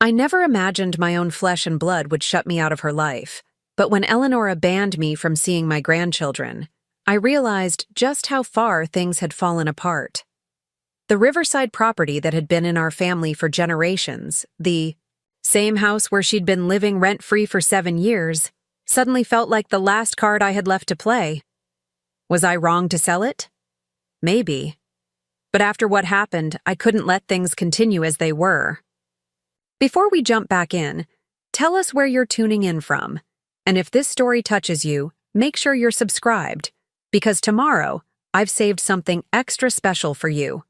I never imagined my own flesh and blood would shut me out of her life, but when Eleonora banned me from seeing my grandchildren, I realized just how far things had fallen apart. The riverside property that had been in our family for generations, the same house where she'd been living rent-free for 7 years, suddenly felt like the last card I had left to play. Was I wrong to sell it? Maybe. But after what happened, I couldn't let things continue as they were. Before we jump back in, tell us where you're tuning in from. And if this story touches you, make sure you're subscribed, because tomorrow, I've saved something extra special for you.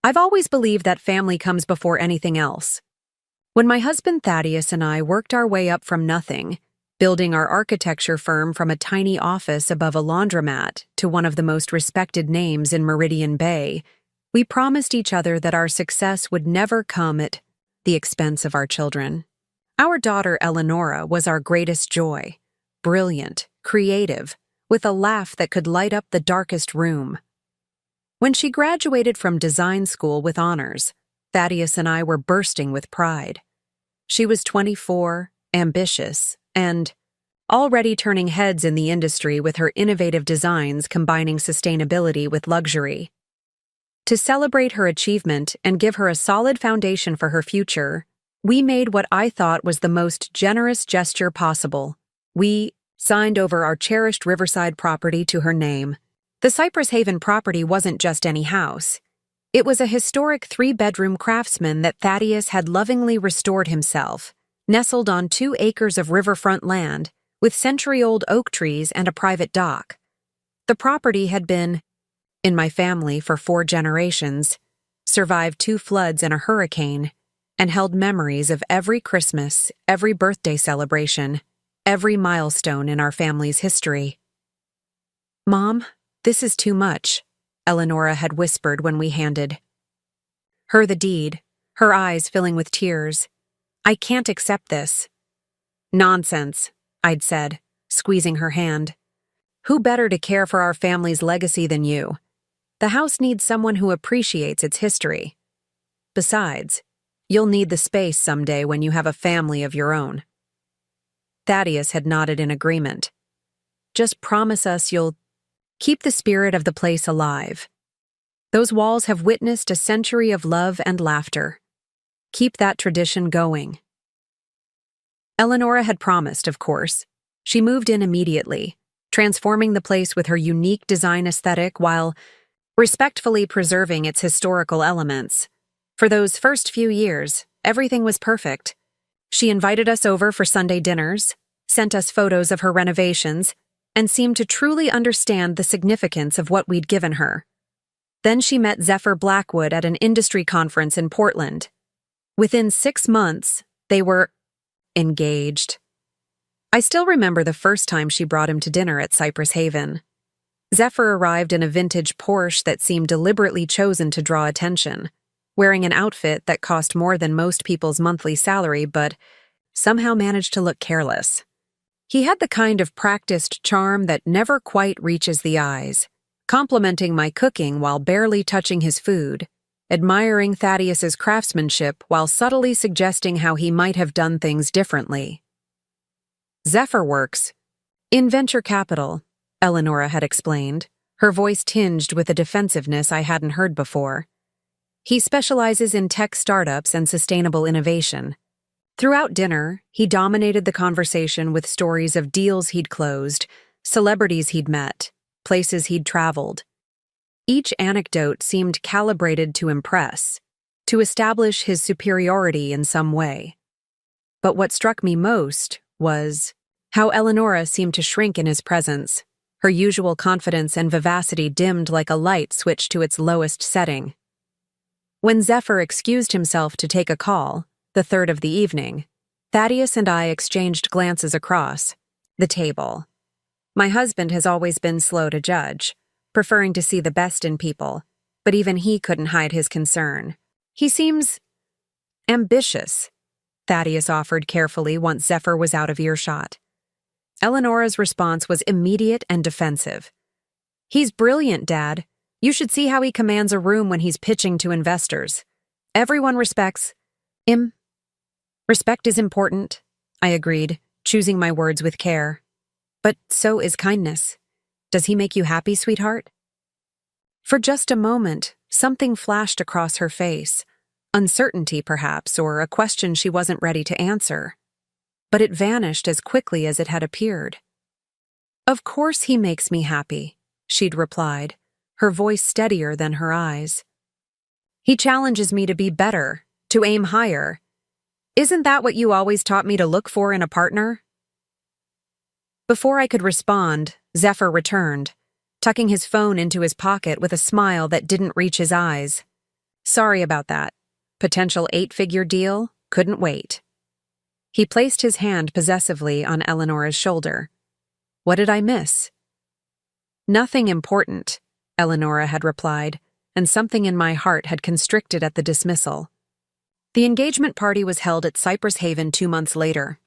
I've always believed that family comes before anything else. When my husband Thaddeus and I worked our way up from nothing, building our architecture firm from a tiny office above a laundromat to one of the most respected names in Meridian Bay, we promised each other that our success would never come at the expense of our children. Our daughter Eleonora was our greatest joy, brilliant, creative, with a laugh that could light up the darkest room. When she graduated from design school with honors, Thaddeus and I were bursting with pride. She was 24, ambitious, and already turning heads in the industry with her innovative designs combining sustainability with luxury. To celebrate her achievement and give her a solid foundation for her future, we made what I thought was the most generous gesture possible. We signed over our cherished riverside property to her name. The Cypress Haven property wasn't just any house. It was a historic 3-bedroom craftsman that Thaddeus had lovingly restored himself, nestled on 2 acres of riverfront land, with century-old oak trees and a private dock. The property had been in my family for 4 generations, survived 2 floods and a hurricane, and held memories of every Christmas, every birthday celebration, every milestone in our family's history. "Mom, this is too much," Eleonora had whispered when we handed her the deed, her eyes filling with tears. "I can't accept this." "Nonsense," I'd said, squeezing her hand. "Who better to care for our family's legacy than you? The house needs someone who appreciates its history. Besides, you'll need the space someday when you have a family of your own." Thaddeus had nodded in agreement. "Just promise us you'll keep the spirit of the place alive. Those walls have witnessed a century of love and laughter. Keep that tradition going." Eleonora had promised, of course. She moved in immediately, transforming the place with her unique design aesthetic while respectfully preserving its historical elements. For those first few years, everything was perfect. She invited us over for Sunday dinners, sent us photos of her renovations, and seemed to truly understand the significance of what we'd given her. Then she met Zephyr Blackwood at an industry conference in Portland. Within 6 months, they were engaged. I still remember the first time she brought him to dinner at Cypress Haven. Zephyr arrived in a vintage Porsche that seemed deliberately chosen to draw attention, wearing an outfit that cost more than most people's monthly salary but somehow managed to look careless. He had the kind of practiced charm that never quite reaches the eyes, complimenting my cooking while barely touching his food, admiring Thaddeus's craftsmanship while subtly suggesting how he might have done things differently. "Zephyr works in venture capital," Eleonora had explained, her voice tinged with a defensiveness I hadn't heard before. "He specializes in tech startups and sustainable innovation." Throughout dinner, he dominated the conversation with stories of deals he'd closed, celebrities he'd met, places he'd traveled. Each anecdote seemed calibrated to impress, to establish his superiority in some way. But what struck me most was how Eleonora seemed to shrink in his presence, her usual confidence and vivacity dimmed like a light switched to its lowest setting. When Zephyr excused himself to take a call, the 3rd of the evening, Thaddeus and I exchanged glances across the table. My husband has always been slow to judge, preferring to see the best in people, but even he couldn't hide his concern. "He seems ambitious," Thaddeus offered carefully once Zephyr was out of earshot. Eleonora's response was immediate and defensive. "He's brilliant, Dad. You should see how he commands a room when he's pitching to investors. Everyone respects him." Respect is important, I agreed, choosing my words with care. But so is kindness. Does he make you happy, sweetheart? For just a moment, something flashed across her face. Uncertainty, perhaps, or a question she wasn't ready to answer. But it vanished as quickly as it had appeared. Of course he makes me happy, she'd replied, her voice steadier than her eyes. He challenges me to be better, to aim higher. Isn't that what you always taught me to look for in a partner? Before I could respond, Zephyr returned, tucking his phone into his pocket with a smile that didn't reach his eyes. Sorry about that. Potential 8-figure deal? Couldn't wait. He placed his hand possessively on Eleanora's shoulder. What did I miss? Nothing important, Eleanora had replied, and something in my heart had constricted at the dismissal. The engagement party was held at Cypress Haven 2 months later.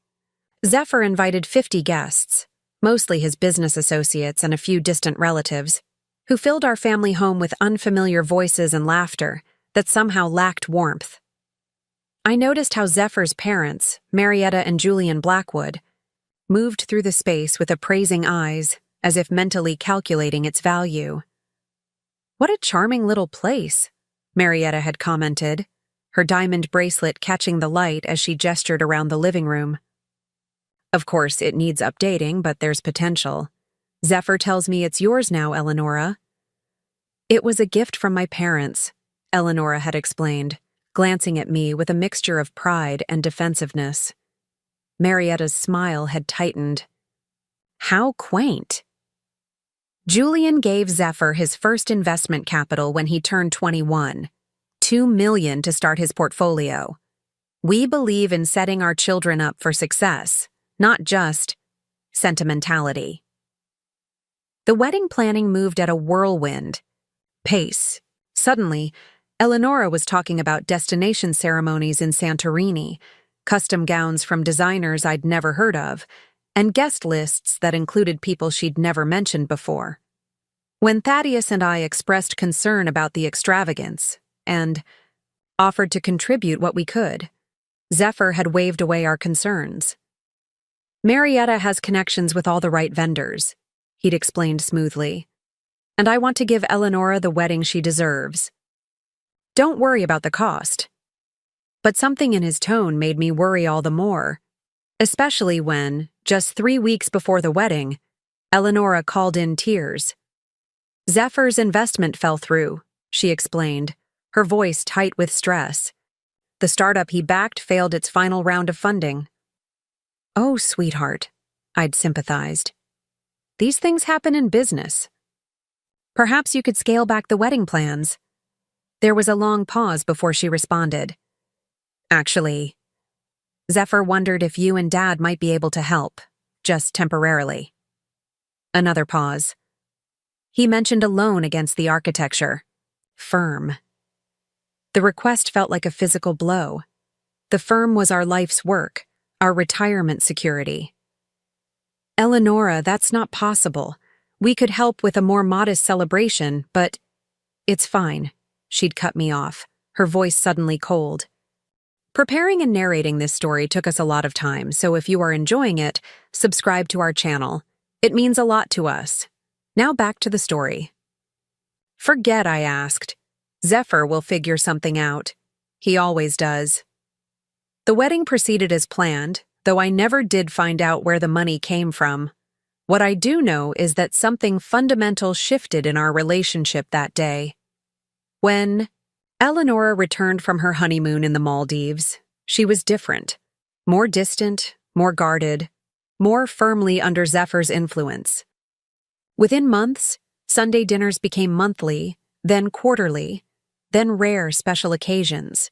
Zephyr invited 50 guests, mostly his business associates and a few distant relatives, who filled our family home with unfamiliar voices and laughter that somehow lacked warmth. I noticed how Zephyr's parents, Marietta and Julian Blackwood, moved through the space with appraising eyes, as if mentally calculating its value. What a charming little place, Marietta had commented, her diamond bracelet catching the light as she gestured around the living room. Of course, it needs updating, but there's potential. Zephyr tells me it's yours now, Eleanora. It was a gift from my parents, Eleanora had explained, glancing at me with a mixture of pride and defensiveness. Marietta's smile had tightened. How quaint. Julian gave Zephyr his first investment capital when he turned 21, $2 million to start his portfolio. We believe in setting our children up for success, not just sentimentality. The wedding planning moved at a whirlwind pace. Suddenly, Eleanora was talking about destination ceremonies in Santorini, custom gowns from designers I'd never heard of, and guest lists that included people she'd never mentioned before. When Thaddeus and I expressed concern about the extravagance and offered to contribute what we could, Zephyr had waved away our concerns. Marietta has connections with all the right vendors, he'd explained smoothly, and I want to give Eleanora the wedding she deserves. Don't worry about the cost. But something in his tone made me worry all the more, especially when, just 3 weeks before the wedding, Eleanora called in tears. Zephyr's investment fell through, she explained, her voice tight with stress. The startup he backed failed its final round of funding. Oh, sweetheart, I'd sympathized. These things happen in business. Perhaps you could scale back the wedding plans. There was a long pause before she responded. Actually, Zephyr wondered if you and Dad might be able to help, just temporarily. Another pause. He mentioned a loan against the architecture. Firm. The request felt like a physical blow. The firm was our life's work, our retirement security. Eleanora, that's not possible. We could help with a more modest celebration, but it's fine. She'd cut me off, her voice suddenly cold. Preparing and narrating this story took us a lot of time, so if you are enjoying it, subscribe to our channel. It means a lot to us. Now back to the story. Forget I asked. Zephyr will figure something out. He always does. The wedding proceeded as planned, though I never did find out where the money came from. What I do know is that something fundamental shifted in our relationship that day. When Eleanora returned from her honeymoon in the Maldives, she was different. More distant, more guarded, more firmly under Zephyr's influence. Within months, Sunday dinners became monthly, then quarterly, then rare special occasions.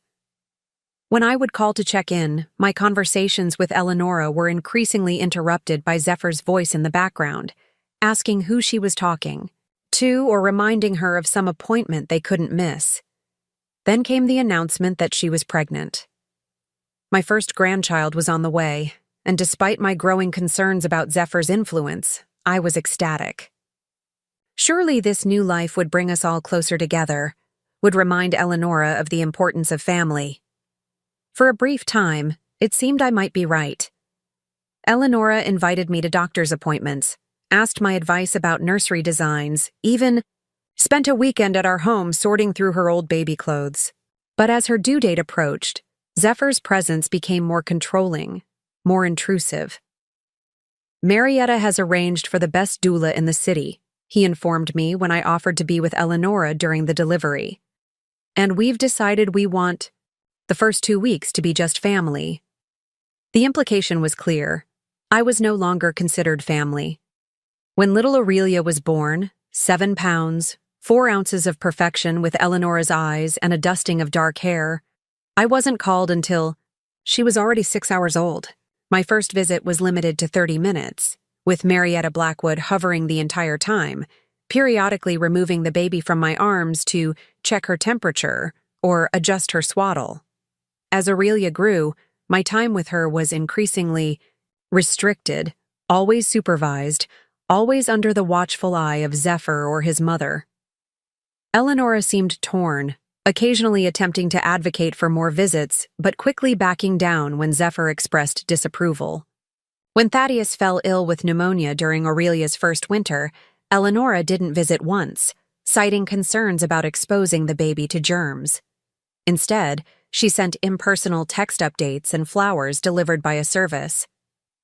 When I would call to check in, my conversations with Eleanora were increasingly interrupted by Zephyr's voice in the background, asking who she was talking to or reminding her of some appointment they couldn't miss. Then came the announcement that she was pregnant. My first grandchild was on the way, and despite my growing concerns about Zephyr's influence, I was ecstatic. Surely this new life would bring us all closer together, would remind Eleanora of the importance of family. For a brief time, It seemed I might be right. Eleonora invited me to doctor's appointments, asked my advice about nursery designs, even spent a weekend at our home sorting through her old baby clothes. But as her due date approached, Zephyr's presence became more controlling, more intrusive. Marietta has arranged for the best doula in the city, he informed me when I offered to be with Eleonora during the delivery. And we've decided we want the first 2 weeks to be just family. The implication was clear. I was no longer considered family. When little Aurelia was born, 7 pounds, 4 ounces of perfection with Eleonora's eyes and a dusting of dark hair, I wasn't called until she was already 6 hours old. My first visit was limited to 30 minutes, with Marietta Blackwood hovering the entire time, periodically removing the baby from my arms to check her temperature or adjust her swaddle. As Aurelia grew, my time with her was increasingly restricted, always supervised, always under the watchful eye of Zephyr or his mother. Eleonora seemed torn, occasionally attempting to advocate for more visits, but quickly backing down when Zephyr expressed disapproval. When Thaddeus fell ill with pneumonia during Aurelia's first winter, Eleonora didn't visit once, citing concerns about exposing the baby to germs. Instead, she sent impersonal text updates and flowers delivered by a service.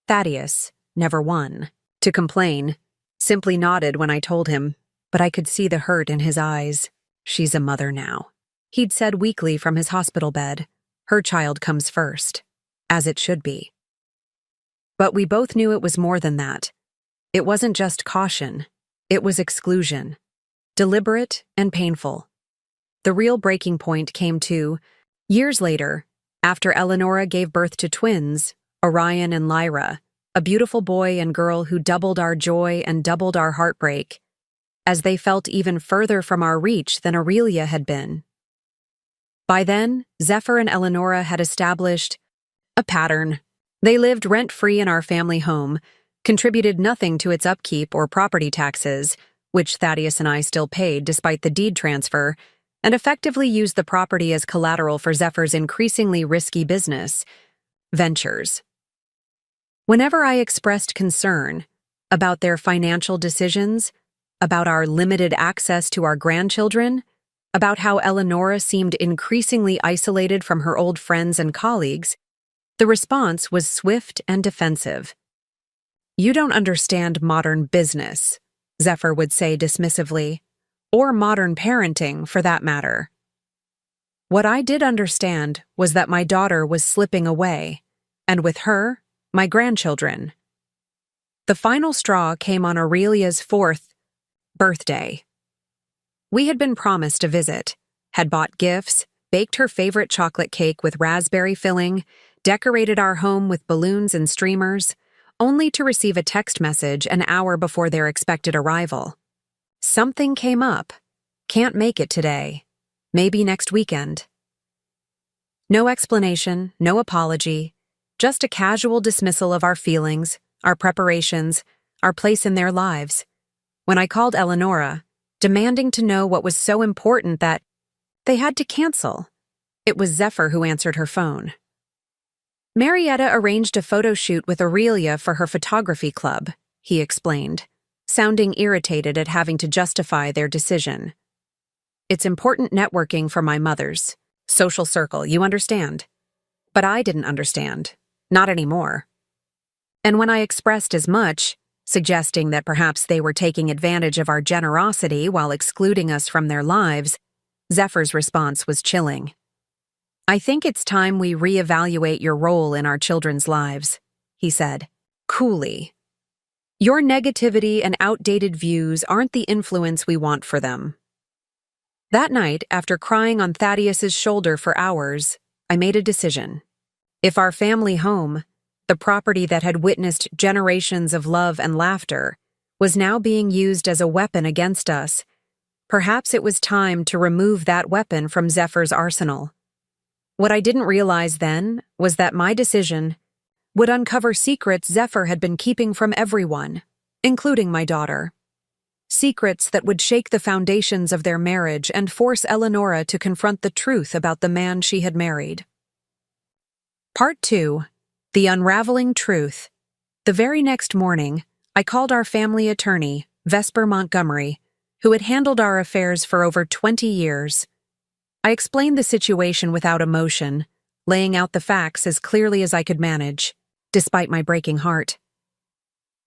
Thaddeus, never one to complain, simply nodded when I told him, but I could see the hurt in his eyes. She's a mother now, he'd said weakly from his hospital bed. Her child comes first, as it should be. But we both knew it was more than that. It wasn't just caution, it was exclusion, deliberate and painful. The real breaking point came years later, after Eleonora gave birth to twins, Orion and Lyra, a beautiful boy and girl who doubled our joy and doubled our heartbreak, as they felt even further from our reach than Aurelia had been. By then, Zephyr and Eleonora had established a pattern. They lived rent-free in our family home, contributed nothing to its upkeep or property taxes, which Thaddeus and I still paid despite the deed transfer, and effectively used the property as collateral for Zephyr's increasingly risky business ventures. Whenever I expressed concern about their financial decisions, about our limited access to our grandchildren, about how Eleonora seemed increasingly isolated from her old friends and colleagues, the response was swift and defensive. "You don't understand modern business," Zephyr would say dismissively, or modern parenting, for that matter. What I did understand was that my daughter was slipping away, and with her, my grandchildren. The final straw came on Aurelia's 4th birthday. We had been promised a visit, had bought gifts, baked her favorite chocolate cake with raspberry filling, decorated our home with balloons and streamers, only to receive a text message an hour before their expected arrival. Something came up. Can't make it today. Maybe next weekend. No explanation, no apology, just a casual dismissal of our feelings, our preparations, our place in their lives. When I called Eleonora, demanding to know what was so important that they had to cancel, it was Zephyr who answered her phone. Marietta arranged a photo shoot with Aurelia for her photography club, he explained, sounding irritated at having to justify their decision. It's important networking for my mother's social circle, you understand? But I didn't understand. Not anymore. And when I expressed as much, suggesting that perhaps they were taking advantage of our generosity while excluding us from their lives, Zephyr's response was chilling. "I think it's time we reevaluate your role in our children's lives," he said, coolly. "Your negativity and outdated views aren't the influence we want for them." That night, after crying on Thaddeus's shoulder for hours, I made a decision. If our family home, the property that had witnessed generations of love and laughter, was now being used as a weapon against us, perhaps it was time to remove that weapon from Zephyr's arsenal. What I didn't realize then was that my decision would uncover secrets Zephyr had been keeping from everyone, including my daughter. Secrets that would shake the foundations of their marriage and force Eleonora to confront the truth about the man she had married. Part 2. The Unraveling Truth. The very next morning, I called our family attorney, Vesper Montgomery, who had handled our affairs for over 20 years. I explained the situation without emotion, laying out the facts as clearly as I could manage, despite my breaking heart.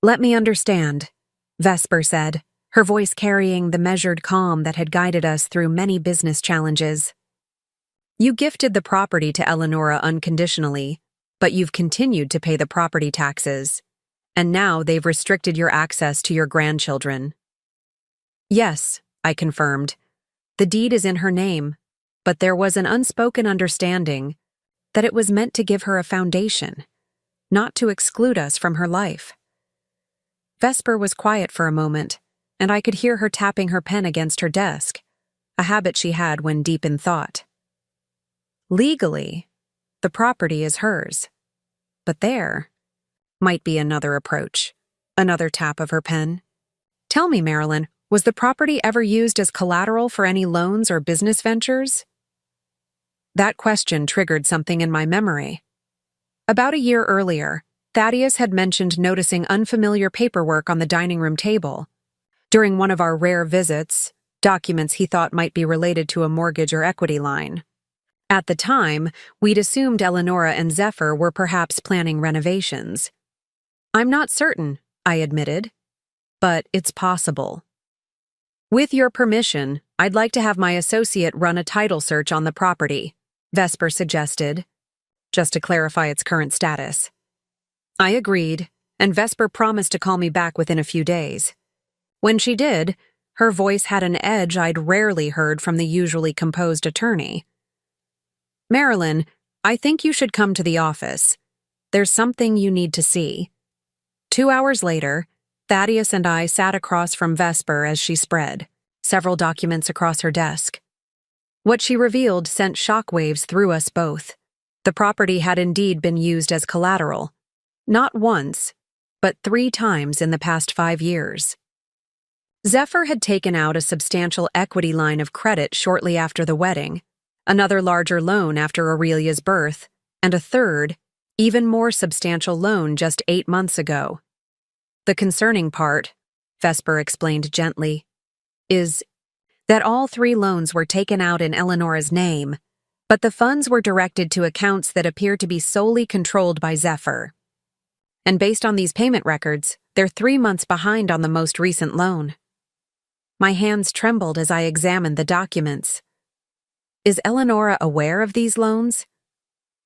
"Let me understand," Vesper said, her voice carrying the measured calm that had guided us through many business challenges. "You gifted the property to Eleonora unconditionally, but you've continued to pay the property taxes, and now they've restricted your access to your grandchildren." "Yes," I confirmed. "The deed is in her name, but there was an unspoken understanding that it was meant to give her a foundation, not to exclude us from her life." Vesper was quiet for a moment, and I could hear her tapping her pen against her desk, a habit she had when deep in thought. "Legally, the property is hers, but there might be another approach," another tap of her pen. "Tell me, Marilyn, was the property ever used as collateral for any loans or business ventures?" That question triggered something in my memory. About a year earlier, Thaddeus had mentioned noticing unfamiliar paperwork on the dining room table. During one of our rare visits, documents he thought might be related to a mortgage or equity line. At the time, we'd assumed Eleonora and Zephyr were perhaps planning renovations. "I'm not certain," I admitted, "but it's possible." "With your permission, I'd like to have my associate run a title search on the property," Vesper suggested, just to clarify its current status. I agreed, and Vesper promised to call me back within a few days. When she did, her voice had an edge I'd rarely heard from the usually composed attorney. "Marilyn, I think you should come to the office. There's something you need to see." 2 hours later, Thaddeus and I sat across from Vesper as she spread several documents across her desk. What she revealed sent shockwaves through us both. The property had indeed been used as collateral. Not once, but 3 times in the past 5 years. Zephyr had taken out a substantial equity line of credit shortly after the wedding, another larger loan after Aurelia's birth, and a third, even more substantial loan just 8 months ago. "The concerning part," Vesper explained gently, "is that all 3 loans were taken out in Eleonora's name, but the funds were directed to accounts that appear to be solely controlled by Zephyr. And based on these payment records, they're 3 months behind on the most recent loan." My hands trembled as I examined the documents. "Is Eleonora aware of these loans?"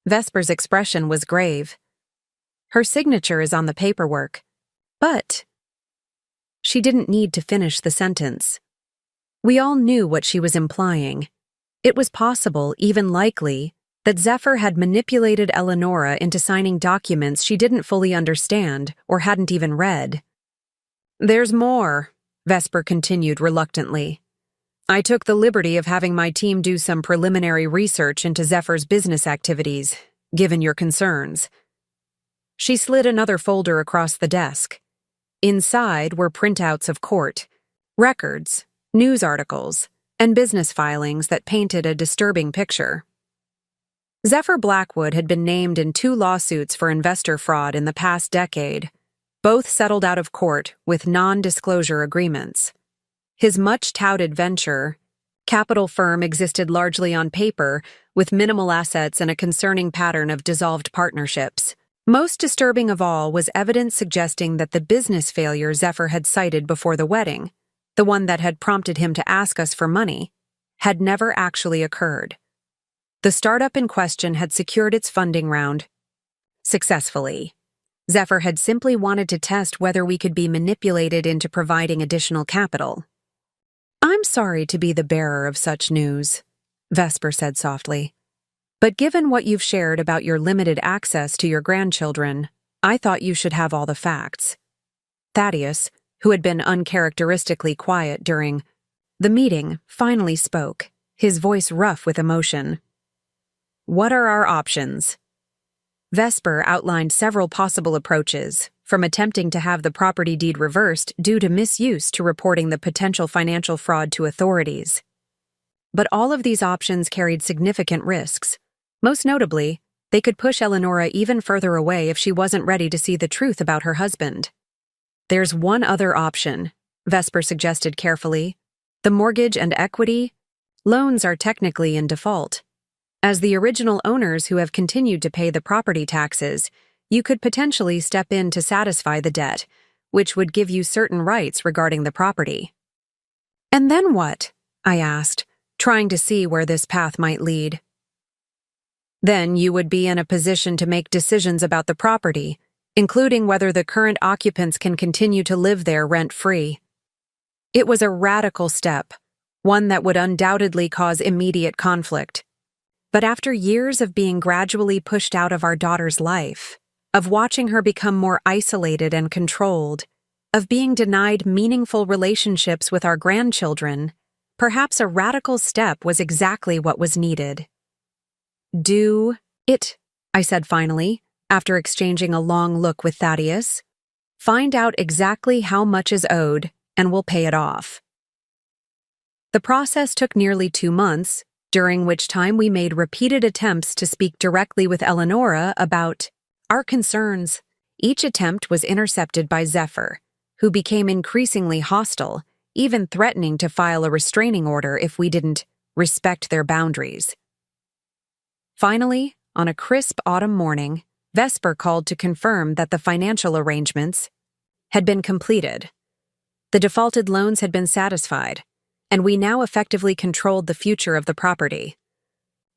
Vesper's expression was grave. "Her signature is on the paperwork, but—" She didn't need to finish the sentence. We all knew what she was implying. It was possible, even likely, that Zephyr had manipulated Eleonora into signing documents she didn't fully understand or hadn't even read. "There's more," Vesper continued reluctantly. "I took the liberty of having my team do some preliminary research into Zephyr's business activities, given your concerns." She slid another folder across the desk. Inside were printouts of court, records, news articles, and business filings that painted a disturbing picture. Zephyr Blackwood had been named in 2 lawsuits for investor fraud in the past decade, both settled out of court with non-disclosure agreements. His much-touted venture, capital firm, existed largely on paper, with minimal assets and a concerning pattern of dissolved partnerships. Most disturbing of all was evidence suggesting that the business failure Zephyr had cited before the wedding, the one that had prompted him to ask us for money, had never actually occurred. The startup in question had secured its funding round successfully. Zephyr had simply wanted to test whether we could be manipulated into providing additional capital. "I'm sorry to be the bearer of such news," Vesper said softly. "But given what you've shared about your limited access to your grandchildren, I thought you should have all the facts." Thaddeus, who had been uncharacteristically quiet during the meeting, finally spoke, his voice rough with emotion. "What are our options?" Vesper outlined several possible approaches, from attempting to have the property deed reversed due to misuse to reporting the potential financial fraud to authorities. But all of these options carried significant risks. Most notably, They could push Eleonora even further away if she wasn't ready to see the truth about her husband. There's one other option, Vesper suggested carefully. The mortgage and equity loans are technically in default. As the original owners who have continued to pay the property taxes, you could potentially step in to satisfy the debt, which would give you certain rights regarding the property. And then what? I asked, trying to see where this path might lead. Then you would be in a position to make decisions about the property, including whether the current occupants can continue to live there rent-free. It was a radical step, one that would undoubtedly cause immediate conflict. But after years of being gradually pushed out of our daughter's life, of watching her become more isolated and controlled, of being denied meaningful relationships with our grandchildren, perhaps a radical step was exactly what was needed. Do it, I said finally, after exchanging a long look with Thaddeus. Find out exactly how much is owed, and we'll pay it off. The process took nearly 2 months, during which time we made repeated attempts to speak directly with Eleonora about our concerns. Each attempt was intercepted by Zephyr, who became increasingly hostile, even threatening to file a restraining order if we didn't respect their boundaries. Finally, on a crisp autumn morning, Vesper called to confirm that the financial arrangements had been completed. The defaulted loans had been satisfied, and we now effectively controlled the future of the property.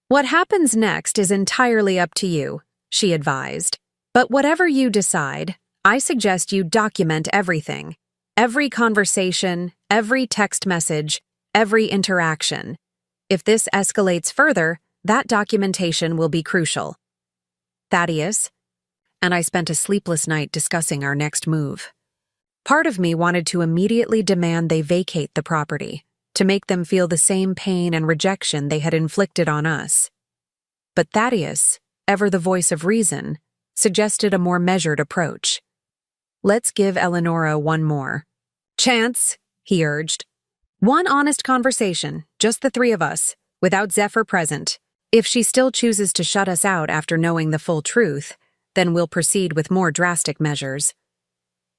What happens next is entirely up to you, she advised. But whatever you decide, I suggest you document everything. Every conversation, every text message, every interaction. If this escalates further, that documentation will be crucial. Thaddeus and I spent a sleepless night discussing our next move. Part of me wanted to immediately demand they vacate the property, to make them feel the same pain and rejection they had inflicted on us. But Thaddeus, ever the voice of reason, suggested a more measured approach. Let's give Eleonora one more chance, he urged. One honest conversation, just the 3 of us, without Zephyr present. If she still chooses to shut us out after knowing the full truth, then we'll proceed with more drastic measures.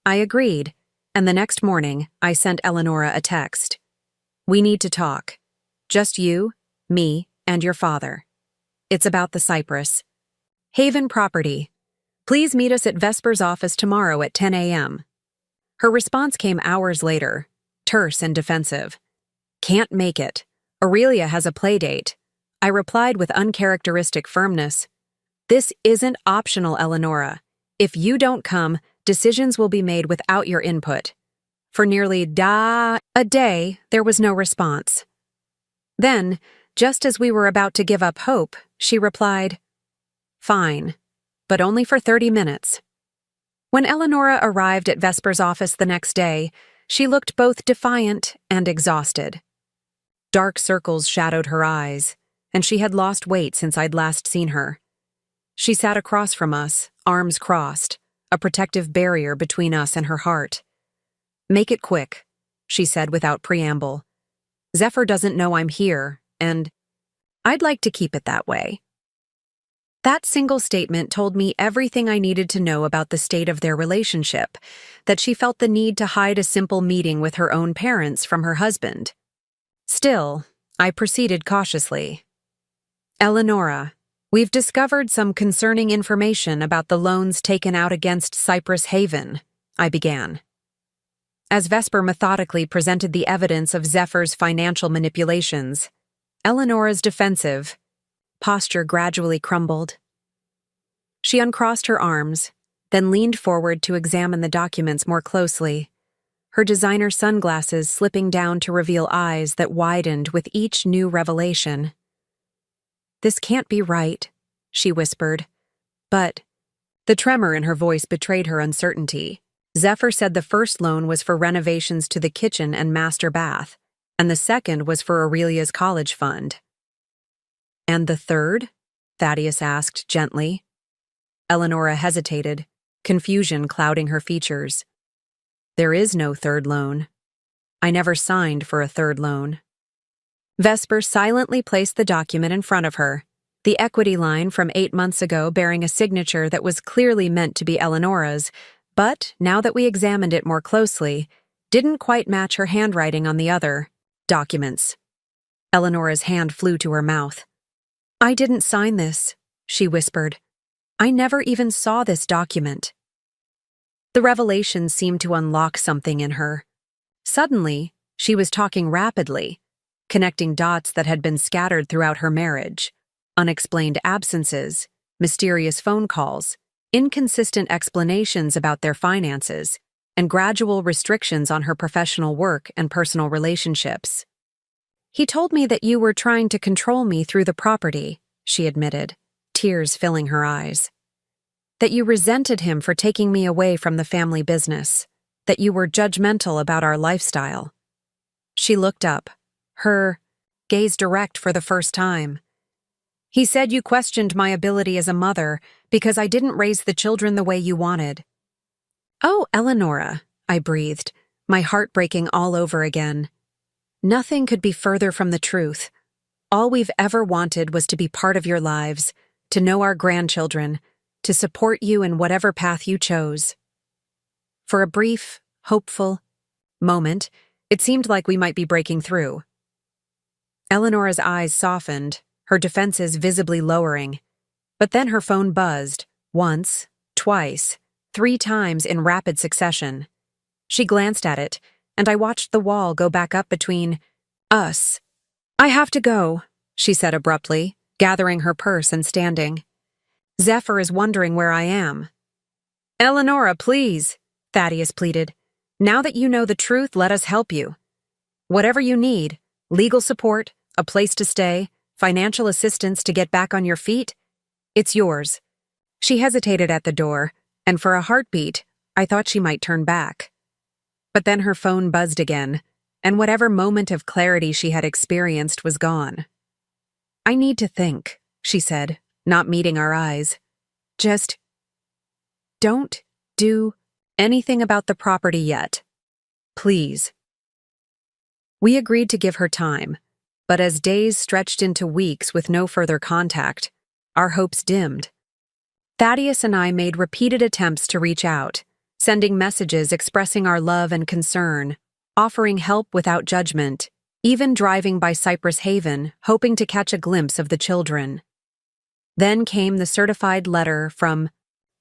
I agreed, and the next morning I sent Eleonora a text. We need to talk. Just you, me, and your father. It's about the Cypress. Haven property. Please meet us at Vesper's office tomorrow at 10 a.m. Her response came hours later, terse and defensive. Can't make it. Aurelia has a play date. I replied with uncharacteristic firmness. This isn't optional, Eleonora. If you don't come, decisions will be made without your input. For nearly a day, there was no response. Then, just as we were about to give up hope, she replied, Fine, but only for 30 minutes. When Eleonora arrived at Vesper's office the next day, she looked both defiant and exhausted. Dark circles shadowed her eyes, and she had lost weight since I'd last seen her. She sat across from us, arms crossed, a protective barrier between us and her heart. Make it quick, she said without preamble. Zephyr doesn't know I'm here, and I'd like to keep it that way. That single statement told me everything I needed to know about the state of their relationship, that she felt the need to hide a simple meeting with her own parents from her husband. Still, I proceeded cautiously. Eleonora, we've discovered some concerning information about the loans taken out against Cypress Haven, I began. As Vesper methodically presented the evidence of Zephyr's financial manipulations, Eleonora's defensive posture gradually crumbled. She uncrossed her arms, then leaned forward to examine the documents more closely, her designer sunglasses slipping down to reveal eyes that widened with each new revelation. This can't be right, she whispered. But the tremor in her voice betrayed her uncertainty. Zephyr said the first loan was for renovations to the kitchen and master bath, and the second was for Aurelia's college fund. And the third? Thaddeus asked gently. Eleonora hesitated, confusion clouding her features. There is no third loan. I never signed for a third loan. Vesper silently placed the document in front of her, The equity line from 8 months ago bearing a signature that was clearly meant to be Eleonora's, but, now that we examined it more closely, didn't quite match her handwriting on the other documents. Eleonora's hand flew to her mouth. "I didn't sign this," she whispered. "I never even saw this document." The revelation seemed to unlock something in her. Suddenly, she was talking rapidly, connecting dots that had been scattered throughout her marriage. Unexplained absences, mysterious phone calls, inconsistent explanations about their finances, and gradual restrictions on her professional work and personal relationships. "He told me that you were trying to control me through the property," she admitted, tears filling her eyes. "That you resented him for taking me away from the family business, that you were judgmental about our lifestyle." She looked up, her gaze direct for the first time. "He said you questioned my ability as a mother because I didn't raise the children the way you wanted." "Oh, Eleonora," I breathed, my heart breaking all over again. Nothing could be further from the truth. All we've ever wanted was to be part of your lives, to know our grandchildren, to support you in whatever path you chose. For a brief, hopeful moment, it seemed like we might be breaking through. Eleonora's eyes softened, her defenses visibly lowering. But then her phone buzzed, once, twice, 3 times in rapid succession. She glanced at it, and I watched the wall go back up between us. "I have to go," she said abruptly, gathering her purse and standing. "Zephyr is wondering where I am." "Eleonora, please," Thaddeus pleaded. "Now that you know the truth, let us help you. Whatever you need, legal support, a place to stay, financial assistance to get back on your feet, it's yours." She hesitated at the door, and for a heartbeat, I thought she might turn back. But then her phone buzzed again, and whatever moment of clarity she had experienced was gone. "I need to think," she said, not meeting our eyes. "Just don't do anything about the property yet. Please." We agreed to give her time, but as days stretched into weeks with no further contact, our hopes dimmed. Thaddeus and I made repeated attempts to reach out, sending messages expressing our love and concern, offering help without judgment, even driving by Cypress Haven, hoping to catch a glimpse of the children. Then came the certified letter from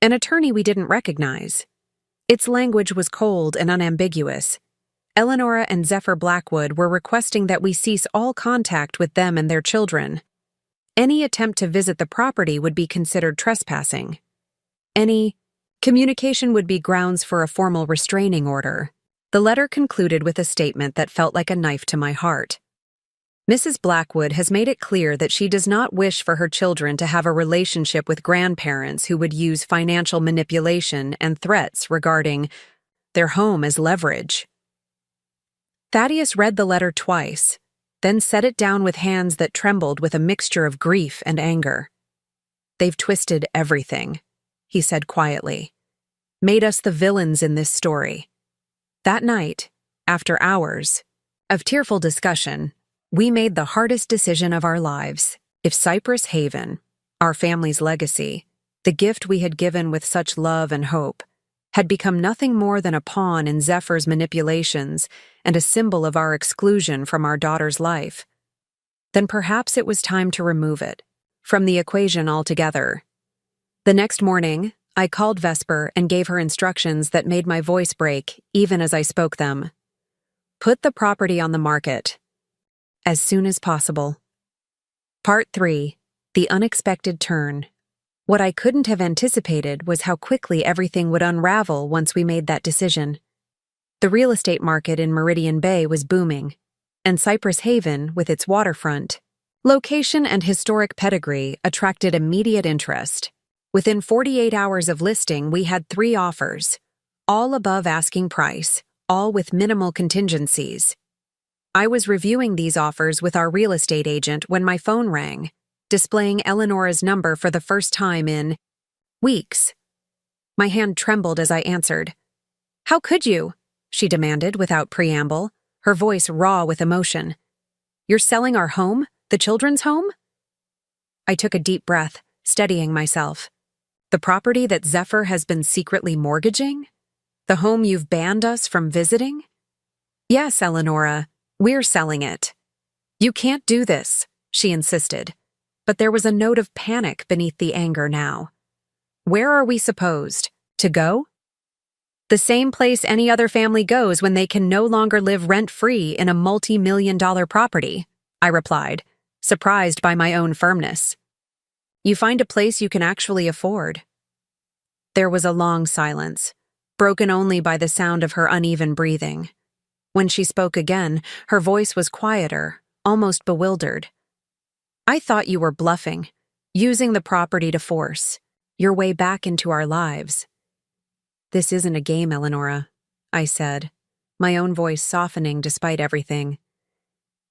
an attorney we didn't recognize. Its language was cold and unambiguous. Eleonora and Zephyr Blackwood were requesting that we cease all contact with them and their children. Any attempt to visit the property would be considered trespassing. Any communication would be grounds for a formal restraining order. The letter concluded with a statement that felt like a knife to my heart. "Mrs. Blackwood has made it clear that she does not wish for her children to have a relationship with grandparents who would use financial manipulation and threats regarding their home as leverage." Thaddeus read the letter twice, then set it down with hands that trembled with a mixture of grief and anger. "They've twisted everything," he said quietly. "Made us the villains in this story." That night, after hours of tearful discussion, we made the hardest decision of our lives. If Cypress Haven, our family's legacy, the gift we had given with such love and hope, had become nothing more than a pawn in Zephyr's manipulations and a symbol of our exclusion from our daughter's life, then perhaps it was time to remove it from the equation altogether. The next morning, I called Vesper and gave her instructions that made my voice break even as I spoke them. "Put the property on the market as soon as possible." Part 3. The Unexpected Turn. What I couldn't have anticipated was how quickly everything would unravel once we made that decision. The real estate market in Meridian Bay was booming, and Cypress Haven, with its waterfront location and historic pedigree, attracted immediate interest. Within 48 hours of listing, we had 3 offers, all above asking price, all with minimal contingencies. I was reviewing these offers with our real estate agent when my phone rang, displaying Eleonora's number for the first time in weeks. My hand trembled as I answered. "How could you?" she demanded without preamble, her voice raw with emotion. "You're selling our home? The children's home?" I took a deep breath, steadying myself. The property that Zephyr has been secretly mortgaging? The home you've banned us from visiting? Yes, Eleonora, we're selling it. You can't do this, she insisted, but there was a note of panic beneath the anger now. Where are we supposed to go? The same place any other family goes when they can no longer live rent-free in a multi-million-dollar property, I replied, surprised by my own firmness. You find a place you can actually afford. There was a long silence, broken only by the sound of her uneven breathing. When she spoke again, her voice was quieter, almost bewildered. I thought you were bluffing, using the property to force your way back into our lives. This isn't a game, Eleonora, I said, my own voice softening despite everything.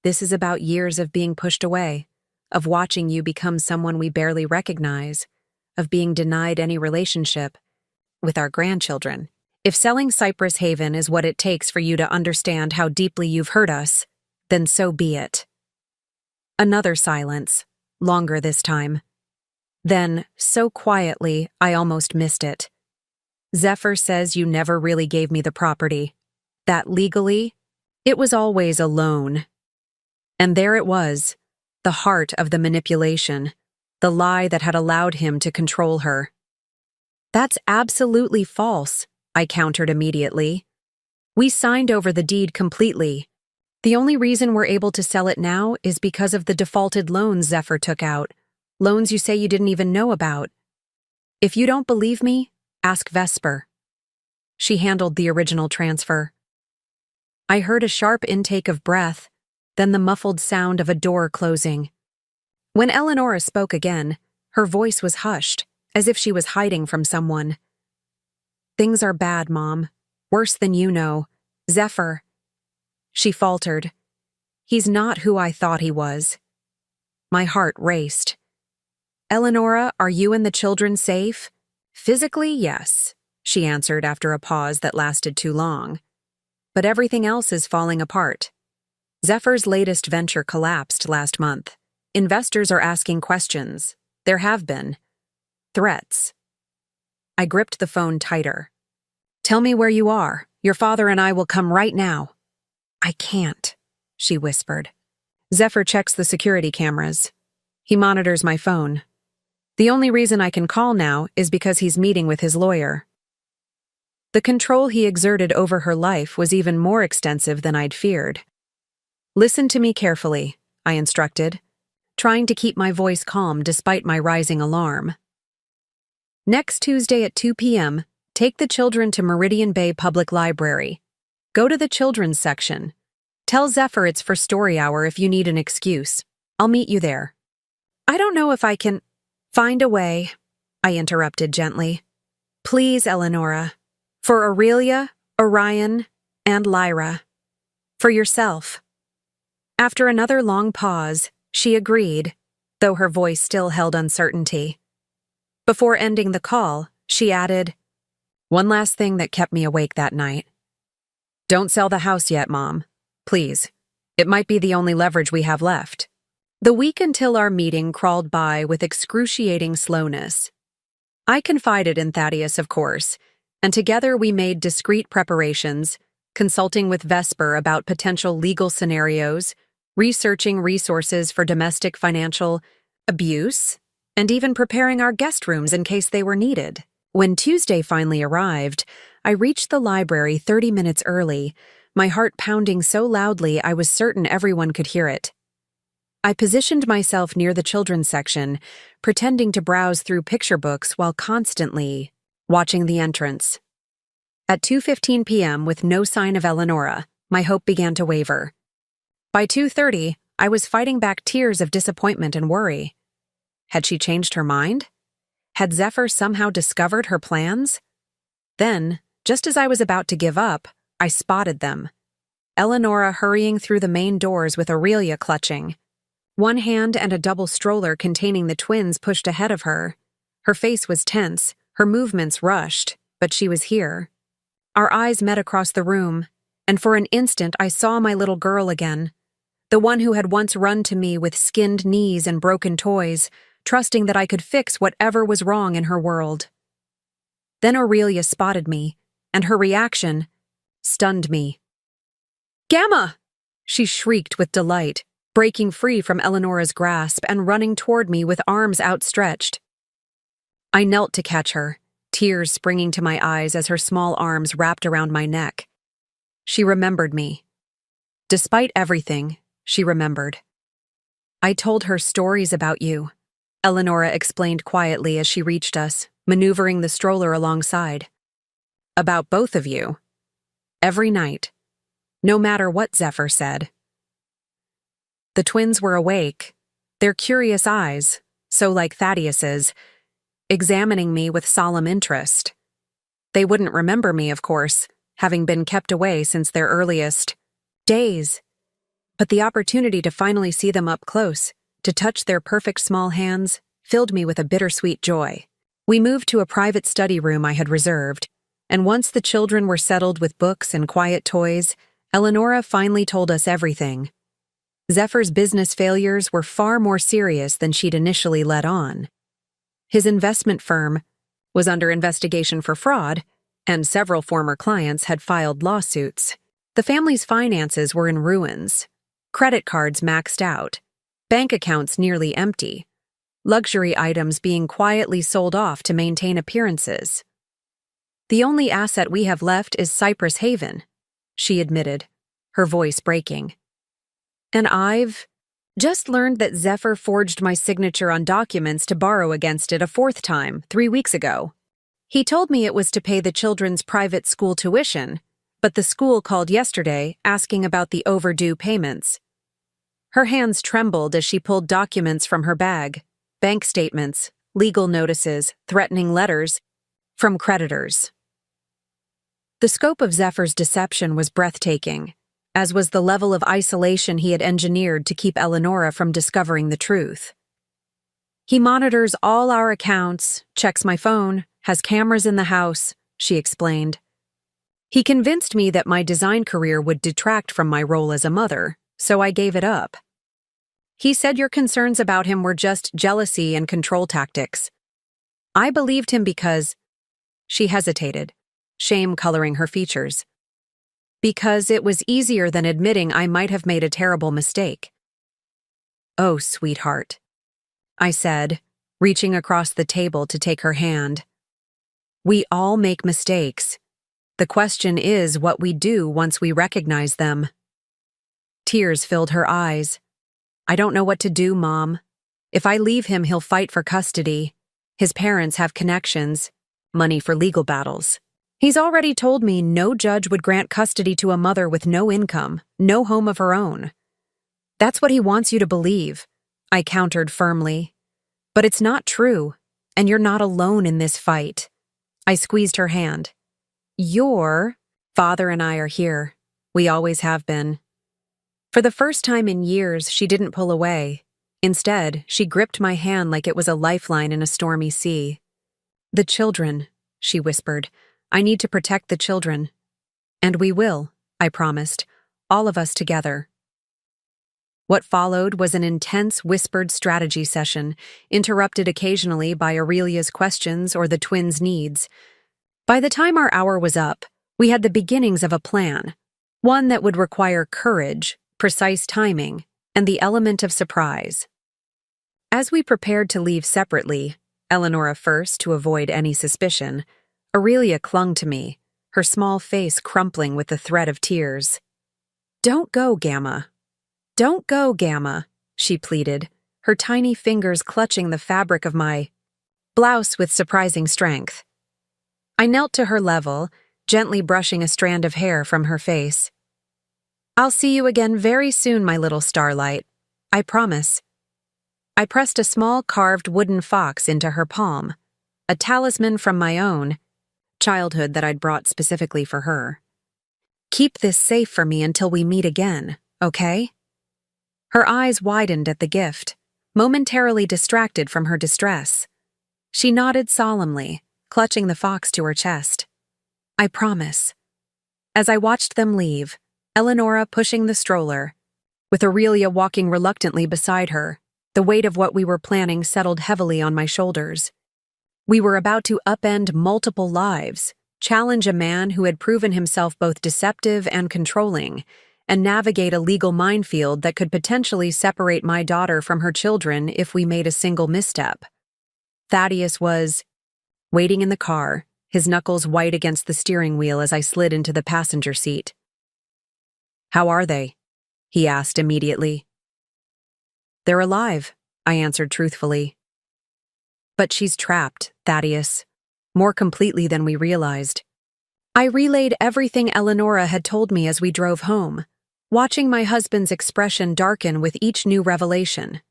This is about years of being pushed away, of watching you become someone we barely recognize, of being denied any relationship with our grandchildren. If selling Cypress Haven is what it takes for you to understand how deeply you've hurt us, then so be it. Another silence, longer this time. Then, so quietly, I almost missed it. Zephyr says you never really gave me the property. That legally, it was always a loan. And there it was, the heart of the manipulation, the lie that had allowed him to control her. That's absolutely false, I countered immediately. We signed over the deed completely. The only reason we're able to sell it now is because of the defaulted loans Zephyr took out, loans you say you didn't even know about. If you don't believe me, ask Vesper. She handled the original transfer. I heard a sharp intake of breath, then the muffled sound of a door closing. When Eleonora spoke again, her voice was hushed, as if she was hiding from someone. Things are bad, Mom. Worse than you know. Zephyr. She faltered. He's not who I thought he was. My heart raced. Eleonora, are you and the children safe? Physically, yes, she answered after a pause that lasted too long. But everything else is falling apart. Zephyr's latest venture collapsed last month. Investors are asking questions. There have been threats. I gripped the phone tighter. Tell me where you are. Your father and I will come right now. I can't, she whispered. Zephyr checks the security cameras. He monitors my phone. The only reason I can call now is because he's meeting with his lawyer. The control he exerted over her life was even more extensive than I'd feared. Listen to me carefully, I instructed, trying to keep my voice calm despite my rising alarm. Next Tuesday at 2 p.m., take the children to Meridian Bay Public Library. Go to the children's section. Tell Zephyr it's for story hour if you need an excuse. I'll meet you there. I don't know if I can find a way, I interrupted gently. Please, Eleonora. For Aurelia, Orion, and Lyra. For yourself. After another long pause, she agreed, though her voice still held uncertainty. Before ending the call, she added, one last thing that kept me awake that night. Don't sell the house yet, Mom. Please. It might be the only leverage we have left. The week until our meeting crawled by with excruciating slowness. I confided in Thaddeus, of course, and together we made discreet preparations, consulting with Vesper about potential legal scenarios, researching resources for domestic financial abuse, and even preparing our guest rooms in case they were needed. When Tuesday finally arrived, I reached the library 30 minutes early, my heart pounding so loudly I was certain everyone could hear it. I positioned myself near the children's section, pretending to browse through picture books while constantly watching the entrance. At 2:15 p.m., with no sign of Eleonora, my hope began to waver. By 2:30, I was fighting back tears of disappointment and worry. Had she changed her mind? Had Zephyr somehow discovered her plans? Then, just as I was about to give up, I spotted them. Eleonora hurrying through the main doors with Aurelia clutching. One hand and a double stroller containing the twins pushed ahead of her. Her face was tense, her movements rushed, but she was here. Our eyes met across the room, and for an instant I saw my little girl again, the one who had once run to me with skinned knees and broken toys, trusting that I could fix whatever was wrong in her world. Then Aurelia spotted me, and her reaction stunned me. "Gamma!" she shrieked with delight, breaking free from Eleonora's grasp and running toward me with arms outstretched. I knelt to catch her, tears springing to my eyes as her small arms wrapped around my neck. She remembered me. Despite everything, she remembered. "I told her stories about you," Eleonora explained quietly as she reached us, maneuvering the stroller alongside. "About both of you. Every night. No matter what Zephyr said." The twins were awake, their curious eyes, so like Thaddeus's, examining me with solemn interest. They wouldn't remember me, of course, having been kept away since their earliest days. But the opportunity to finally see them up close, to touch their perfect small hands, filled me with a bittersweet joy. We moved to a private study room I had reserved, and once the children were settled with books and quiet toys, Eleonora finally told us everything. Zephyr's business failures were far more serious than she'd initially let on. His investment firm was under investigation for fraud, and several former clients had filed lawsuits. The family's finances were in ruins. Credit cards maxed out, bank accounts nearly empty, luxury items being quietly sold off to maintain appearances. "The only asset we have left is Cypress Haven," she admitted, her voice breaking. "And I've just learned that Zephyr forged my signature on documents to borrow against it a fourth time 3 weeks ago. He told me it was to pay the children's private school tuition, but the school called yesterday asking about the overdue payments." Her hands trembled as she pulled documents from her bag, bank statements, legal notices, threatening letters from creditors. The scope of Zephyr's deception was breathtaking, as was the level of isolation he had engineered to keep Eleonora from discovering the truth. "He monitors all our accounts, checks my phone, has cameras in the house," she explained. "He convinced me that my design career would detract from my role as a mother, so I gave it up. He said your concerns about him were just jealousy and control tactics. I believed him because—" She hesitated, shame coloring her features. "Because it was easier than admitting I might have made a terrible mistake." "Oh, sweetheart," I said, reaching across the table to take her hand. "We all make mistakes. The question is what we do once we recognize them." Tears filled her eyes. "I don't know what to do, Mom. If I leave him, he'll fight for custody. His parents have connections, money for legal battles. He's already told me no judge would grant custody to a mother with no income, no home of her own. That's what he wants you to believe," I countered firmly. "But it's not true, and you're not alone in this fight." I squeezed her hand. "Your father and I are here. We always have been." For the first time in years, she didn't pull away. Instead, she gripped my hand like it was a lifeline in a stormy sea. "The children," she whispered. "I need to protect the children." "And we will," I promised, "all of us together." What followed was an intense whispered strategy session, interrupted occasionally by Aurelia's questions or the twins' needs. By the time our hour was up, we had the beginnings of a plan, one that would require courage, precise timing, and the element of surprise. As we prepared to leave separately, Eleonora first to avoid any suspicion, Aurelia clung to me, her small face crumpling with the threat of tears. "Don't go, Gamma. Don't go, Gamma," she pleaded, her tiny fingers clutching the fabric of my blouse with surprising strength. I knelt to her level, gently brushing a strand of hair from her face. "I'll see you again very soon, my little starlight. I promise." I pressed a small carved wooden fox into her palm, a talisman from my own childhood that I'd brought specifically for her. "Keep this safe for me until we meet again, okay?" Her eyes widened at the gift, momentarily distracted from her distress. She nodded solemnly, clutching the fox to her chest. "I promise." As I watched them leave, Eleonora pushing the stroller, with Aurelia walking reluctantly beside her, The weight of what we were planning settled heavily on my shoulders. We were about to upend multiple lives, challenge a man who had proven himself both deceptive and controlling, and navigate a legal minefield that could potentially separate my daughter from her children if we made a single misstep. Thaddeus was waiting in the car, his knuckles white against the steering wheel as I slid into the passenger seat. "How are they?" he asked immediately. "They're alive," I answered truthfully. "But she's trapped, Thaddeus, more completely than we realized." I relayed everything Eleonora had told me as we drove home, watching my husband's expression darken with each new revelation.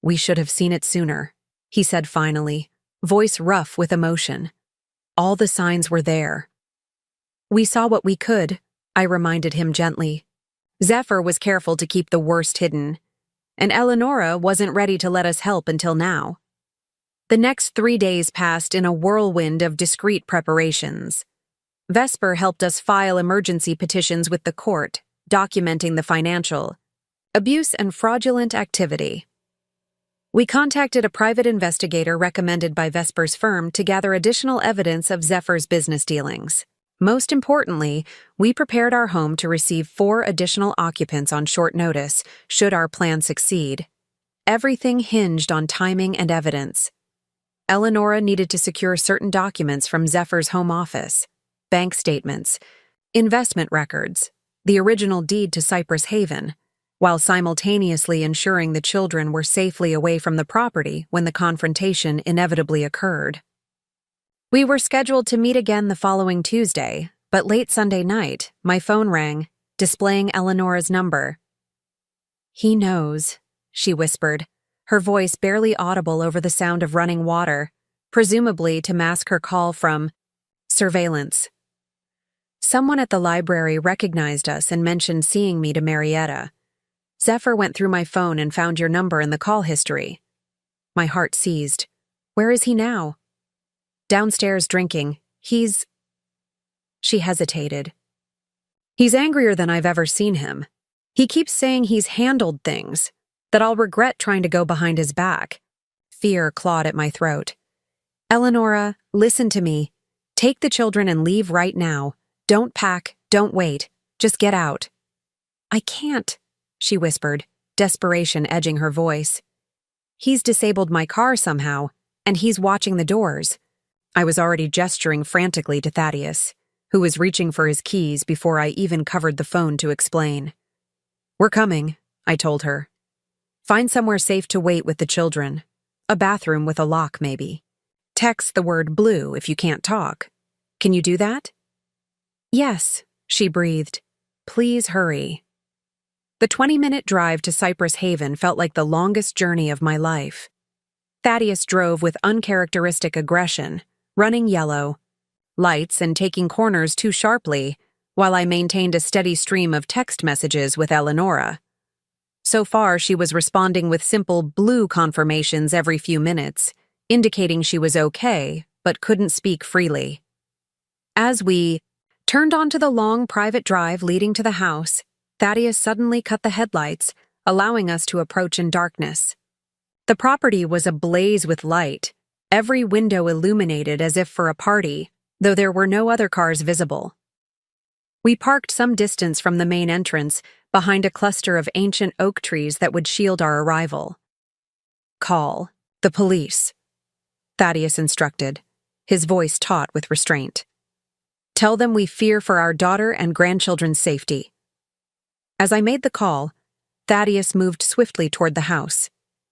"We should have seen it sooner," he said finally, voice rough with emotion. "All the signs were there." "We saw what we could," I reminded him gently. Zephyr was careful to keep the worst hidden, and Eleonora wasn't ready to let us help until now. The next 3 days passed in a whirlwind of discreet preparations. Vesper helped us file emergency petitions with the court, documenting the financial abuse and fraudulent activity. We contacted a private investigator recommended by Vesper's firm to gather additional evidence of Zephyr's business dealings. Most importantly, we prepared our home to receive 4 additional occupants on short notice, should our plan succeed. Everything hinged on timing and evidence. Eleonora needed to secure certain documents from Zephyr's home office: bank statements, investment records, the original deed to Cypress Haven, while simultaneously ensuring the children were safely away from the property when the confrontation inevitably occurred. We were scheduled to meet again the following Tuesday, but late Sunday night, my phone rang, displaying Eleonora's number. "He knows," she whispered, her voice barely audible over the sound of running water, presumably to mask her call from surveillance. Someone at the library recognized us and mentioned seeing me to Marietta. Zephyr went through my phone and found your number in the call history. My heart seized. Where is he now? Downstairs drinking. She hesitated. He's angrier than I've ever seen him. He keeps saying he's handled things, that I'll regret trying to go behind his back. Fear clawed at my throat. Eleonora, listen to me. Take the children and leave right now. Don't pack, don't wait. Just get out. I can't, she whispered, desperation edging her voice. He's disabled my car somehow, and he's watching the doors. I was already gesturing frantically to Thaddeus, who was reaching for his keys before I even covered the phone to explain. We're coming, I told her. Find somewhere safe to wait with the children. A bathroom with a lock, maybe. Text the word blue if you can't talk. Can you do that? Yes, she breathed. Please hurry. The 20-minute drive to Cypress Haven felt like the longest journey of my life. Thaddeus drove with uncharacteristic aggression, running yellow lights and taking corners too sharply, while I maintained a steady stream of text messages with Eleonora. So far, she was responding with simple blue confirmations every few minutes, indicating she was okay, but couldn't speak freely. As we turned onto the long private drive leading to the house, Thaddeus suddenly cut the headlights, allowing us to approach in darkness. The property was ablaze with light, every window illuminated as if for a party, though there were no other cars visible. We parked some distance from the main entrance, behind a cluster of ancient oak trees that would shield our arrival. Call the police, Thaddeus instructed, his voice taut with restraint. Tell them we fear for our daughter and grandchildren's safety. As I made the call, Thaddeus moved swiftly toward the house,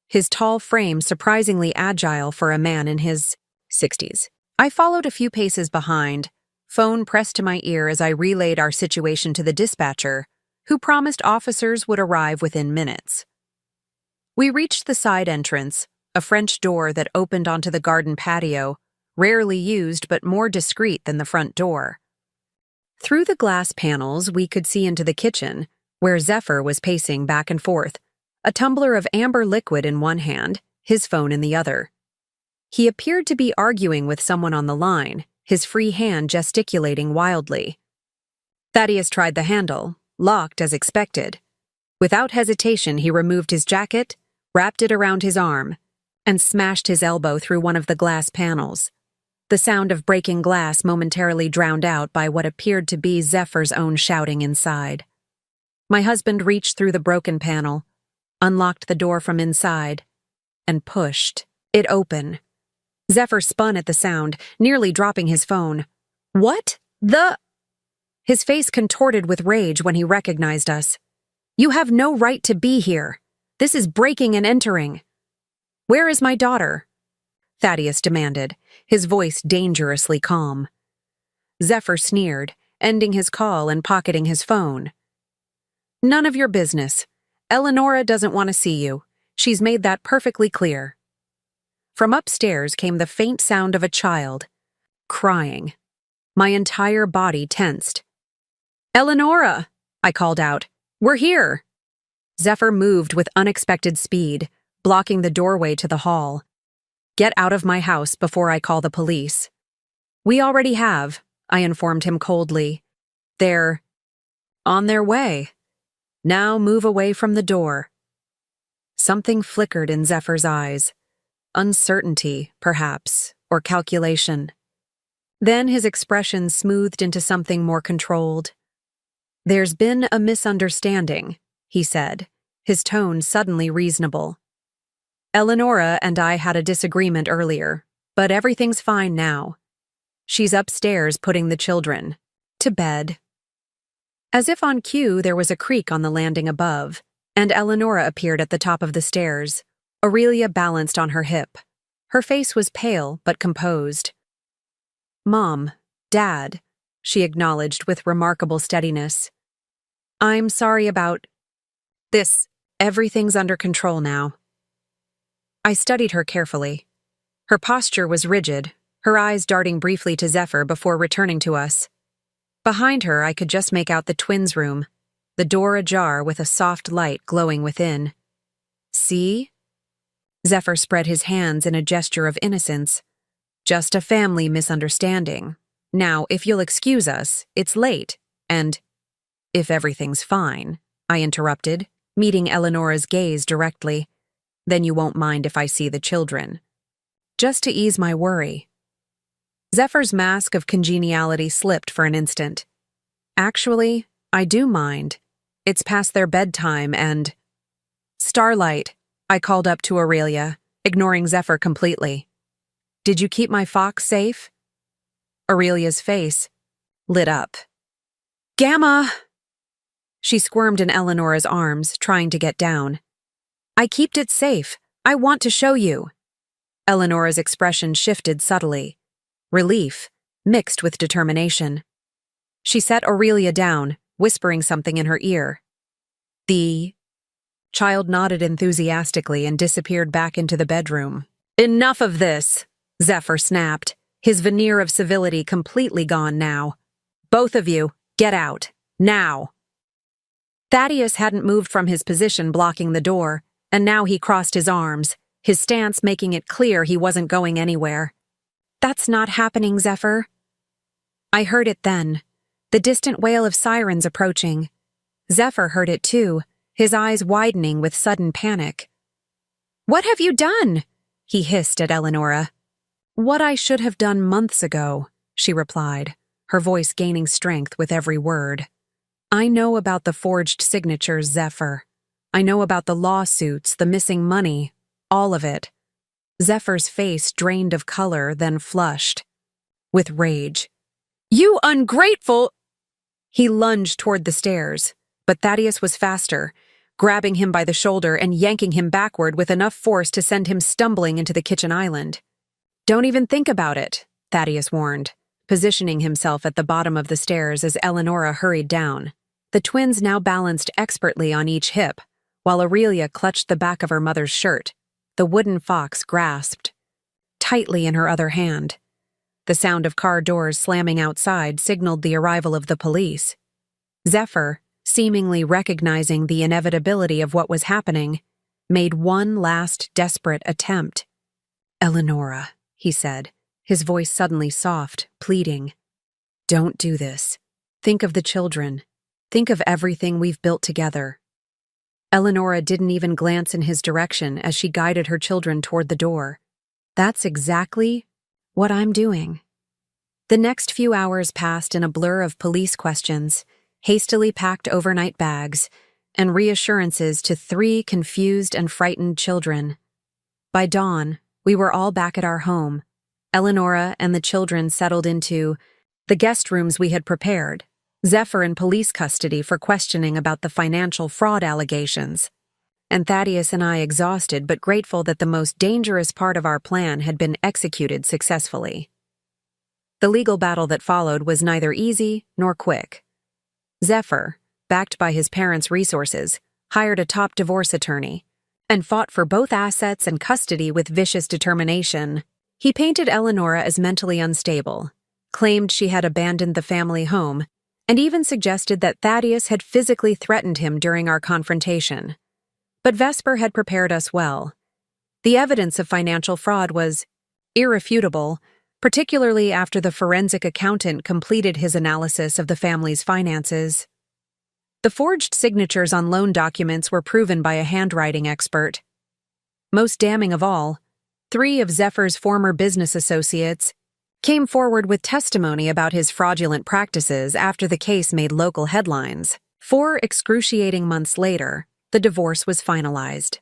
his tall frame surprisingly agile for a man in his 60s. I followed a few paces behind, phone pressed to my ear as I relayed our situation to the dispatcher, who promised officers would arrive within minutes. We reached the side entrance, a French door that opened onto the garden patio, rarely used but more discreet than the front door. Through the glass panels, we could see into the kitchen, where Zephyr was pacing back and forth, a tumbler of amber liquid in one hand, his phone in the other. He appeared to be arguing with someone on the line, his free hand gesticulating wildly. Thaddeus tried the handle, locked as expected. Without hesitation, he removed his jacket, wrapped it around his arm, and smashed his elbow through one of the glass panels. The sound of breaking glass momentarily drowned out by what appeared to be Zephyr's own shouting inside. My husband reached through the broken panel, unlocked the door from inside, and pushed it open. Zephyr spun at the sound, nearly dropping his phone. "What the—" His face contorted with rage when he recognized us. "You have no right to be here. This is breaking and entering." "Where is my daughter?" Thaddeus demanded, his voice dangerously calm. Zephyr sneered, ending his call and pocketing his phone. "None of your business. Eleonora doesn't want to see you. She's made that perfectly clear." From upstairs came the faint sound of a child, crying. My entire body tensed. "Eleonora!" I called out. "We're here!" Zephyr moved with unexpected speed, blocking the doorway to the hall. "Get out of my house before I call the police." "We already have," I informed him coldly. "They're on their way. Now move away from the door." Something flickered in Zephyr's eyes. Uncertainty, perhaps, or calculation. Then his expression smoothed into something more controlled. "There's been a misunderstanding," he said, his tone suddenly reasonable. "Eleonora and I had a disagreement earlier, but everything's fine now. She's upstairs putting the children to bed." As if on cue, there was a creak on the landing above, and Eleonora appeared at the top of the stairs. Aurelia balanced on her hip. Her face was pale but composed. "Mom, Dad," she acknowledged with remarkable steadiness. "I'm sorry about this. Everything's under control now." I studied her carefully. Her posture was rigid, her eyes darting briefly to Zephyr before returning to us. Behind her, I could just make out the twins' room, the door ajar with a soft light glowing within. "See?" Zephyr spread his hands in a gesture of innocence. "Just a family misunderstanding. Now, if you'll excuse us, it's late, and—" "If everything's fine," I interrupted, meeting Eleonora's gaze directly. "Then you won't mind if I see the children." Just to ease my worry. Zephyr's mask of congeniality slipped for an instant. "Actually, I do mind. It's past their bedtime and—" "Starlight," I called up to Aurelia, ignoring Zephyr completely. "Did you keep my fox safe?" Aurelia's face lit up. "Gamma!" She squirmed in Eleonora's arms, trying to get down. "I kept it safe. I want to show you." Eleonora's expression shifted subtly. Relief, mixed with determination. She set Aurelia down, whispering something in her ear. "The—" Child nodded enthusiastically and disappeared back into the bedroom. "Enough of this," Zephyr snapped, his veneer of civility completely gone now. "Both of you, get out. Now." Thaddeus hadn't moved from his position blocking the door, and now he crossed his arms, his stance making it clear he wasn't going anywhere. "That's not happening, Zephyr." I heard it then, the distant wail of sirens approaching. Zephyr heard it too, his eyes widening with sudden panic. "What have you done?" he hissed at Eleonora. "What I should have done months ago," she replied, her voice gaining strength with every word. "I know about the forged signatures, Zephyr. I know about the lawsuits, the missing money, all of it." Zephyr's face drained of color, then flushed. With rage. "You ungrateful—" He lunged toward the stairs, but Thaddeus was faster, grabbing him by the shoulder and yanking him backward with enough force to send him stumbling into the kitchen island. "Don't even think about it," Thaddeus warned, positioning himself at the bottom of the stairs as Eleonora hurried down. The twins now balanced expertly on each hip, while Aurelia clutched the back of her mother's shirt, the wooden fox grasped tightly in her other hand. The sound of car doors slamming outside signaled the arrival of the police. Zephyr, seemingly recognizing the inevitability of what was happening, made one last desperate attempt. "Eleonora," he said, his voice suddenly soft, pleading. "Don't do this. Think of the children. Think of everything we've built together." Eleonora didn't even glance in his direction as she guided her children toward the door. That's exactly what I'm doing. The next few hours passed in a blur of police questions, hastily packed overnight bags, and reassurances to 3 confused and frightened children. By dawn, we were all back at our home. Eleonora and the children settled into the guest rooms we had prepared, Zephyr in police custody for questioning about the financial fraud allegations, and Thaddeus and I exhausted but grateful that the most dangerous part of our plan had been executed successfully. The legal battle that followed was neither easy nor quick. Zephyr, backed by his parents' resources, hired a top divorce attorney and fought for both assets and custody with vicious determination. He painted Eleonora as mentally unstable, claimed she had abandoned the family home, and even suggested that Thaddeus had physically threatened him during our confrontation. But Vesper had prepared us well. The evidence of financial fraud was irrefutable, particularly after the forensic accountant completed his analysis of the family's finances. The forged signatures on loan documents were proven by a handwriting expert. Most damning of all, 3 of Zephyr's former business associates came forward with testimony about his fraudulent practices after the case made local headlines. 4 excruciating months later, the divorce was finalized.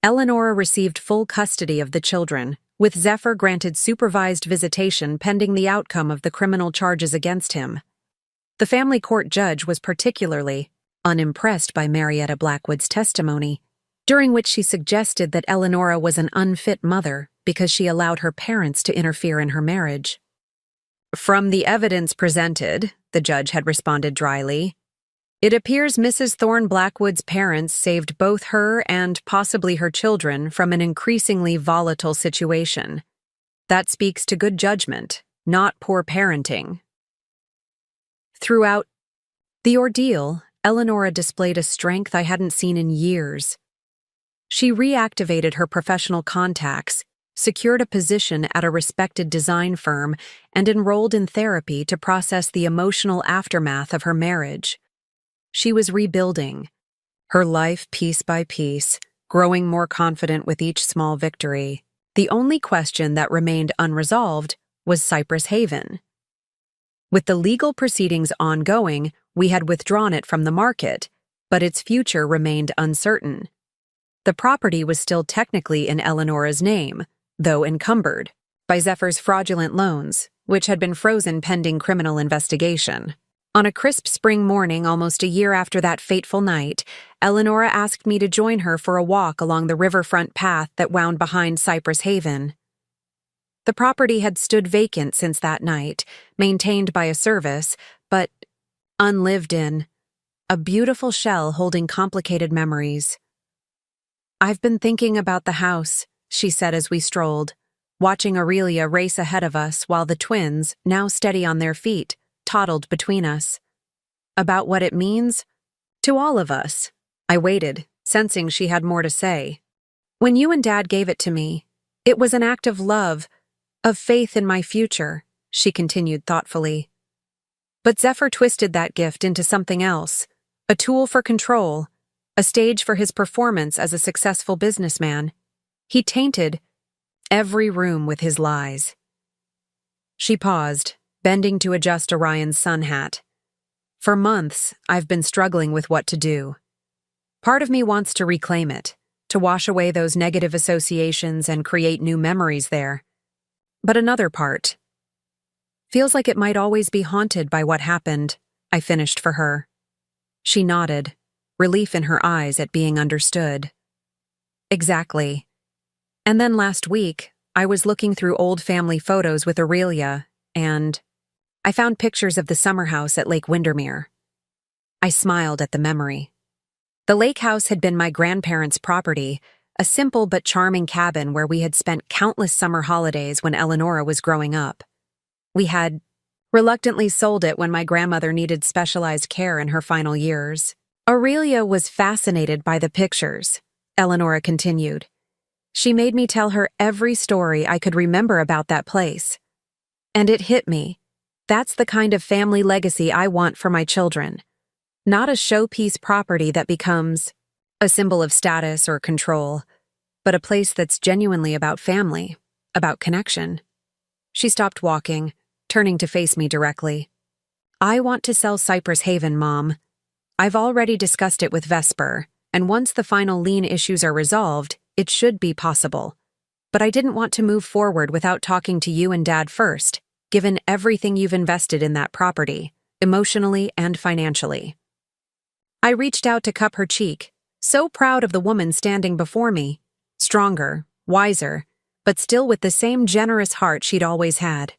Eleonora received full custody of the children, with Zephyr granted supervised visitation pending the outcome of the criminal charges against him. The family court judge was particularly unimpressed by Marietta Blackwood's testimony, during which she suggested that Eleonora was an unfit mother because she allowed her parents to interfere in her marriage. From the evidence presented, the judge had responded dryly, it appears Mrs. Thorne Blackwood's parents saved both her and possibly her children from an increasingly volatile situation. That speaks to good judgment, not poor parenting. Throughout the ordeal, Eleonora displayed a strength I hadn't seen in years. She reactivated her professional contacts, secured a position at a respected design firm, and enrolled in therapy to process the emotional aftermath of her marriage. She was rebuilding, her life piece by piece, growing more confident with each small victory. The only question that remained unresolved was Cypress Haven. With the legal proceedings ongoing, we had withdrawn it from the market, but its future remained uncertain. The property was still technically in Eleonora's name, though encumbered by Zephyr's fraudulent loans, which had been frozen pending criminal investigation. On a crisp spring morning almost a year after that fateful night, Eleonora asked me to join her for a walk along the riverfront path that wound behind Cypress Haven. The property had stood vacant since that night, maintained by a service, but unlived in, a beautiful shell holding complicated memories. I've been thinking about the house, she said as we strolled, watching Aurelia race ahead of us while the twins, now steady on their feet, toddled between us. About what it means to all of us. I waited, sensing she had more to say. When you and Dad gave it to me, it was an act of love, of faith in my future, she continued thoughtfully. But Zephyr twisted that gift into something else, a tool for control, a stage for his performance as a successful businessman. He tainted every room with his lies. She paused, bending to adjust Orion's sun hat. For months, I've been struggling with what to do. Part of me wants to reclaim it, to wash away those negative associations and create new memories there. But another part feels like it might always be haunted by what happened, I finished for her. She nodded, relief in her eyes at being understood. Exactly. And then last week, I was looking through old family photos with Aurelia, and I found pictures of the summer house at Lake Windermere. I smiled at the memory. The lake house had been my grandparents' property, a simple but charming cabin where we had spent countless summer holidays when Eleonora was growing up. We had reluctantly sold it when my grandmother needed specialized care in her final years. Aurelia was fascinated by the pictures, Eleonora continued. She made me tell her every story I could remember about that place. And it hit me. That's the kind of family legacy I want for my children. Not a showpiece property that becomes a symbol of status or control, but a place that's genuinely about family, about connection. She stopped walking, turning to face me directly. I want to sell Cypress Haven, Mom. I've already discussed it with Vesper, and once the final lien issues are resolved, it should be possible. But I didn't want to move forward without talking to you and Dad first, given everything you've invested in that property, emotionally and financially. I reached out to cup her cheek, so proud of the woman standing before me, stronger, wiser, but still with the same generous heart she'd always had.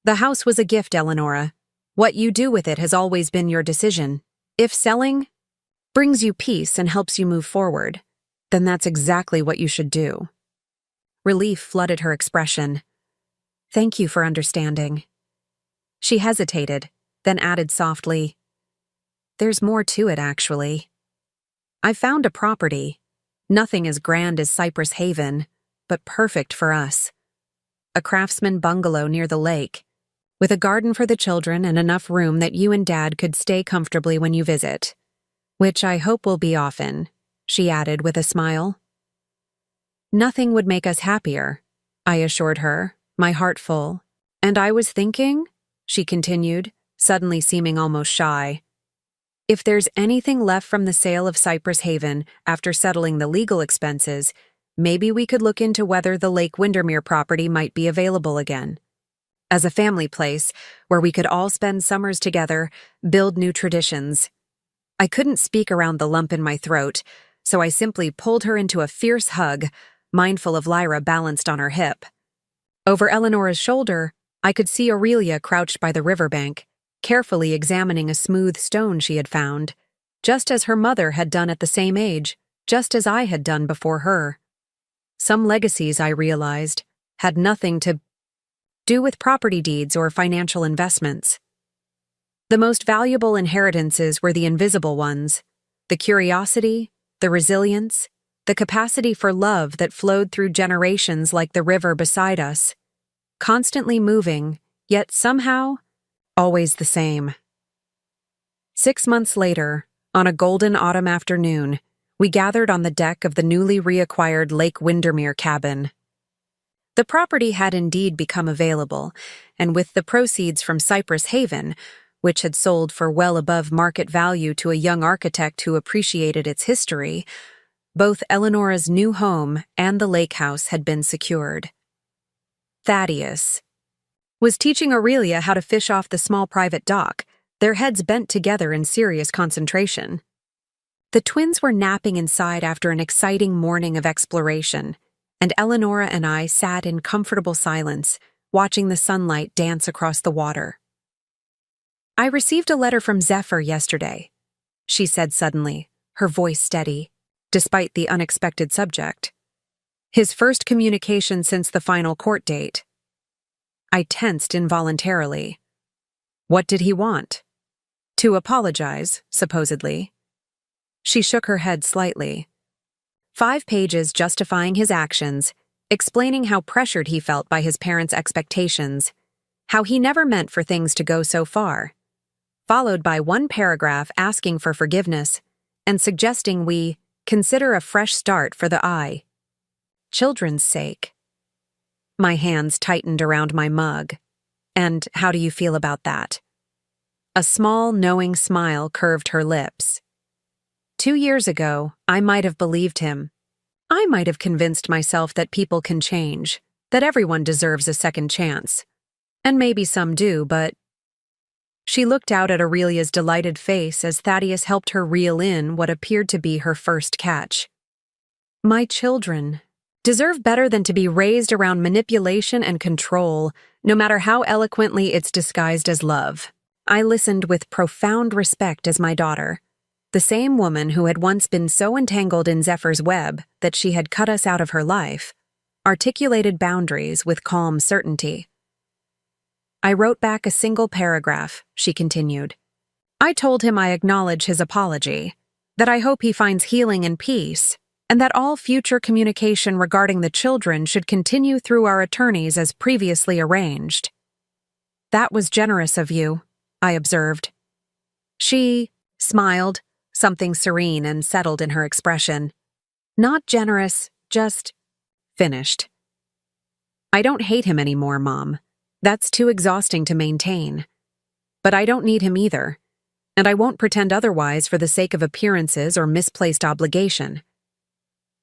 The house was a gift, Eleonora. What you do with it has always been your decision. If selling brings you peace and helps you move forward, then that's exactly what you should do. Relief flooded her expression. Thank you for understanding. She hesitated, then added softly, There's more to it, actually. I found a property, nothing as grand as Cypress Haven, but perfect for us. A craftsman bungalow near the lake, with a garden for the children and enough room that you and Dad could stay comfortably when you visit. Which I hope will be often, she added with a smile. Nothing would make us happier, I assured her, my heart full. And I was thinking, she continued, suddenly seeming almost shy, if there's anything left from the sale of Cypress Haven after settling the legal expenses, maybe we could look into whether the Lake Windermere property might be available again. As a family place where we could all spend summers together, build new traditions. I couldn't speak around the lump in my throat, so I simply pulled her into a fierce hug, mindful of Lyra balanced on her hip. Over Eleonora's shoulder, I could see Aurelia crouched by the riverbank, carefully examining a smooth stone she had found, just as her mother had done at the same age, just as I had done before her. Some legacies, I realized, had nothing to do with property deeds or financial investments. The most valuable inheritances were the invisible ones, the curiosity, the resilience, the capacity for love that flowed through generations like the river beside us, constantly moving, yet somehow always the same. 6 months later, on a golden autumn afternoon, we gathered on the deck of the newly reacquired Lake Windermere cabin. The property had indeed become available, and with the proceeds from Cypress Haven, which had sold for well above market value to a young architect who appreciated its history, both Eleonora's new home and the lake house had been secured. Thaddeus was teaching Aurelia how to fish off the small private dock, their heads bent together in serious concentration. The twins were napping inside after an exciting morning of exploration, and Eleonora and I sat in comfortable silence, watching the sunlight dance across the water. I received a letter from Zephyr yesterday, she said suddenly, her voice steady, despite the unexpected subject. His first communication since the final court date. I tensed involuntarily. What did he want? To apologize, supposedly. She shook her head slightly. 5 pages justifying his actions, explaining how pressured he felt by his parents' expectations, how he never meant for things to go so far, followed by 1 paragraph asking for forgiveness and suggesting we consider a fresh start for the children's sake. My hands tightened around my mug. And how do you feel about that? A small, knowing smile curved her lips. 2 years ago, I might have believed him. I might have convinced myself that people can change, that everyone deserves a second chance. And maybe some do, but... She looked out at Aurelia's delighted face as Thaddeus helped her reel in what appeared to be her first catch. My children deserve better than to be raised around manipulation and control, no matter how eloquently it's disguised as love. I listened with profound respect as my daughter, the same woman who had once been so entangled in Zephyr's web that she had cut us out of her life, articulated boundaries with calm certainty. I wrote back a single paragraph, she continued. I told him I acknowledge his apology, that I hope he finds healing and peace, and that all future communication regarding the children should continue through our attorneys as previously arranged. That was generous of you, I observed. She smiled, something serene and settled in her expression. Not generous, just finished. I don't hate him anymore, Mom. That's too exhausting to maintain. But I don't need him either, and I won't pretend otherwise for the sake of appearances or misplaced obligation.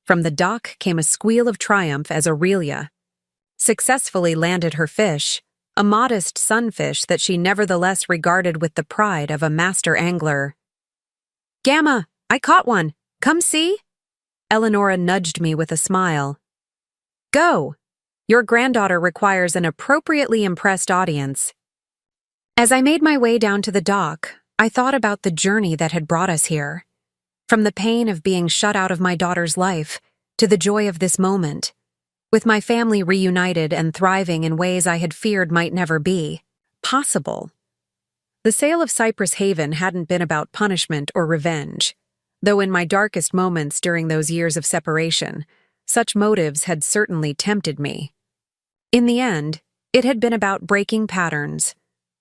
From the dock came a squeal of triumph as Aurelia successfully landed her fish, a modest sunfish that she nevertheless regarded with the pride of a master angler. "Gamma, I caught one. Come see?" Eleonora nudged me with a smile. "Go. Your granddaughter requires an appropriately impressed audience." As I made my way down to the dock, I thought about the journey that had brought us here. From the pain of being shut out of my daughter's life to the joy of this moment, with my family reunited and thriving in ways I had feared might never be possible. The sale of Cypress Haven hadn't been about punishment or revenge, though in my darkest moments during those years of separation, such motives had certainly tempted me. In the end, it had been about breaking patterns,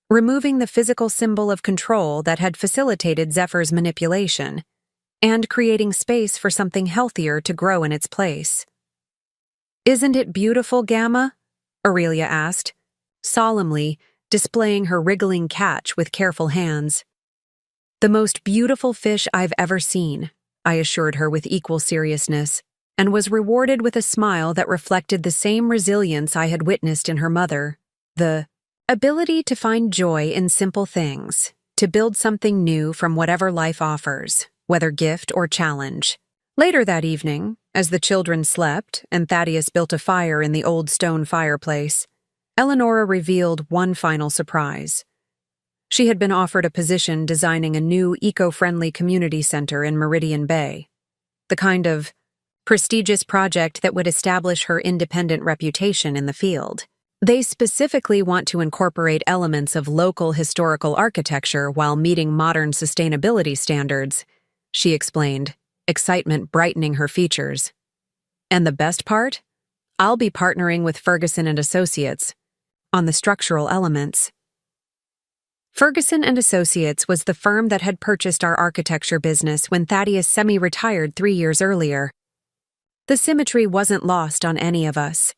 removing the physical symbol of control that had facilitated Zephyr's manipulation, and creating space for something healthier to grow in its place. "Isn't it beautiful, Gamma?" Aurelia asked, solemnly displaying her wriggling catch with careful hands. "The most beautiful fish I've ever seen," I assured her with equal seriousness, and was rewarded with a smile that reflected the same resilience I had witnessed in her mother, the ability to find joy in simple things, to build something new from whatever life offers, whether gift or challenge. Later that evening, as the children slept and Thaddeus built a fire in the old stone fireplace, Eleonora revealed one final surprise. She had been offered a position designing a new eco-friendly community center in Meridian Bay, the kind of prestigious project that would establish her independent reputation in the field. They specifically want to incorporate elements of local historical architecture while meeting modern sustainability standards, she explained, excitement brightening her features. "And the best part? I'll be partnering with Ferguson and Associates on the structural elements." Ferguson and Associates was the firm that had purchased our architecture business when Thaddeus semi-retired 3 years earlier. The symmetry wasn't lost on any of us.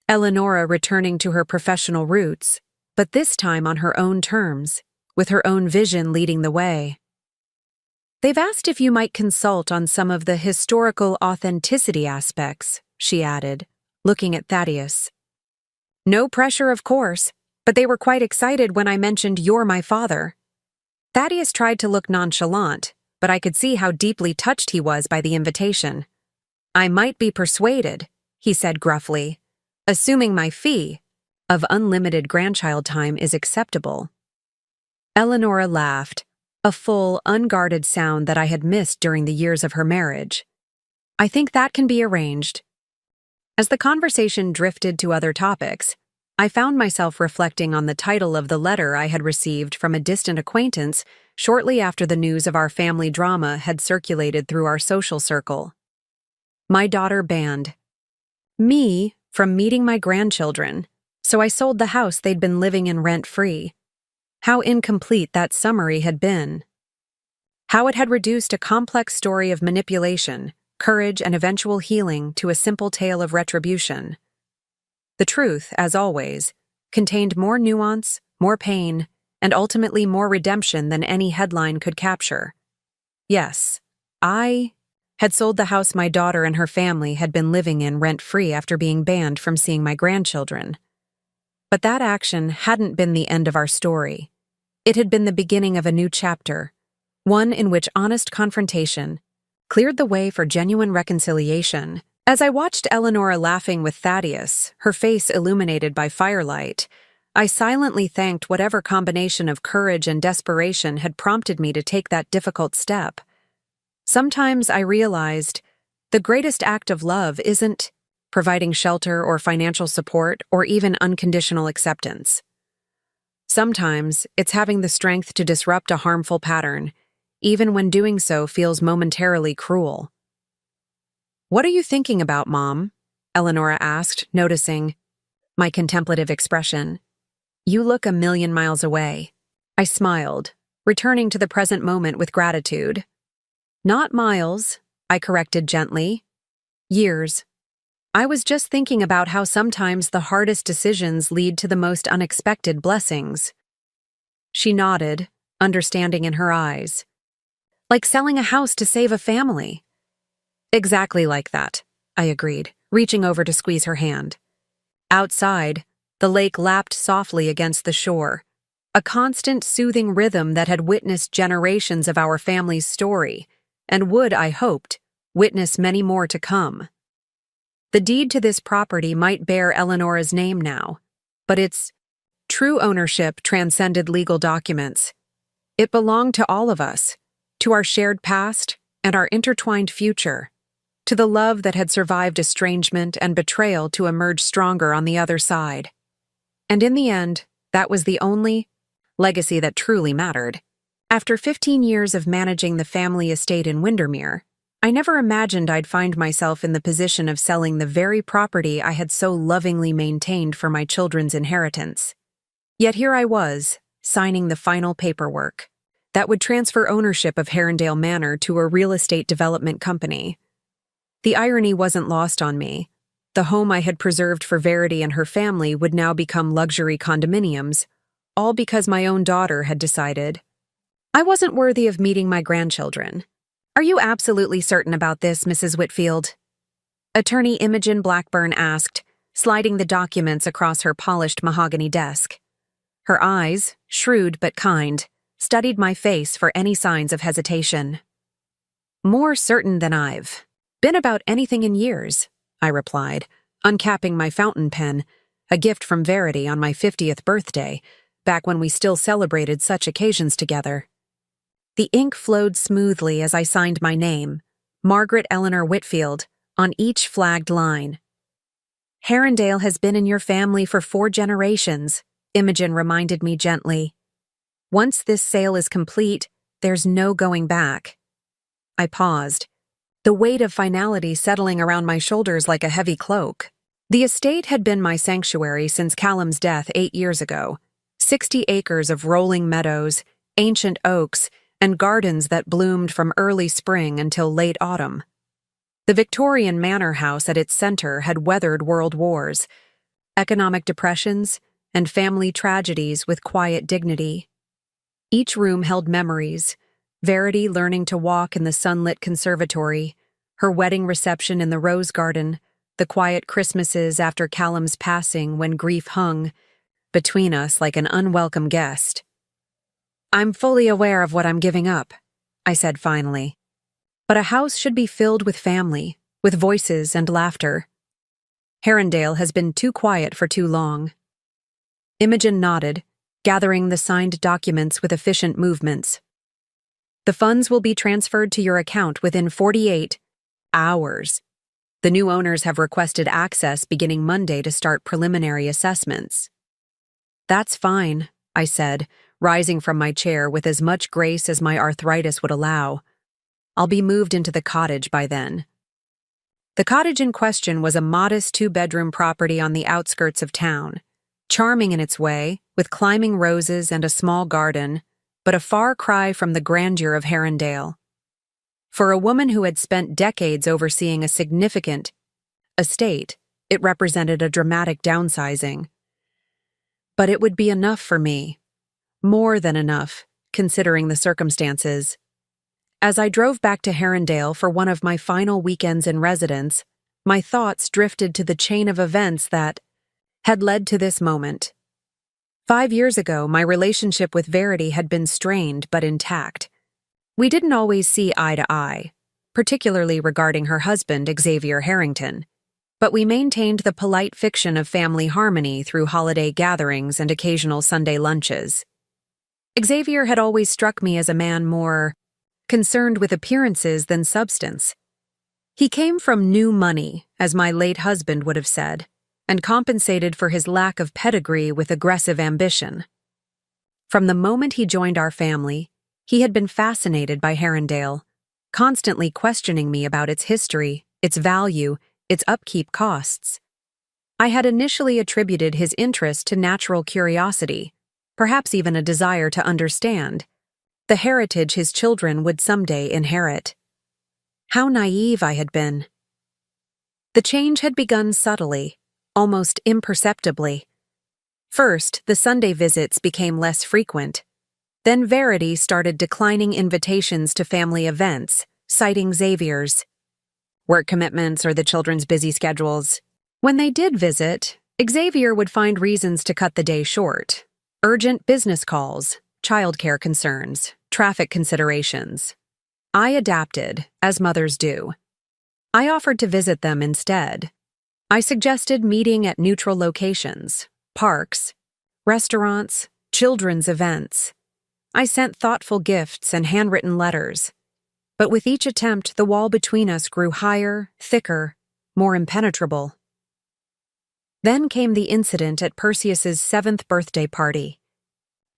Eleonora returning to her professional roots, but this time on her own terms, with her own vision leading the way. "They've asked if you might consult on some of the historical authenticity aspects," she added, looking at Thaddeus. "No pressure, of course, but they were quite excited when I mentioned you're my father." Thaddeus tried to look nonchalant, but I could see how deeply touched he was by the invitation. "I might be persuaded," he said gruffly, "assuming my fee of unlimited grandchild time is acceptable." Eleonora laughed, a full, unguarded sound that I had missed during the years of her marriage. "I think that can be arranged." As the conversation drifted to other topics, I found myself reflecting on the title of the letter I had received from a distant acquaintance shortly after the news of our family drama had circulated through our social circle. "My daughter banned me from meeting my grandchildren, so I sold the house they'd been living in rent-free." How incomplete that summary had been. How it had reduced a complex story of manipulation, courage, and eventual healing to a simple tale of retribution. The truth, as always, contained more nuance, more pain, and ultimately more redemption than any headline could capture. Yes, I had sold the house my daughter and her family had been living in rent-free after being banned from seeing my grandchildren. But that action hadn't been the end of our story. It had been the beginning of a new chapter, one in which honest confrontation cleared the way for genuine reconciliation. As I watched Eleonora laughing with Thaddeus, her face illuminated by firelight, I silently thanked whatever combination of courage and desperation had prompted me to take that difficult step. Sometimes I realized the greatest act of love isn't providing shelter or financial support or even unconditional acceptance. Sometimes it's having the strength to disrupt a harmful pattern, even when doing so feels momentarily cruel. "What are you thinking about, Mom?" Eleonora asked, noticing my contemplative expression. "You look a million miles away." I smiled, returning to the present moment with gratitude. Not miles, I corrected gently. Years. I was just thinking about how sometimes the hardest decisions lead to the most unexpected blessings. She nodded, understanding in her eyes. Like selling a house to save a family. Exactly like that, I agreed, reaching over to squeeze her hand. Outside, the lake lapped softly against the shore, a constant soothing rhythm that had witnessed generations of our family's story, and would, I hoped, witness many more to come. The deed to this property might bear Eleanora's name now, but its true ownership transcended legal documents. It belonged to all of us, to our shared past and our intertwined future, to the love that had survived estrangement and betrayal to emerge stronger on the other side. And in the end, that was the only legacy that truly mattered. After 15 years of managing the family estate in Windermere, I never imagined I'd find myself in the position of selling the very property I had so lovingly maintained for my children's inheritance. Yet here I was, signing the final paperwork that would transfer ownership of Herondale Manor to a real estate development company. The irony wasn't lost on me. The home I had preserved for Verity and her family would now become luxury condominiums, all because my own daughter had decided I wasn't worthy of meeting my grandchildren. Are you absolutely certain about this, Mrs. Whitfield? Attorney Imogen Blackburn asked, sliding the documents across her polished mahogany desk. Her eyes, shrewd but kind, studied my face for any signs of hesitation. More certain than I've been about anything in years, I replied, uncapping my fountain pen, a gift from Verity on my 50th birthday, back when we still celebrated such occasions together. The ink flowed smoothly as I signed my name, Margaret Eleanor Whitfield, on each flagged line. Herondale has been in your family for 4 generations, Imogen reminded me gently. Once this sale is complete, there's no going back. I paused, the weight of finality settling around my shoulders like a heavy cloak. The estate had been my sanctuary since Callum's death 8 years ago. 60 acres of rolling meadows, ancient oaks, and gardens that bloomed from early spring until late autumn. The Victorian manor house at its center had weathered world wars, economic depressions, and family tragedies with quiet dignity. Each room held memories, Verity learning to walk in the sunlit conservatory, her wedding reception in the rose garden, the quiet Christmases after Callum's passing when grief hung between us like an unwelcome guest. I'm fully aware of what I'm giving up, I said finally. But a house should be filled with family, with voices and laughter. Herondale has been too quiet for too long. Imogen nodded, gathering the signed documents with efficient movements. The funds will be transferred to your account within 48 hours. The new owners have requested access beginning Monday to start preliminary assessments. That's fine, I said, rising from my chair with as much grace as my arthritis would allow. I'll be moved into the cottage by then. The cottage in question was a modest 2-bedroom property on the outskirts of town, charming in its way, with climbing roses and a small garden, but a far cry from the grandeur of Herondale. For a woman who had spent decades overseeing a significant estate, it represented a dramatic downsizing. But it would be enough for me. More than enough, considering the circumstances. As I drove back to Herondale for one of my final weekends in residence, my thoughts drifted to the chain of events that had led to this moment. 5 years ago, my relationship with Verity had been strained but intact. We didn't always see eye to eye, particularly regarding her husband, Xavier Harrington, but we maintained the polite fiction of family harmony through holiday gatherings and occasional Sunday lunches. Xavier had always struck me as a man more concerned with appearances than substance. He came from new money, as my late husband would have said, and compensated for his lack of pedigree with aggressive ambition. From the moment he joined our family, he had been fascinated by Herondale, constantly questioning me about its history, its value, its upkeep costs. I had initially attributed his interest to natural curiosity, perhaps even a desire to understand the heritage his children would someday inherit. How naive I had been. The change had begun subtly, almost imperceptibly. First, the Sunday visits became less frequent. Then Verity started declining invitations to family events, citing Xavier's work commitments or the children's busy schedules. When they did visit, Xavier would find reasons to cut the day short. Urgent business calls, childcare concerns, traffic considerations. I adapted, as mothers do. I offered to visit them instead. I suggested meeting at neutral locations, parks, restaurants, children's events. I sent thoughtful gifts and handwritten letters. But with each attempt, the wall between us grew higher, thicker, more impenetrable. Then came the incident at Perseus's 7th birthday party.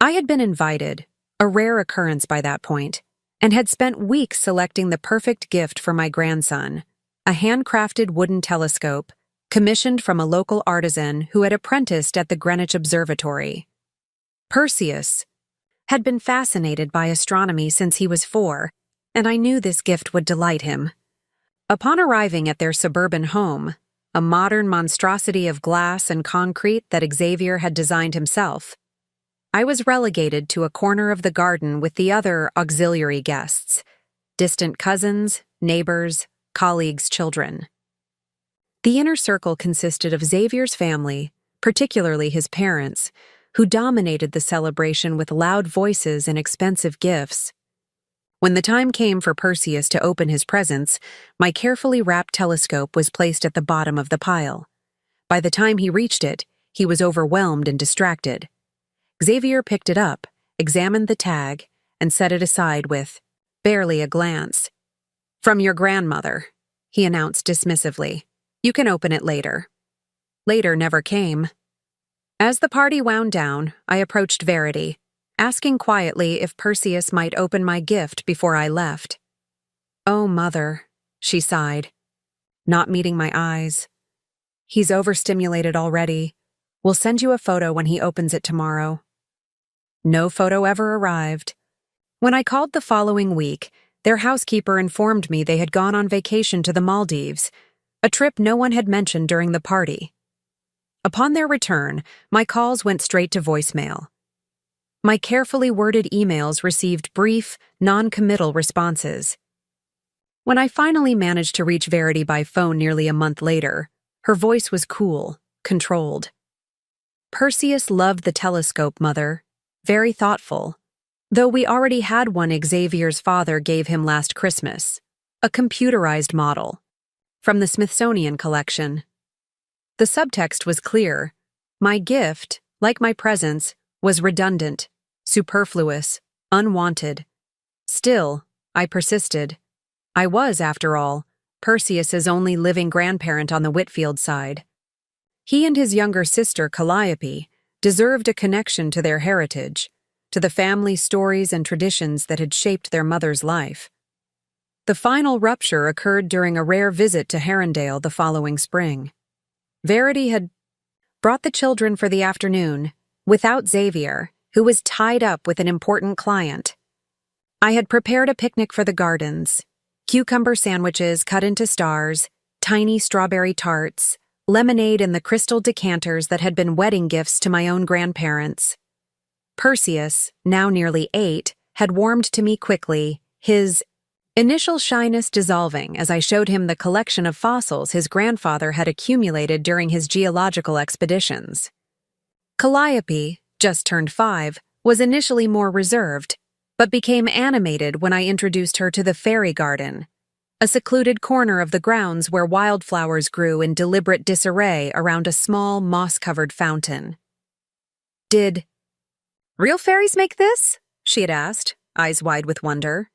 I had been invited, a rare occurrence by that point, and had spent weeks selecting the perfect gift for my grandson, a handcrafted wooden telescope, commissioned from a local artisan who had apprenticed at the Greenwich Observatory. Perseus had been fascinated by astronomy since he was 4, and I knew this gift would delight him. Upon arriving at their suburban home, a modern monstrosity of glass and concrete that Xavier had designed himself, I was relegated to a corner of the garden with the other auxiliary guests, distant cousins, neighbors, colleagues' children. The inner circle consisted of Xavier's family, particularly his parents, who dominated the celebration with loud voices and expensive gifts. When the time came for Perseus to open his presents, my carefully wrapped telescope was placed at the bottom of the pile. By the time he reached it, he was overwhelmed and distracted. Xavier picked it up, examined the tag, and set it aside with barely a glance. "From your grandmother," he announced dismissively. "You can open it later." Later never came. As the party wound down, I approached Verity, asking quietly if Perseus might open my gift before I left. "Oh, Mother," she sighed, not meeting my eyes. "He's overstimulated already. We'll send you a photo when he opens it tomorrow." No photo ever arrived. When I called the following week, their housekeeper informed me they had gone on vacation to the Maldives, a trip no one had mentioned during the party. Upon their return, my calls went straight to voicemail. My carefully worded emails received brief, non-committal responses. When I finally managed to reach Verity by phone nearly a month later, her voice was cool, controlled. "Perseus loved the telescope, Mother. Very thoughtful. Though we already had one Xavier's father gave him last Christmas. A computerized model. From the Smithsonian collection." The subtext was clear. My gift, like my presents, was redundant, superfluous, unwanted. Still, I persisted. I was, after all, Perseus's only living grandparent on the Whitfield side. He and his younger sister, Calliope, deserved a connection to their heritage, to the family stories and traditions that had shaped their mother's life. The final rupture occurred during a rare visit to Herondale the following spring. Verity had brought the children for the afternoon, without Xavier, who was tied up with an important client. I had prepared a picnic for the gardens, cucumber sandwiches cut into stars, tiny strawberry tarts, lemonade in the crystal decanters that had been wedding gifts to my own grandparents. Perseus, now nearly 8, had warmed to me quickly, his initial shyness dissolving as I showed him the collection of fossils his grandfather had accumulated during his geological expeditions. Calliope, just turned 5, was initially more reserved, but became animated when I introduced her to the fairy garden, a secluded corner of the grounds where wildflowers grew in deliberate disarray around a small, moss-covered fountain. "Did real fairies make this?" she had asked, eyes wide with wonder.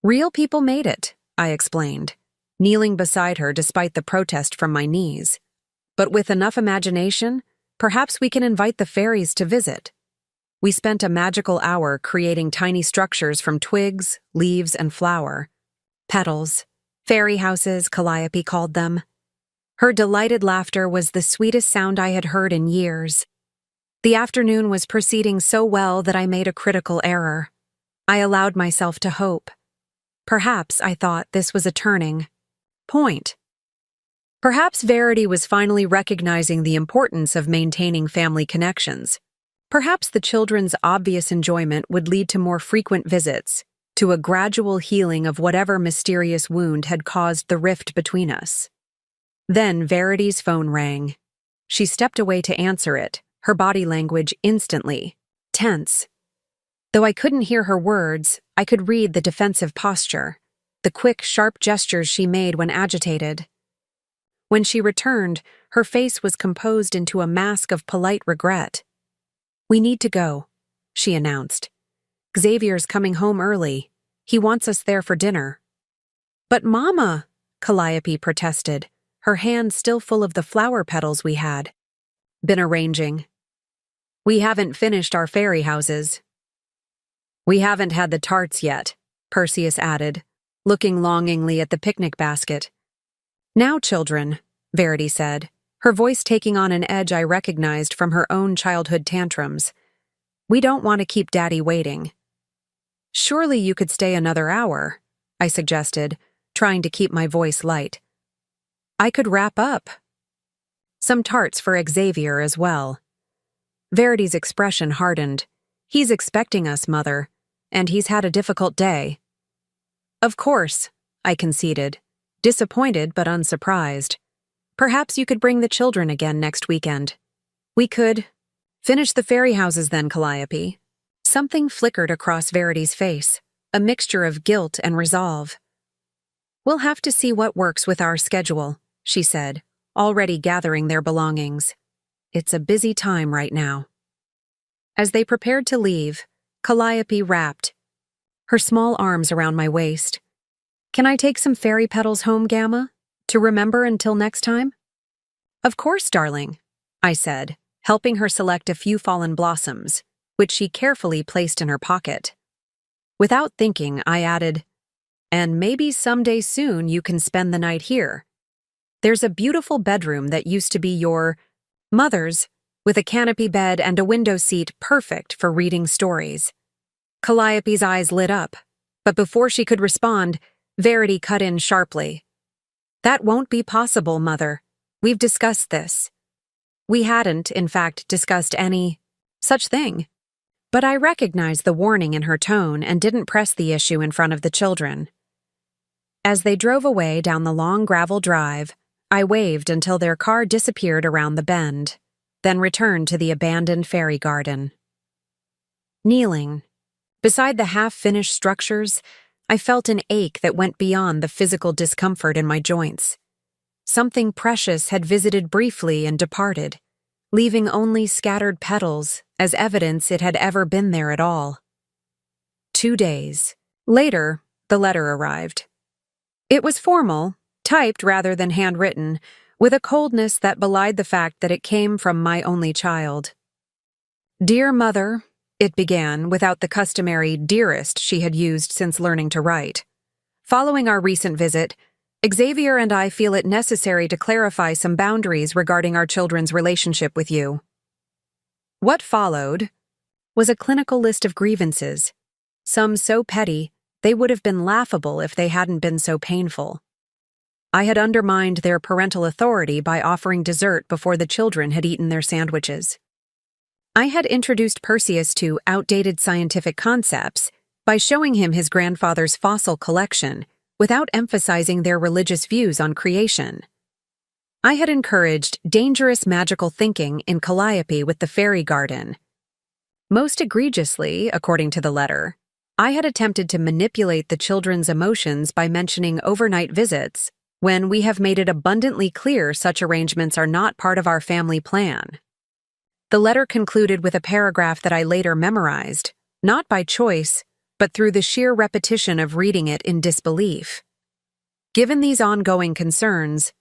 "Real people made it," I explained, kneeling beside her despite the protest from my knees. "But with enough imagination, perhaps we can invite the fairies to visit." We spent a magical hour creating tiny structures from twigs, leaves, and flower. Petals, fairy houses, Calliope called them. Her delighted laughter was the sweetest sound I had heard in years. The afternoon was proceeding so well that I made a critical error. I allowed myself to hope. Perhaps, I thought, this was a turning point. Perhaps Verity was finally recognizing the importance of maintaining family connections. Perhaps the children's obvious enjoyment would lead to more frequent visits, to a gradual healing of whatever mysterious wound had caused the rift between us. Then Verity's phone rang. She stepped away to answer it, her body language instantly tense. Though I couldn't hear her words, I could read the defensive posture, the quick, sharp gestures she made when agitated. When she returned, her face was composed into a mask of polite regret. "We need to go," she announced. "Xavier's coming home early. He wants us there for dinner." "But Mama," Calliope protested, her hand still full of the flower petals we had been arranging. "We haven't finished our fairy houses." "We haven't had the tarts yet," Perseus added, looking longingly at the picnic basket. "Now, children," Verity said, her voice taking on an edge I recognized from her own childhood tantrums. "We don't want to keep Daddy waiting." "Surely you could stay another hour," I suggested, trying to keep my voice light. "I could wrap up. Some tarts for Xavier as well." Verity's expression hardened. "He's expecting us, Mother, and he's had a difficult day." "Of course," I conceded, disappointed but unsurprised. "Perhaps you could bring the children again next weekend." "We could finish the fairy houses then, Calliope." Something flickered across Verity's face, a mixture of guilt and resolve. "We'll have to see what works with our schedule," she said, already gathering their belongings. "It's a busy time right now." As they prepared to leave, Calliope wrapped her small arms around my waist. "Can I take some fairy petals home, Gamma, to remember until next time?" "Of course, darling," I said, helping her select a few fallen blossoms, which she carefully placed in her pocket. Without thinking, I added, "And maybe someday soon you can spend the night here. There's a beautiful bedroom that used to be your mother's, with a canopy bed and a window seat perfect for reading stories." Calliope's eyes lit up, but before she could respond, Verity cut in sharply. "That won't be possible, Mother. We've discussed this." We hadn't, in fact, discussed any such thing. But I recognized the warning in her tone and didn't press the issue in front of the children. As they drove away down the long gravel drive, I waved until their car disappeared around the bend, then returned to the abandoned fairy garden. Kneeling beside the half-finished structures, I felt an ache that went beyond the physical discomfort in my joints. Something precious had visited briefly and departed, leaving only scattered petals as evidence it had ever been there at all. 2 days later, the letter arrived. It was formal, typed rather than handwritten, with a coldness that belied the fact that it came from my only child. "Dear Mother," it began, without the customary dearest she had used since learning to write. "Following our recent visit, Xavier and I feel it necessary to clarify some boundaries regarding our children's relationship with you." What followed was a clinical list of grievances, some so petty they would have been laughable if they hadn't been so painful. I had undermined their parental authority by offering dessert before the children had eaten their sandwiches. I had introduced Perseus to outdated scientific concepts by showing him his grandfather's fossil collection without emphasizing their religious views on creation. I had encouraged dangerous magical thinking in Calliope with the fairy garden. Most egregiously, according to the letter, I had attempted to manipulate the children's emotions by mentioning overnight visits when we have made it abundantly clear such arrangements are not part of our family plan. The letter concluded with a paragraph that I later memorized, not by choice, but through the sheer repetition of reading it in disbelief. Given these ongoing concerns,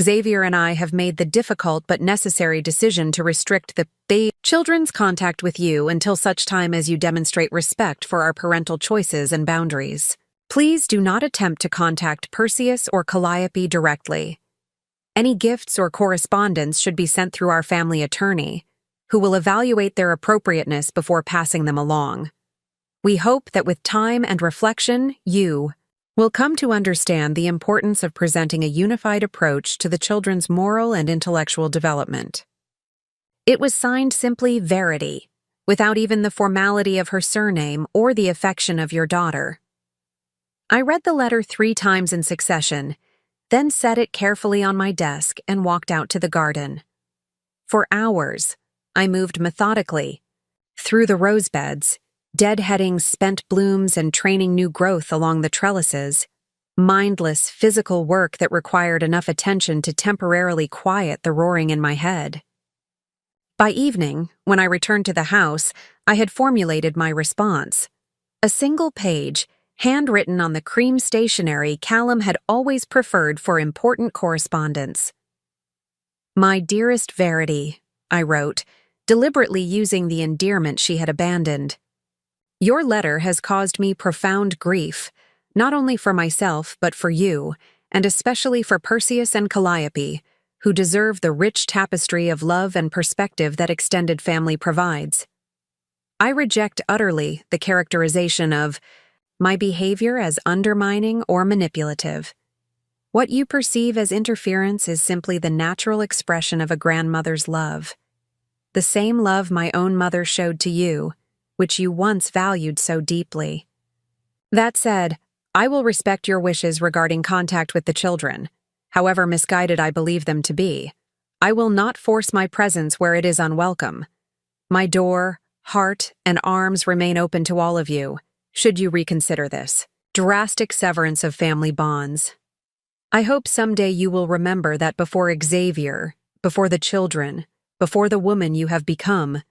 Xavier and I have made the difficult but necessary decision to restrict the children's contact with you until such time as you demonstrate respect for our parental choices and boundaries. Please do not attempt to contact Perseus or Calliope directly. Any gifts or correspondence should be sent through our family attorney, who will evaluate their appropriateness before passing them along. We hope that with time and reflection, you, will come to understand the importance of presenting a unified approach to the children's moral and intellectual development. It was signed simply Verity, without even the formality of her surname or the affection of your daughter. I read the letter 3 times in succession, then set it carefully on my desk and walked out to the garden. For hours, I moved methodically, through the rose beds, deadheading spent blooms and training new growth along the trellises, mindless physical work that required enough attention to temporarily quiet the roaring in my head. By evening, when I returned to the house, I had formulated my response. A single page, handwritten on the cream stationery Callum had always preferred for important correspondence. "My dearest Verity," I wrote, deliberately using the endearment she had abandoned. "Your letter has caused me profound grief, not only for myself but for you, and especially for Perseus and Calliope, who deserve the rich tapestry of love and perspective that extended family provides. I reject utterly the characterization of my behavior as undermining or manipulative. What you perceive as interference is simply the natural expression of a grandmother's love. The same love my own mother showed to you, which you once valued so deeply. That said, I will respect your wishes regarding contact with the children, however misguided I believe them to be. I will not force my presence where it is unwelcome. My door, heart, and arms remain open to all of you, should you reconsider this drastic severance of family bonds. I hope someday you will remember that before Xavier, before the children, before the woman you have become,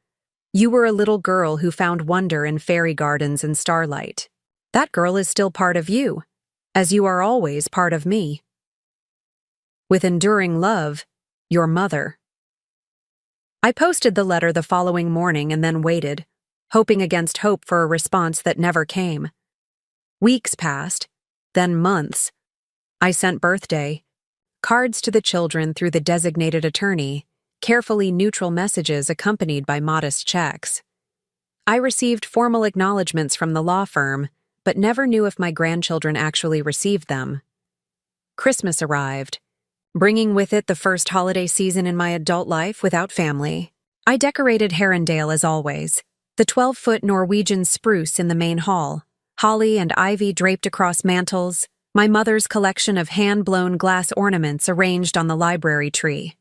you were a little girl who found wonder in fairy gardens and starlight. That girl is still part of you, as you are always part of me. With enduring love, your mother." I posted the letter the following morning and then waited, hoping against hope for a response that never came. Weeks passed, then months. I sent birthday cards to the children through the designated attorney, carefully neutral messages accompanied by modest checks. I received formal acknowledgments from the law firm, but never knew if my grandchildren actually received them. Christmas arrived, bringing with it the first holiday season in my adult life without family. I decorated Herondale as always, the 12-foot Norwegian spruce in the main hall, holly and ivy draped across mantels, my mother's collection of hand-blown glass ornaments arranged on the library tree.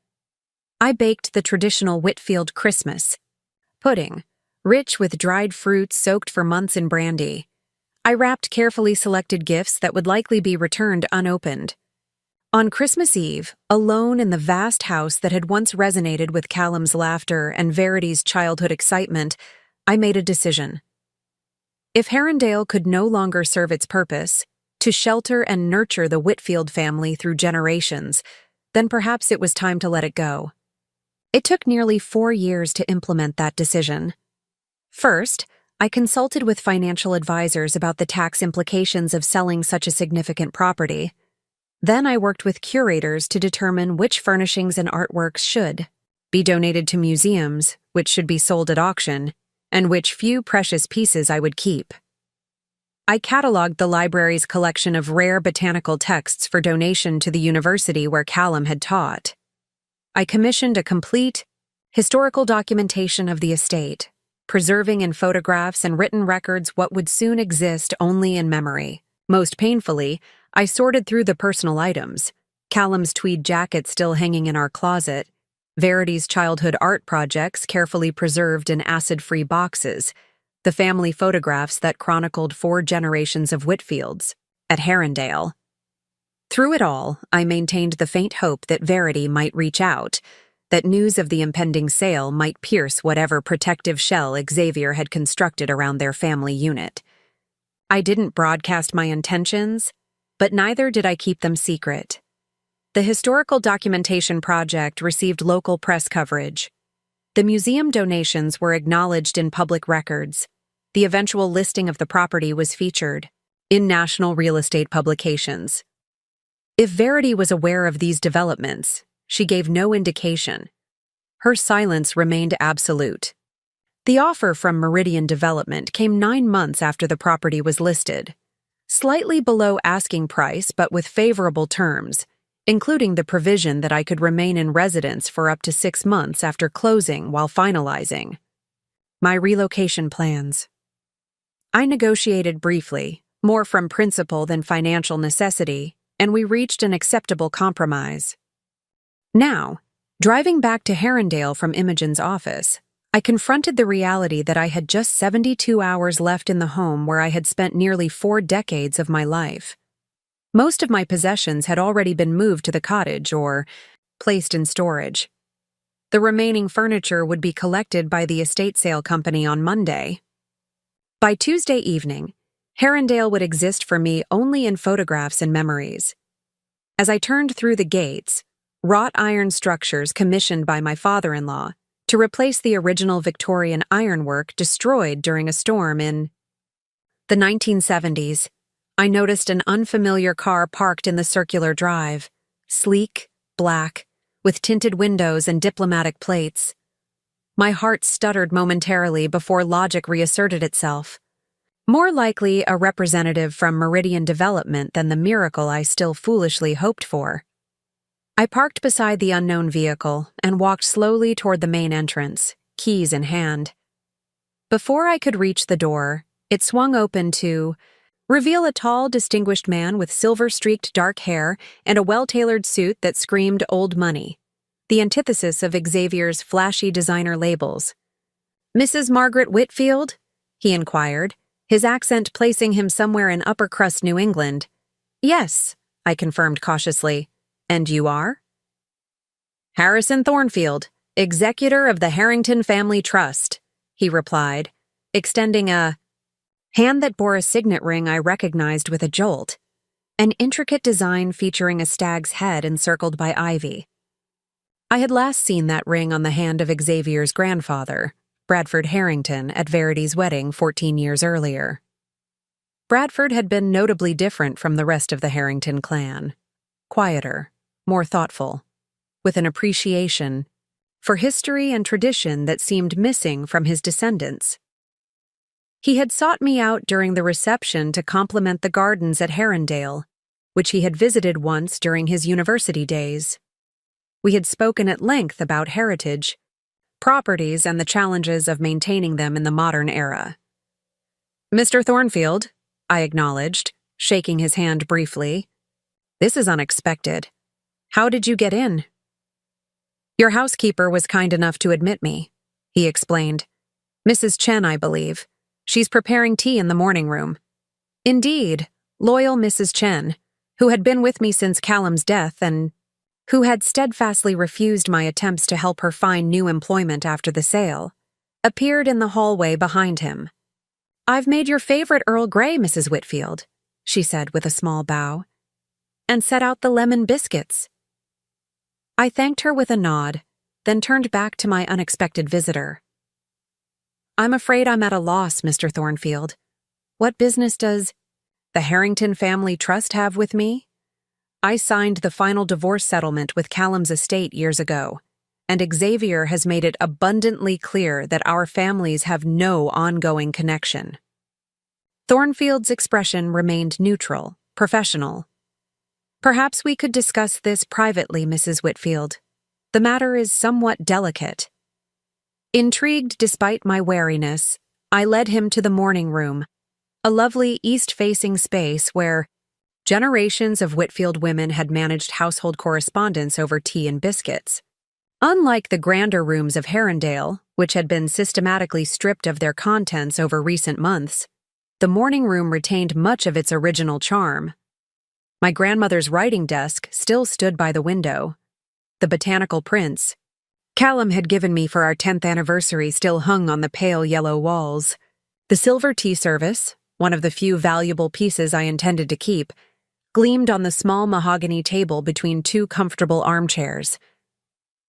I baked the traditional Whitfield Christmas pudding, rich with dried fruits soaked for months in brandy. I wrapped carefully selected gifts that would likely be returned unopened. On Christmas Eve, alone in the vast house that had once resonated with Callum's laughter and Verity's childhood excitement, I made a decision. If Herondale could no longer serve its purpose, to shelter and nurture the Whitfield family through generations, then perhaps it was time to let it go. It took nearly 4 years to implement that decision. First, I consulted with financial advisors about the tax implications of selling such a significant property. Then I worked with curators to determine which furnishings and artworks should be donated to museums, which should be sold at auction, and which few precious pieces I would keep. I cataloged the library's collection of rare botanical texts for donation to the university where Callum had taught. I commissioned a complete, historical documentation of the estate, preserving in photographs and written records what would soon exist only in memory. Most painfully, I sorted through the personal items, Callum's tweed jacket still hanging in our closet, Verity's childhood art projects carefully preserved in acid-free boxes, the family photographs that chronicled 4 generations of Whitfields at Herondale. Through it all, I maintained the faint hope that Verity might reach out, that news of the impending sale might pierce whatever protective shell Xavier had constructed around their family unit. I didn't broadcast my intentions, but neither did I keep them secret. The historical documentation project received local press coverage. The museum donations were acknowledged in public records. The eventual listing of the property was featured in national real estate publications. If Verity was aware of these developments, she gave no indication. Her silence remained absolute. The offer from Meridian Development came 9 months after the property was listed. slightly below asking price but with favorable terms, including the provision that I could remain in residence for up to 6 months after closing while finalizing my relocation plans. I negotiated briefly, more from principle than financial necessity, and we reached an acceptable compromise. Now, driving back to Herondale from Imogen's office, I confronted the reality that I had just 72 hours left in the home where I had spent nearly 4 decades of my life. Most of my possessions had already been moved to the cottage or placed in storage. The remaining furniture would be collected by the estate sale company on Monday. By Tuesday evening, Herondale would exist for me only in photographs and memories. As I turned through the gates, wrought iron structures commissioned by my father-in-law to replace the original Victorian ironwork destroyed during a storm in the 1970s, I noticed an unfamiliar car parked in the circular drive, sleek, black, with tinted windows and diplomatic plates. My heart stuttered momentarily before logic reasserted itself. More likely a representative from Meridian Development than the miracle I still foolishly hoped for. I parked beside the unknown vehicle and walked slowly toward the main entrance, keys in hand. Before I could reach the door, it swung open to reveal a tall, distinguished man with silver-streaked dark hair and a well-tailored suit that screamed old money, the antithesis of Xavier's flashy designer labels. "Mrs. Margaret Whitfield?" he inquired, his accent placing him somewhere in upper-crust New England. "Yes," I confirmed cautiously. "And you are?" "Harrison Thornfield, executor of the Harrington Family Trust," he replied, extending a hand that bore a signet ring I recognized with a jolt, an intricate design featuring a stag's head encircled by ivy. I had last seen that ring on the hand of Xavier's grandfather, Bradford Harrington, at Verity's wedding 14 years earlier. Bradford had been notably different from the rest of the Harrington clan, quieter, more thoughtful, with an appreciation for history and tradition that seemed missing from his descendants. He had sought me out during the reception to compliment the gardens at Herondale, which he had visited once during his university days. We had spoken at length about heritage, properties, and the challenges of maintaining them in the modern era. "Mr. Thornfield," I acknowledged, shaking his hand briefly. "This is unexpected. How did you get in?" "Your housekeeper was kind enough to admit me," he explained. "Mrs. Chen, I believe. She's preparing tea in the morning room." Indeed, loyal Mrs. Chen, who had been with me since Callum's death and who had steadfastly refused my attempts to help her find new employment after the sale, appeared in the hallway behind him. "I've made your favorite Earl Grey, Mrs. Whitfield," she said with a small bow, "and set out the lemon biscuits." I thanked her with a nod, then turned back to my unexpected visitor. "I'm afraid I'm at a loss, Mr. Thornfield. What business does the Harrington Family Trust have with me? I signed the final divorce settlement with Callum's estate years ago, and Xavier has made it abundantly clear that our families have no ongoing connection." Thornfield's expression remained neutral, professional. "Perhaps we could discuss this privately, Mrs. Whitfield. The matter is somewhat delicate." Intrigued despite my wariness, I led him to the morning room, a lovely east-facing space where generations of Whitfield women had managed household correspondence over tea and biscuits. Unlike the grander rooms of Herondale, which had been systematically stripped of their contents over recent months, the morning room retained much of its original charm. My grandmother's writing desk still stood by the window. The botanical prints Callum had given me for our 10th anniversary still hung on the pale yellow walls. The silver tea service, one of the few valuable pieces I intended to keep, gleamed on the small mahogany table between 2 comfortable armchairs.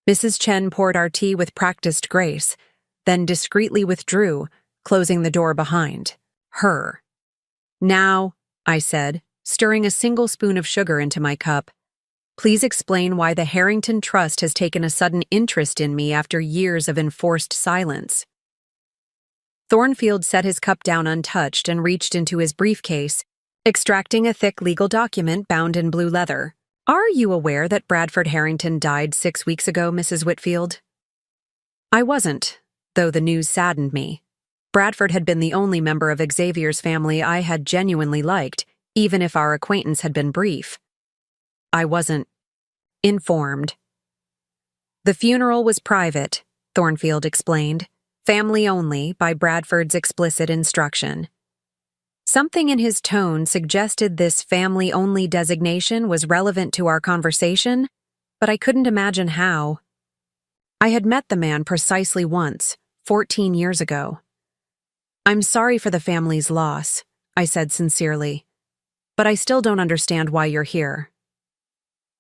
Mrs. Chen poured our tea with practiced grace, then discreetly withdrew, closing the door behind her. "Now," I said, stirring a single spoon of sugar into my cup, "please explain why the Harrington Trust has taken a sudden interest in me after years of enforced silence." Thornfield set his cup down untouched and reached into his briefcase, extracting a thick legal document bound in blue leather. "Are you aware that Bradford Harrington died 6 weeks ago, Mrs. Whitfield?" I wasn't, though the news saddened me. Bradford had been the only member of Xavier's family I had genuinely liked, even if our acquaintance had been brief. I wasn't informed. "The funeral was private," Thornfield explained. "Family only, by Bradford's explicit instruction." Something in his tone suggested this family-only designation was relevant to our conversation, but I couldn't imagine how. I had met the man precisely once, 14 years ago. "I'm sorry for the family's loss," I said sincerely, "but I still don't understand why you're here."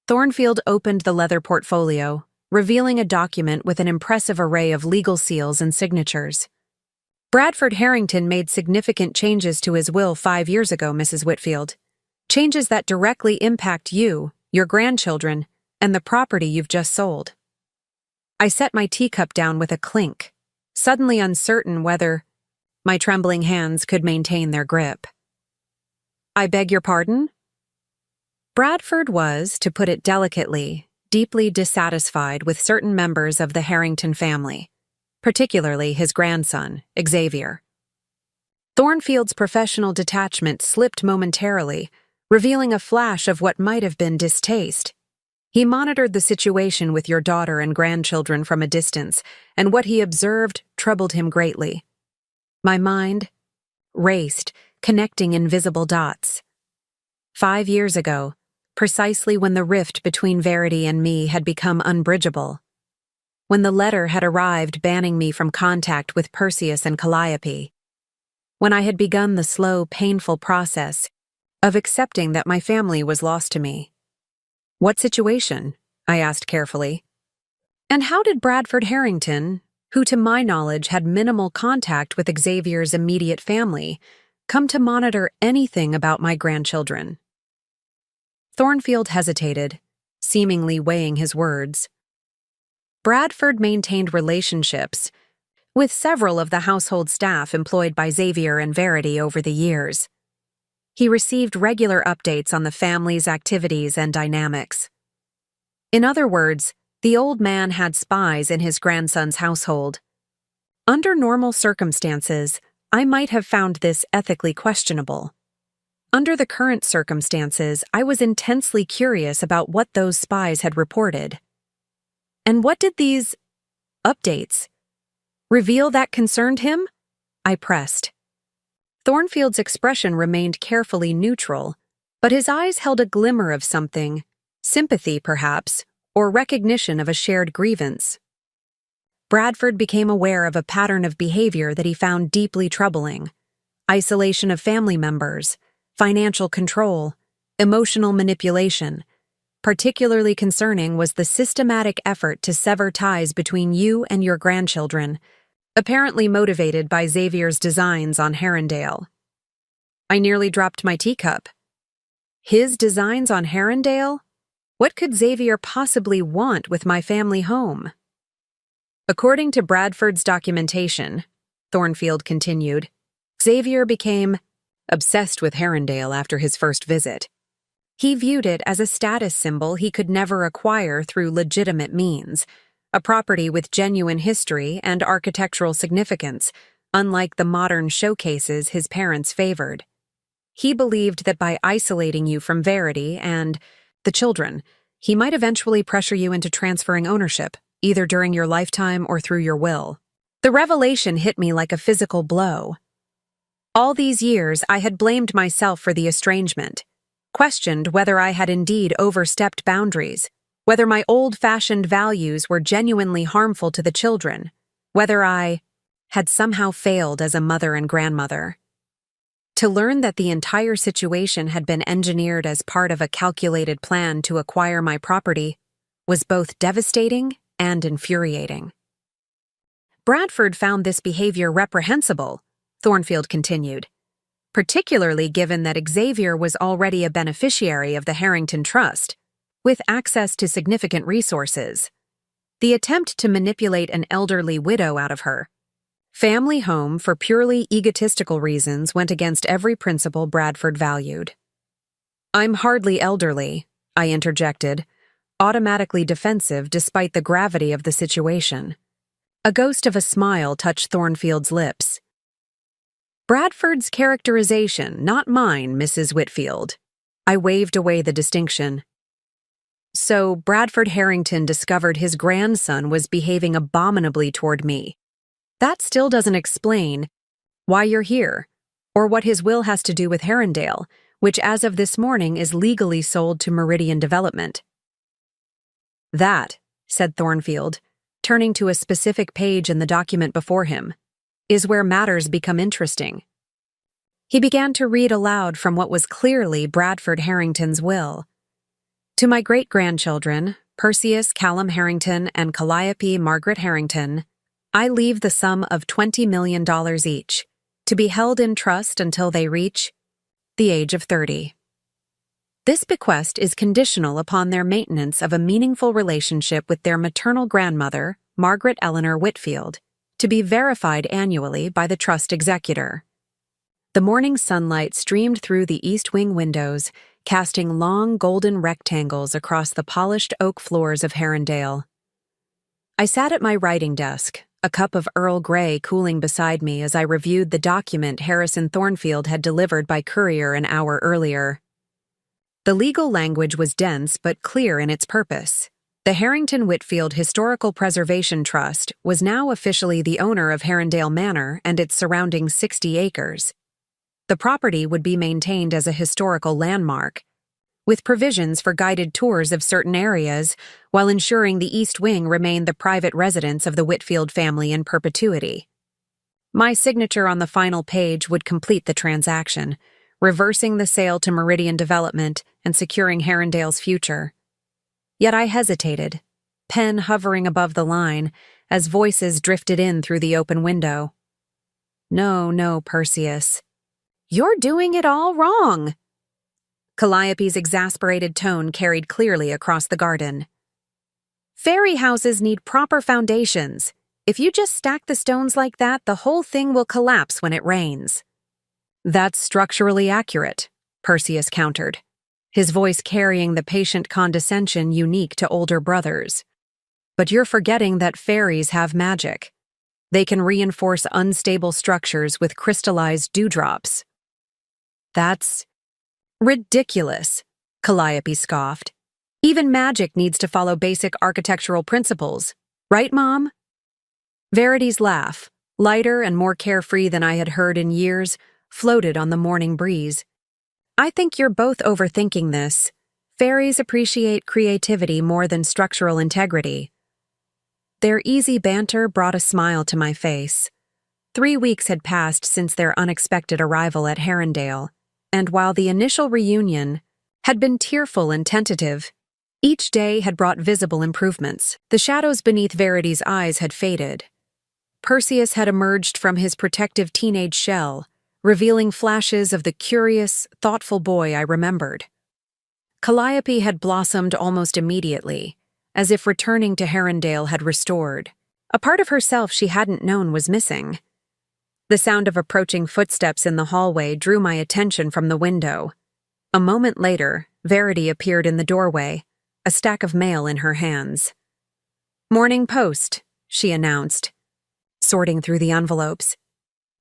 Thornfield opened the leather portfolio, revealing a document with an impressive array of legal seals and signatures. "Bradford Harrington made significant changes to his will 5 years ago, Mrs. Whitfield. Changes that directly impact you, your grandchildren, and the property you've just sold." I set my teacup down with a clink, suddenly uncertain whether my trembling hands could maintain their grip. "I beg your pardon?" Bradford was, to put it delicately, deeply dissatisfied with certain members of the Harrington family, particularly his grandson, Xavier. Thornfield's professional detachment slipped momentarily, revealing a flash of what might have been distaste. "He monitored the situation with your daughter and grandchildren from a distance, and what he observed troubled him greatly." My mind raced, connecting invisible dots. 5 years ago, precisely when the rift between Verity and me had become unbridgeable. When the letter had arrived banning me from contact with Perseus and Calliope. When I had begun the slow, painful process of accepting that my family was lost to me. "What situation?" I asked carefully. "And how did Bradford Harrington, who to my knowledge had minimal contact with Xavier's immediate family, come to monitor anything about my grandchildren?" Thornfield hesitated, seemingly weighing his words. "Bradford maintained relationships with several of the household staff employed by Xavier and Verity over the years. He received regular updates on the family's activities and dynamics. In other words, the old man had spies in his grandson's household. Under normal circumstances, I might have found this ethically questionable. Under the current circumstances, I was intensely curious about what those spies had reported. And what did these updates reveal that concerned him? I pressed. Thornfield's expression remained carefully neutral, but his eyes held a glimmer of something, sympathy perhaps, or recognition of a shared grievance. Bradford became aware of a pattern of behavior that he found deeply troubling: isolation of family members, financial control, emotional manipulation. Particularly concerning was the systematic effort to sever ties between you and your grandchildren, apparently motivated by Xavier's designs on Herondale. I nearly dropped my teacup. His designs on Herondale? What could Xavier possibly want with my family home? According to Bradford's documentation, Thornfield continued, Xavier became obsessed with Herondale after his first visit. He viewed it as a status symbol he could never acquire through legitimate means, a property with genuine history and architectural significance, unlike the modern showcases his parents favored. He believed that by isolating you from Verity and the children, he might eventually pressure you into transferring ownership, either during your lifetime or through your will. The revelation hit me like a physical blow. All these years, I had blamed myself for the estrangement, questioned whether I had indeed overstepped boundaries, whether my old-fashioned values were genuinely harmful to the children, whether I had somehow failed as a mother and grandmother. To learn that the entire situation had been engineered as part of a calculated plan to acquire my property was both devastating and infuriating. Bradford found this behavior reprehensible, Thornfield continued, particularly given that Xavier was already a beneficiary of the Harrington Trust, with access to significant resources. The attempt to manipulate an elderly widow out of her Family home for purely egotistical reasons went against every principle Bradford valued. I'm hardly elderly, I interjected, automatically defensive despite the gravity of the situation. A ghost of a smile touched Thornfield's lips. Bradford's characterization, not mine, Mrs. Whitfield. I waved away the distinction. So Bradford Harrington discovered his grandson was behaving abominably toward me. That still doesn't explain why you're here, or what his will has to do with Herondale, which as of this morning is legally sold to Meridian Development. That, said Thornfield, turning to a specific page in the document before him, is where matters become interesting. He began to read aloud from what was clearly Bradford Harrington's will. To my great-grandchildren, Perseus Callum Harrington and Calliope Margaret Harrington, I leave the sum of $20 million each, to be held in trust until they reach the age of 30. This bequest is conditional upon their maintenance of a meaningful relationship with their maternal grandmother, Margaret Eleanor Whitfield, to be verified annually by the trust executor. The morning sunlight streamed through the east wing windows, casting long golden rectangles across the polished oak floors of Herondale. I sat at my writing desk, a cup of Earl Grey cooling beside me as I reviewed the document Harrison Thornfield had delivered by courier an hour earlier. The legal language was dense but clear in its purpose. The Harrington Whitfield Historical Preservation Trust was now officially the owner of Herondale Manor and its surrounding 60 acres. The property would be maintained as a historical landmark, with provisions for guided tours of certain areas, while ensuring the East Wing remained the private residence of the Whitfield family in perpetuity. My signature on the final page would complete the transaction, reversing the sale to Meridian Development and securing Herondale's future. Yet I hesitated, pen hovering above the line, as voices drifted in through the open window. No, Perseus. You're doing it all wrong. Calliope's exasperated tone carried clearly across the garden. Fairy houses need proper foundations. If you just stack the stones like that, the whole thing will collapse when it rains. That's structurally accurate, Perseus countered, his voice carrying the patient condescension unique to older brothers. But you're forgetting that fairies have magic. They can reinforce unstable structures with crystallized dewdrops. That's ridiculous, Calliope scoffed. Even magic needs to follow basic architectural principles, right, Mom? Verity's laugh, lighter and more carefree than I had heard in years, floated on the morning breeze. I think you're both overthinking this. Fairies appreciate creativity more than structural integrity. Their easy banter brought a smile to my face. 3 weeks had passed since their unexpected arrival at Herondale, and while the initial reunion had been tearful and tentative, each day had brought visible improvements. The shadows beneath Verity's eyes had faded. Perseus had emerged from his protective teenage shell, revealing flashes of the curious, thoughtful boy I remembered. Calliope had blossomed almost immediately, as if returning to Herondale had restored. A part of herself she hadn't known was missing. The sound of approaching footsteps in the hallway drew my attention from the window. A moment later, Verity appeared in the doorway, a stack of mail in her hands. "Morning Post," she announced, sorting through the envelopes.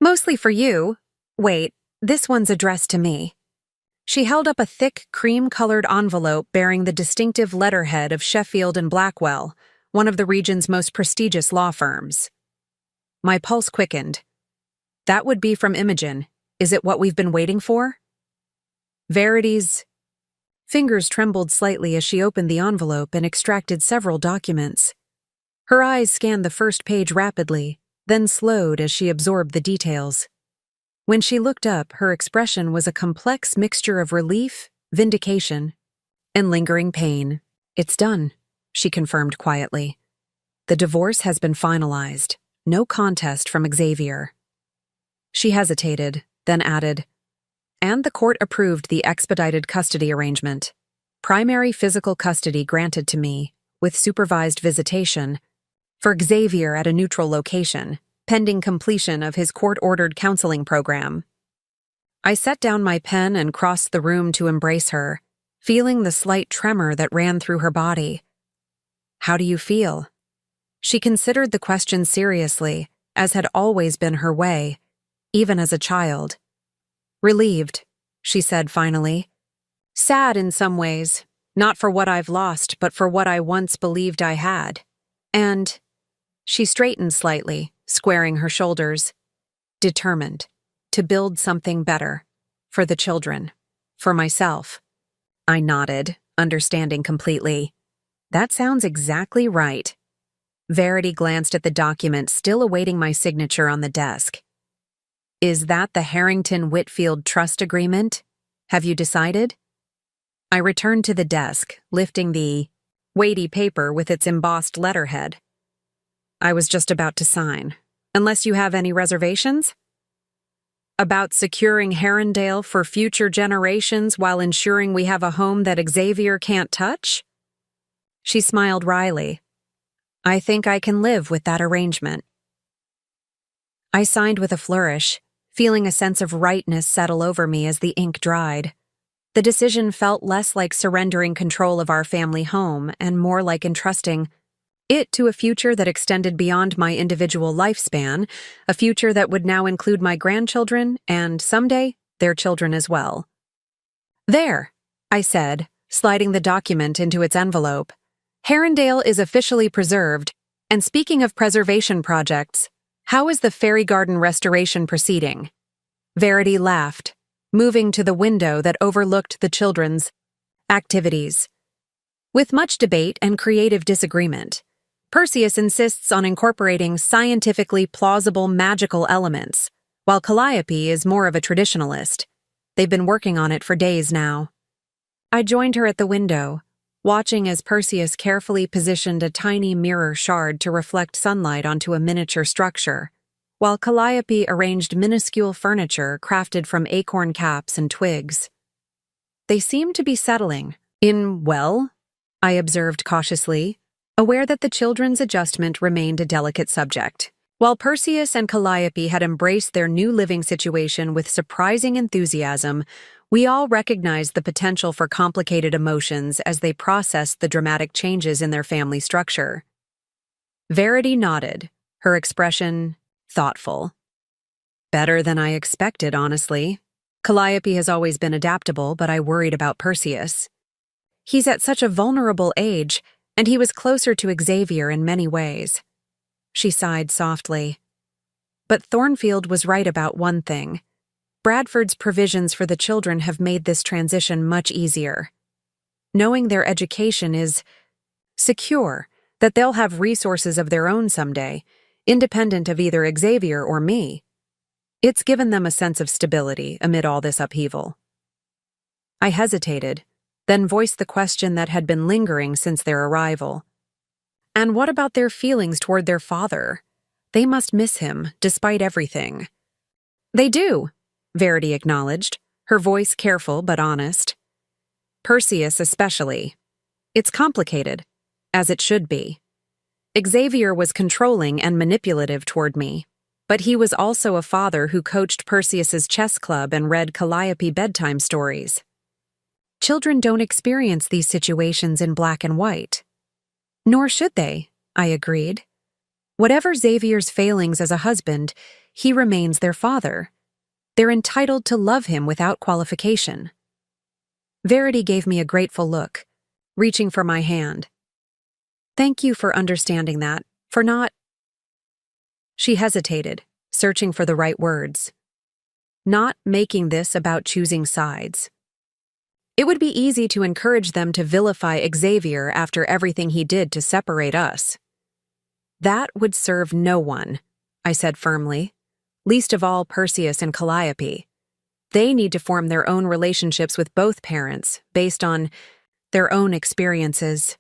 "Mostly for you. Wait, this one's addressed to me." She held up a thick, cream-colored envelope bearing the distinctive letterhead of Sheffield and Blackwell, one of the region's most prestigious law firms. My pulse quickened. That would be from Imogen. Is it what we've been waiting for? Verity's fingers trembled slightly as she opened the envelope and extracted several documents. Her eyes scanned the first page rapidly, then slowed as she absorbed the details. When she looked up, her expression was a complex mixture of relief, vindication, and lingering pain. "It's done," she confirmed quietly. "The divorce has been finalized. No contest from Xavier." She hesitated, then added, "And the court approved the expedited custody arrangement. Primary physical custody granted to me, with supervised visitation, for Xavier at a neutral location, pending completion of his court-ordered counseling program. I set down my pen and crossed the room to embrace her, feeling the slight tremor that ran through her body. "How do you feel?" She considered the question seriously, as had always been her way, even as a child. "Relieved," she said finally. "Sad in some ways, not for what I've lost, but for what I once believed I had. And," she straightened slightly, squaring her shoulders, "determined to build something better. For the children. For myself." I nodded, understanding completely. That sounds exactly right. Verity glanced at the document, still awaiting my signature on the desk. "Is that the Harrington-Whitfield Trust Agreement? Have you decided?" I returned to the desk, lifting the weighty paper with its embossed letterhead. "I was just about to sign. Unless you have any reservations?" "About securing Herondale for future generations while ensuring we have a home that Xavier can't touch?" She smiled wryly. "I think I can live with that arrangement." I signed with a flourish, feeling a sense of rightness settle over me as the ink dried. The decision felt less like surrendering control of our family home and more like entrusting it to a future that extended beyond my individual lifespan, a future that would now include my grandchildren and, someday, their children as well. "There," I said, sliding the document into its envelope. "Herondale is officially preserved, and speaking of preservation projects, how is the fairy garden restoration proceeding?" Verity laughed, moving to the window that overlooked the children's activities. With much debate and creative disagreement, Perseus insists on incorporating scientifically plausible magical elements, while Calliope is more of a traditionalist. They've been working on it for days now. I joined her at the window, watching as Perseus carefully positioned a tiny mirror shard to reflect sunlight onto a miniature structure, while Calliope arranged minuscule furniture crafted from acorn caps and twigs. They seemed to be settling in, well, I observed cautiously, aware that the children's adjustment remained a delicate subject. While Perseus and Calliope had embraced their new living situation with surprising enthusiasm, we all recognized the potential for complicated emotions as they processed the dramatic changes in their family structure. Verity nodded, her expression thoughtful. "Better than I expected, honestly. Calliope has always been adaptable, but I worried about Perseus. He's at such a vulnerable age, and he was closer to Xavier in many ways." She sighed softly. "But Thornfield was right about one thing. Bradford's provisions for the children have made this transition much easier. Knowing their education is secure, that they'll have resources of their own someday, independent of either Xavier or me. It's given them a sense of stability amid all this upheaval." I hesitated, then voiced the question that had been lingering since their arrival. "And what about their feelings toward their father? They must miss him, despite everything." "They do," Verity acknowledged, her voice careful but honest. "Perseus especially. It's complicated, as it should be. Xavier was controlling and manipulative toward me, but he was also a father who coached Perseus's chess club and read Calliope bedtime stories. Children don't experience these situations in black and white. Nor should they, I agreed. Whatever Xavier's failings as a husband, he remains their father. They're entitled to love him without qualification." Verity gave me a grateful look, reaching for my hand. "Thank you for understanding that, for not—" She hesitated, searching for the right words. "Not making this about choosing sides. It would be easy to encourage them to vilify Xavier after everything he did to separate us. That would serve no one," I said firmly, "least of all Perseus and Calliope. They need to form their own relationships with both parents, based on their own experiences."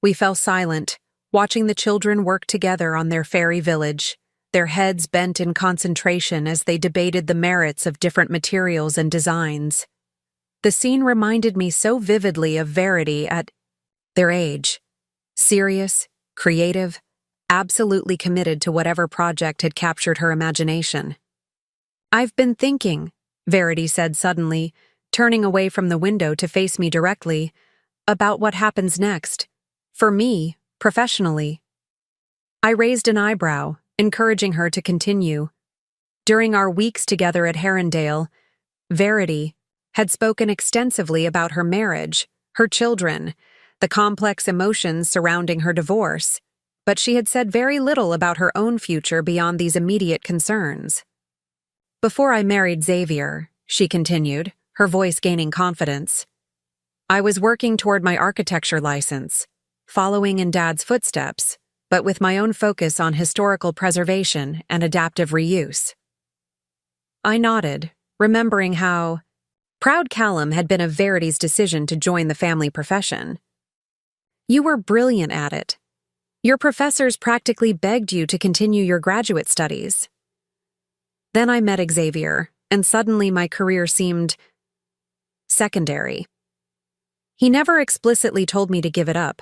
We fell silent, watching the children work together on their fairy village, their heads bent in concentration as they debated the merits of different materials and designs. The scene reminded me so vividly of Verity at their age. Serious, creative, absolutely committed to whatever project had captured her imagination. "I've been thinking," Verity said suddenly, turning away from the window to face me directly, "about what happens next. For me, professionally." I raised an eyebrow, encouraging her to continue. During our weeks together at Herondale, Verity had spoken extensively about her marriage, her children, the complex emotions surrounding her divorce, but she had said very little about her own future beyond these immediate concerns. "Before I married Xavier," she continued, her voice gaining confidence, "I was working toward my architecture license, following in Dad's footsteps, but with my own focus on historical preservation and adaptive reuse." I nodded, remembering how proud Callum had been of Verity's decision to join the family profession. "You were brilliant at it. Your professors practically begged you to continue your graduate studies." Then I met Xavier, and suddenly my career seemed secondary. He never explicitly told me to give it up,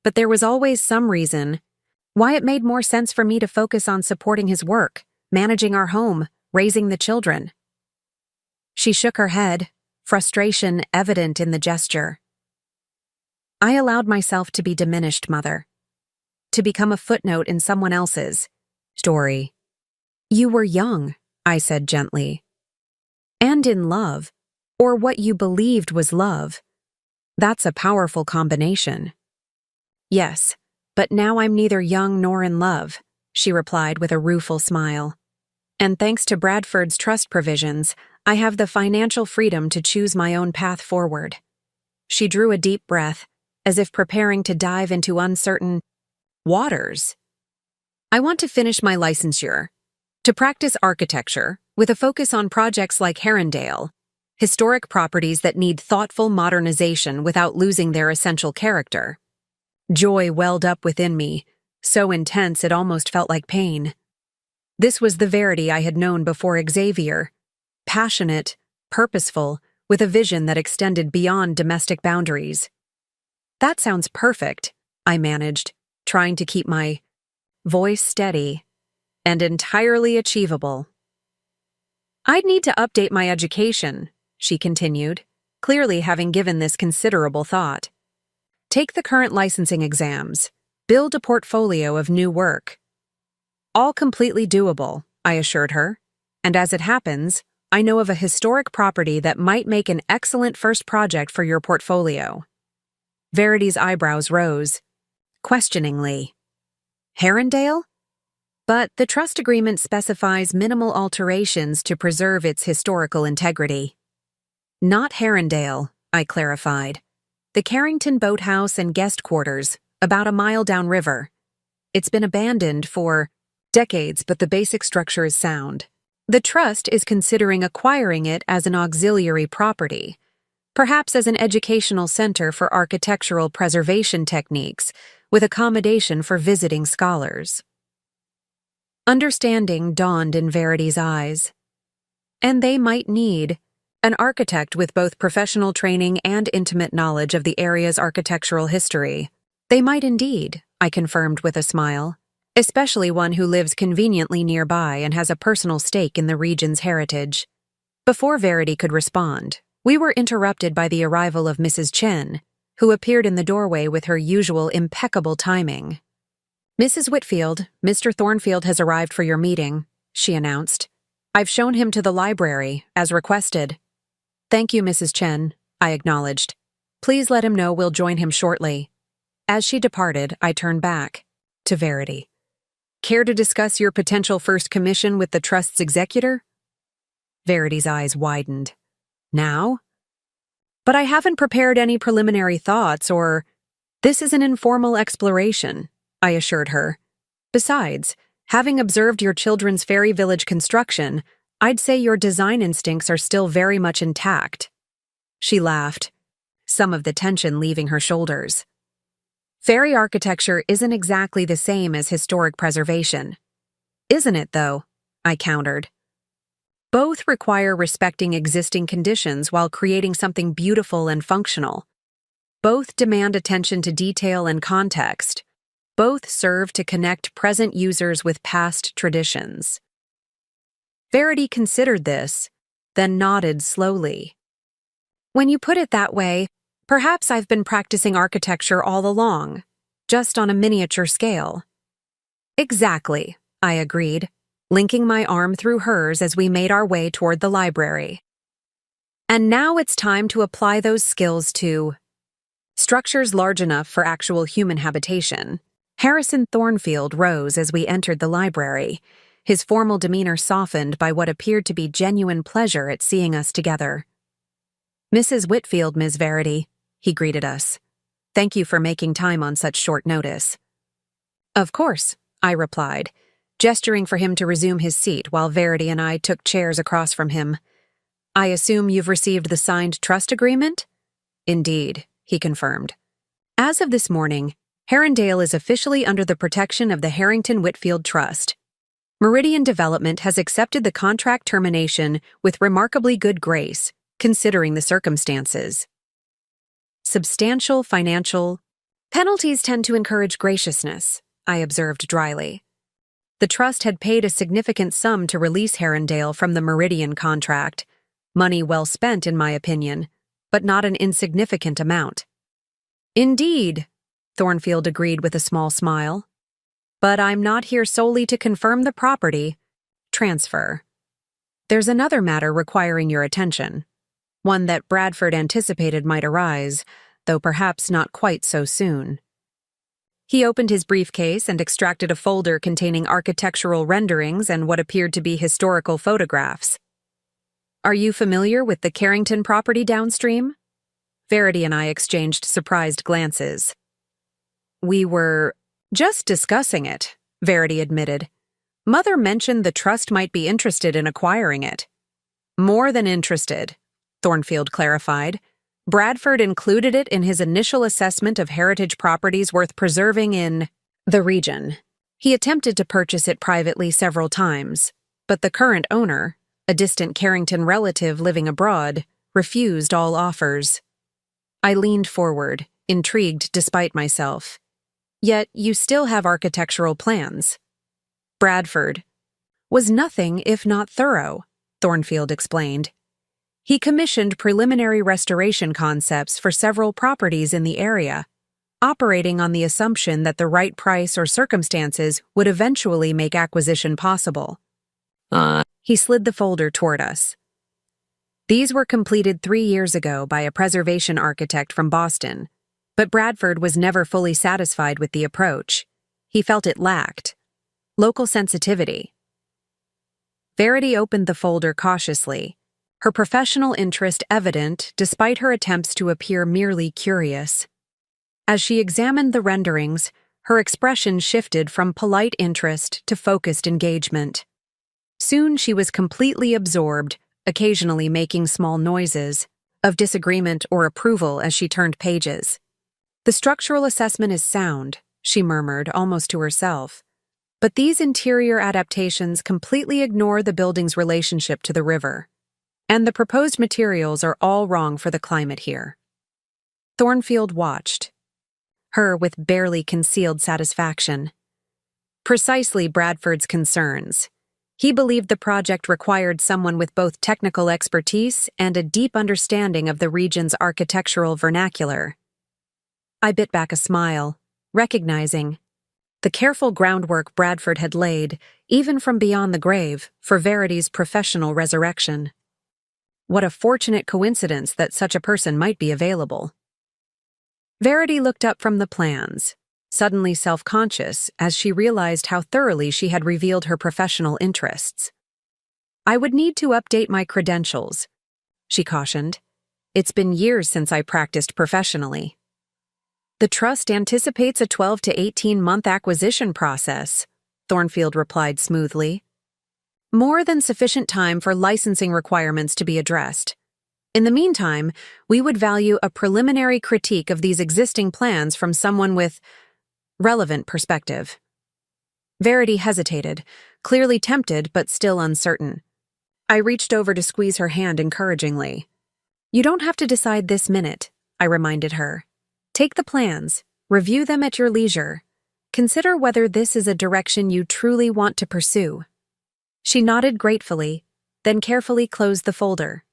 but there was always some reason why it made more sense for me to focus on supporting his work, managing our home, raising the children. She shook her head, frustration evident in the gesture. "I allowed myself to be diminished, Mother. To become a footnote in someone else's story." "You were young," I said gently. "And in love, or what you believed was love. That's a powerful combination." "Yes, but now I'm neither young nor in love," she replied with a rueful smile. "And thanks to Bradford's trust provisions, I have the financial freedom to choose my own path forward." She drew a deep breath, as if preparing to dive into uncertain waters. "I want to finish my licensure, to practice architecture, with a focus on projects like Herondale, historic properties that need thoughtful modernization without losing their essential character." Joy welled up within me, so intense it almost felt like pain. This was the Verity I had known before Xavier, passionate, purposeful, with a vision that extended beyond domestic boundaries. "That sounds perfect," I managed, trying to keep my voice steady, "and entirely achievable." "I'd need to update my education," she continued, clearly having given this considerable thought. "Take the current licensing exams, build a portfolio of new work." "All completely doable," I assured her, "and as it happens, I know of a historic property that might make an excellent first project for your portfolio." Verity's eyebrows rose, questioningly. "Herondale?" "But the trust agreement specifies minimal alterations to preserve its historical integrity." "Not Herondale," I clarified. "The Carrington Boathouse and Guest Quarters, about a mile downriver. It's been abandoned for decades, but the basic structure is sound. The trust is considering acquiring it as an auxiliary property, perhaps as an educational center for architectural preservation techniques, with accommodation for visiting scholars." Understanding dawned in Verity's eyes. "And they might need an architect with both professional training and intimate knowledge of the area's architectural history." "They might indeed," I confirmed with a smile, "especially one who lives conveniently nearby and has a personal stake in the region's heritage." Before Verity could respond, we were interrupted by the arrival of Mrs. Chen, who appeared in the doorway with her usual impeccable timing. "Mrs. Whitfield, Mr. Thornfield has arrived for your meeting," she announced. "I've shown him to the library, as requested." "Thank you, Mrs. Chen," I acknowledged. "Please let him know we'll join him shortly." As she departed, I turned back to Verity. "Care to discuss your potential first commission with the Trust's executor?" Verity's eyes widened. "Now?" "But I haven't prepared any preliminary thoughts or—" "This is an informal exploration," I assured her. "Besides, having observed your children's fairy village construction, I'd say your design instincts are still very much intact." She laughed, some of the tension leaving her shoulders. "Fairy architecture isn't exactly the same as historic preservation." "Isn't it, though?" I countered. "Both require respecting existing conditions while creating something beautiful and functional. Both demand attention to detail and context. Both serve to connect present users with past traditions. Verity considered this, then nodded slowly. When you put it that way, perhaps I've been practicing architecture all along, just on a miniature scale. Exactly, I agreed, linking my arm through hers as we made our way toward the library. And now it's time to apply those skills to structures large enough for actual human habitation. Harrison Thornfield rose as we entered the library, his formal demeanor softened by what appeared to be genuine pleasure at seeing us together. Mrs. Whitfield, Ms. Verity, he greeted us. Thank you for making time on such short notice. Of course, I replied, gesturing for him to resume his seat while Verity and I took chairs across from him. I assume you've received the signed trust agreement? Indeed, he confirmed. As of this morning, Herondale is officially under the protection of the Harrington Whitfield Trust. Meridian Development has accepted the contract termination with remarkably good grace, considering the circumstances. Substantial financial penalties tend to encourage graciousness, I observed dryly. The trust had paid a significant sum to release Herondale from the Meridian contract, money well spent in my opinion, but not an insignificant amount. Indeed, Thornfield agreed with a small smile. But I'm not here solely to confirm the property transfer. There's another matter requiring your attention, one that Bradford anticipated might arise, though perhaps not quite so soon. He opened his briefcase and extracted a folder containing architectural renderings and what appeared to be historical photographs. Are you familiar with the Carrington property downstream? Verity and I exchanged surprised glances. We were just discussing it, Verity admitted. Mother mentioned the trust might be interested in acquiring it. More than interested, Thornfield clarified. Bradford included it in his initial assessment of heritage properties worth preserving in the region. He attempted to purchase it privately several times, but the current owner, a distant Carrington relative living abroad, refused all offers. I leaned forward, intrigued despite myself. Yet you still have architectural plans. Bradford was nothing if not thorough, Thornfield explained. He commissioned preliminary restoration concepts for several properties in the area, operating on the assumption that the right price or circumstances would eventually make acquisition possible. He slid the folder toward us. These were completed 3 years ago by a preservation architect from Boston, but Bradford was never fully satisfied with the approach. He felt it lacked local sensitivity. Verity opened the folder cautiously, her professional interest evident despite her attempts to appear merely curious. As she examined the renderings, her expression shifted from polite interest to focused engagement. Soon she was completely absorbed, occasionally making small noises of disagreement or approval as she turned pages. The structural assessment is sound, she murmured, almost to herself. But these interior adaptations completely ignore the building's relationship to the river. And the proposed materials are all wrong for the climate here. Thornfield watched, her with barely concealed satisfaction. Precisely Bradford's concerns. He believed the project required someone with both technical expertise and a deep understanding of the region's architectural vernacular. I bit back a smile, recognizing the careful groundwork Bradford had laid, even from beyond the grave, for Verity's professional resurrection. What a fortunate coincidence that such a person might be available. Verity looked up from the plans, suddenly self-conscious as she realized how thoroughly she had revealed her professional interests. I would need to update my credentials, she cautioned. It's been years since I practiced professionally. The trust anticipates a 12 to 18-month acquisition process, Thornfield replied smoothly. More than sufficient time for licensing requirements to be addressed. In the meantime, we would value a preliminary critique of these existing plans from someone with relevant perspective. Verity hesitated, clearly tempted but still uncertain. I reached over to squeeze her hand encouragingly. You don't have to decide this minute, I reminded her. Take the plans, review them at your leisure. Consider whether this is a direction you truly want to pursue. She nodded gratefully, then carefully closed the folder.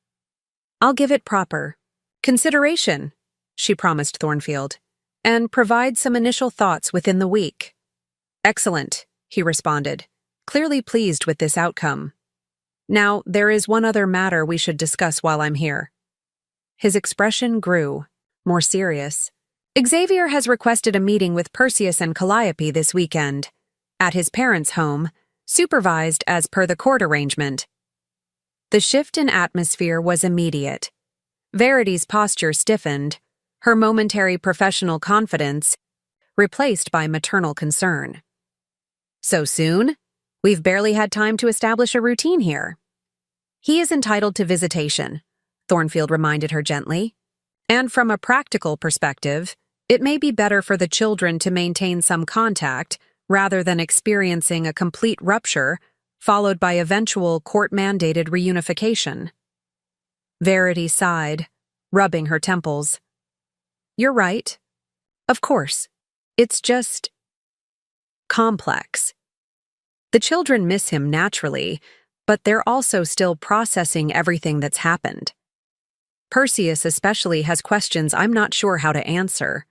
I'll give it proper consideration, she promised Thornfield, and provide some initial thoughts within the week. Excellent, he responded, clearly pleased with this outcome. Now, there is one other matter we should discuss while I'm here. His expression grew, more serious. Xavier has requested a meeting with Perseus and Calliope this weekend, at his parents' home, supervised as per the court arrangement. The shift in atmosphere was immediate. Verity's posture stiffened, her momentary professional confidence replaced by maternal concern. So soon? We've barely had time to establish a routine here. He is entitled to visitation, Thornfield reminded her gently. And from a practical perspective, it may be better for the children to maintain some contact rather than experiencing a complete rupture followed by eventual court-mandated reunification. Verity sighed, rubbing her temples. You're right. Of course. It's just complex. The children miss him naturally, but they're also still processing everything that's happened. Perseus especially has questions I'm not sure how to answer.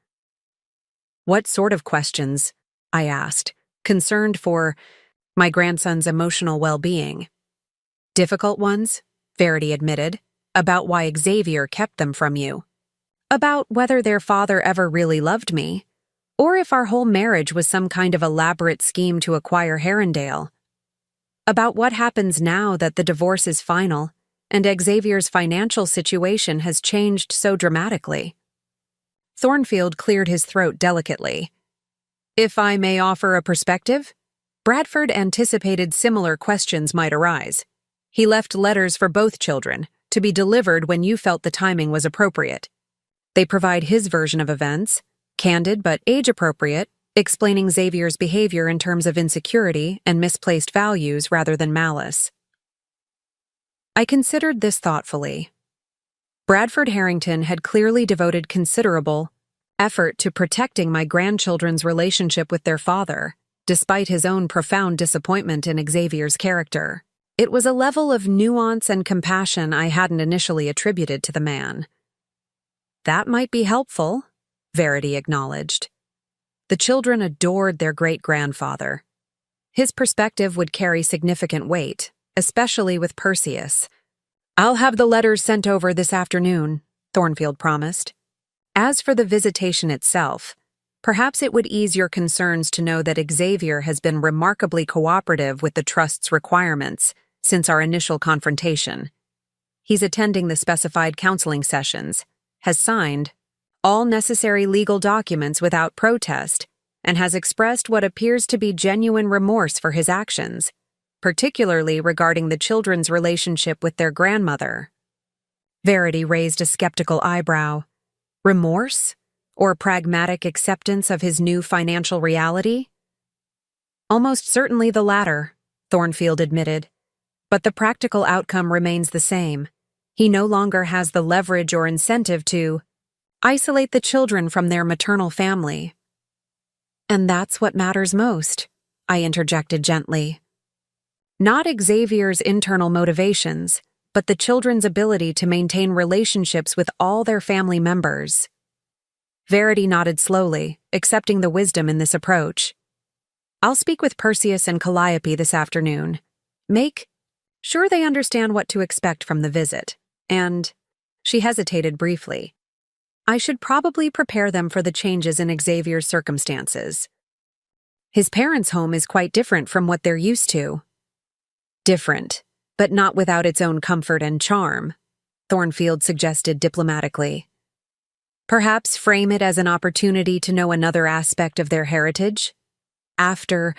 What sort of questions? I asked, concerned for my grandson's emotional well-being. Difficult ones, Verity admitted, about why Xavier kept them from you. About whether their father ever really loved me, or if our whole marriage was some kind of elaborate scheme to acquire Herondale. About what happens now that the divorce is final and Xavier's financial situation has changed so dramatically. Thornfield cleared his throat delicately. If I may offer a perspective, Bradford anticipated similar questions might arise. He left letters for both children, to be delivered when you felt the timing was appropriate. They provide his version of events, candid but age-appropriate, explaining Xavier's behavior in terms of insecurity and misplaced values rather than malice. I considered this thoughtfully. Bradford Harrington had clearly devoted considerable effort to protecting my grandchildren's relationship with their father, despite his own profound disappointment in Xavier's character. It was a level of nuance and compassion I hadn't initially attributed to the man. That might be helpful, Verity acknowledged. The children adored their great-grandfather. His perspective would carry significant weight, especially with Perseus. I'll have the letters sent over this afternoon, Thornfield promised. As for the visitation itself, perhaps it would ease your concerns to know that Xavier has been remarkably cooperative with the Trust's requirements since our initial confrontation. He's attending the specified counseling sessions, has signed all necessary legal documents without protest, and has expressed what appears to be genuine remorse for his actions, particularly regarding the children's relationship with their grandmother. Verity raised a skeptical eyebrow. Remorse? Or pragmatic acceptance of his new financial reality? Almost certainly the latter, Thornfield admitted. But the practical outcome remains the same. He no longer has the leverage or incentive to isolate the children from their maternal family. And that's what matters most, I interjected gently. Not Xavier's internal motivations, but the children's ability to maintain relationships with all their family members. Verity nodded slowly, accepting the wisdom in this approach. I'll speak with Perseus and Calliope this afternoon. Make sure they understand what to expect from the visit, and she hesitated briefly. I should probably prepare them for the changes in Xavier's circumstances. His parents' home is quite different from what they're used to. Different, but not without its own comfort and charm, Thornfield suggested diplomatically. Perhaps frame it as an opportunity to know another aspect of their heritage. After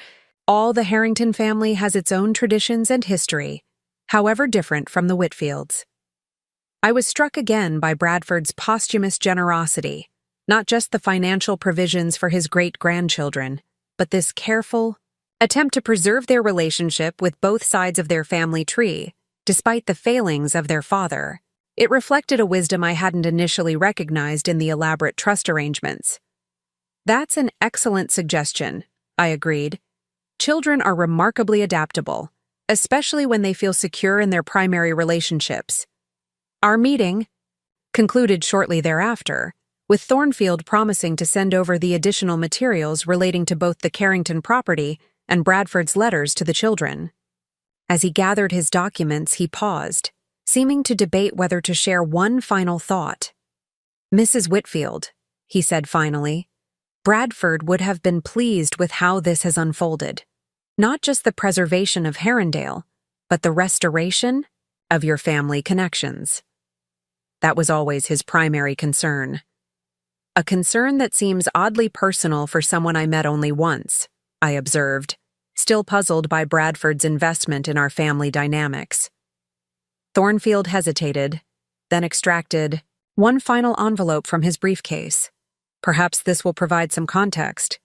all, the Harrington family has its own traditions and history, however different from the Whitfields. I was struck again by Bradford's posthumous generosity, not just the financial provisions for his great-grandchildren, but this careful attempt to preserve their relationship with both sides of their family tree, despite the failings of their father. It reflected a wisdom I hadn't initially recognized in the elaborate trust arrangements. That's an excellent suggestion, I agreed. Children are remarkably adaptable, especially when they feel secure in their primary relationships. Our meeting concluded shortly thereafter, with Thornfield promising to send over the additional materials relating to both the Carrington property and Bradford's letters to the children. As he gathered his documents, he paused, seeming to debate whether to share one final thought. "Mrs. Whitfield," he said finally, "Bradford would have been pleased with how this has unfolded. Not just the preservation of Herondale, but the restoration of your family connections." That was always his primary concern. A concern that seems oddly personal for someone I met only once, I observed, still puzzled by Bradford's investment in our family dynamics. Thornfield hesitated, then extracted one final envelope from his briefcase. "Perhaps this will provide some context.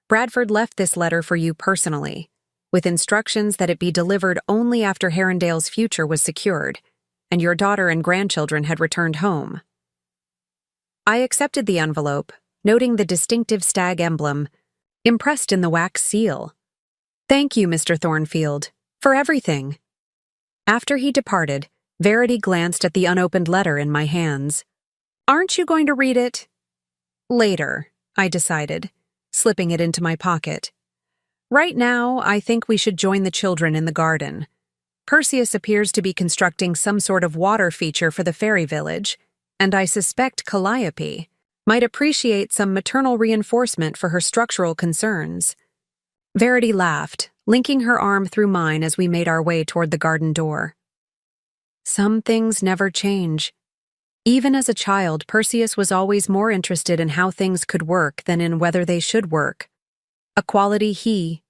Bradford left this letter for you personally, with instructions that it be delivered only after Herondale's future was secured, and your daughter and grandchildren had returned home." I accepted the envelope, noting the distinctive stag emblem impressed in the wax seal. "Thank you, Mr. Thornfield, for everything." After he departed, Verity glanced at the unopened letter in my hands. "Aren't you going to read it?" "Later," I decided, slipping it into my pocket. "Right now, I think we should join the children in the garden. Perseus appears to be constructing some sort of water feature for the fairy village, and I suspect Calliope might appreciate some maternal reinforcement for her structural concerns." Verity laughed, linking her arm through mine as we made our way toward the garden door. Some things never change. Even as a child, Perseus was always more interested in how things could work than in whether they should work. A quality he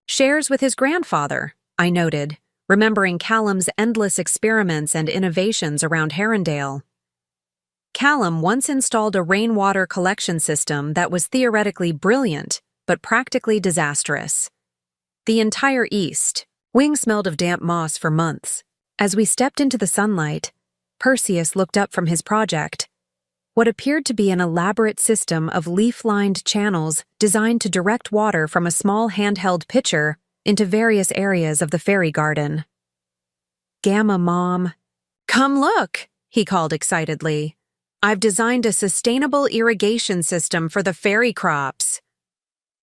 shares with his grandfather, I noted, remembering Callum's endless experiments and innovations around Herondale. Callum once installed a rainwater collection system that was theoretically brilliant, but practically disastrous. The entire east wing smelled of damp moss for months. As we stepped into the sunlight, Perseus looked up from his project. What appeared to be an elaborate system of leaf-lined channels designed to direct water from a small handheld pitcher into various areas of the fairy garden. "Gamma, Mom. Come look," he called excitedly. "I've designed a sustainable irrigation system for the fairy crops."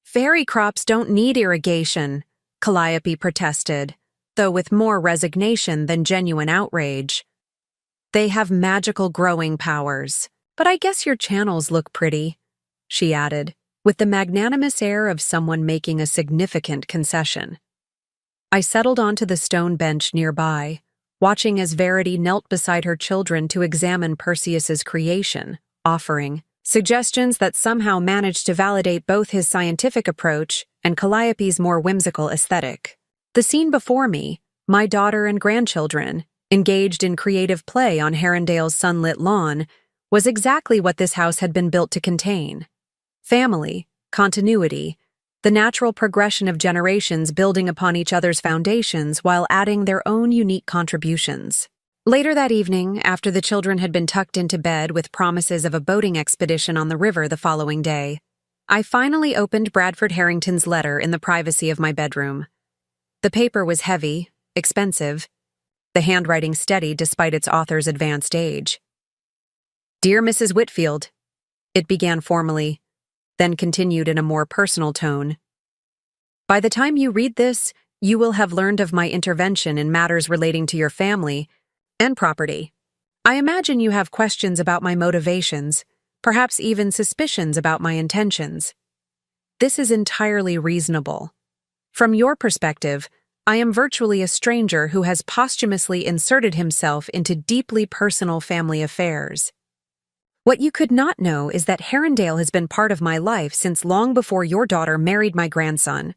"Fairy crops don't need irrigation," Calliope protested, though with more resignation than genuine outrage. "They have magical growing powers. But I guess your channels look pretty," she added, with the magnanimous air of someone making a significant concession. I settled onto the stone bench nearby, watching as Verity knelt beside her children to examine Perseus's creation, offering suggestions that somehow managed to validate both his scientific approach and Calliope's more whimsical aesthetic. The scene before me, my daughter and grandchildren, engaged in creative play on Herondale's sunlit lawn, was exactly what this house had been built to contain. Family, continuity, the natural progression of generations building upon each other's foundations while adding their own unique contributions. Later that evening, after the children had been tucked into bed with promises of a boating expedition on the river the following day, I finally opened Bradford Harrington's letter in the privacy of my bedroom. The paper was heavy, expensive, the handwriting steady despite its author's advanced age. "Dear Mrs. Whitfield," it began formally, then continued in a more personal tone. "By the time you read this, you will have learned of my intervention in matters relating to your family and property. I imagine you have questions about my motivations, perhaps even suspicions about my intentions. This is entirely reasonable. From your perspective, I am virtually a stranger who has posthumously inserted himself into deeply personal family affairs. What you could not know is that Herondale has been part of my life since long before your daughter married my grandson.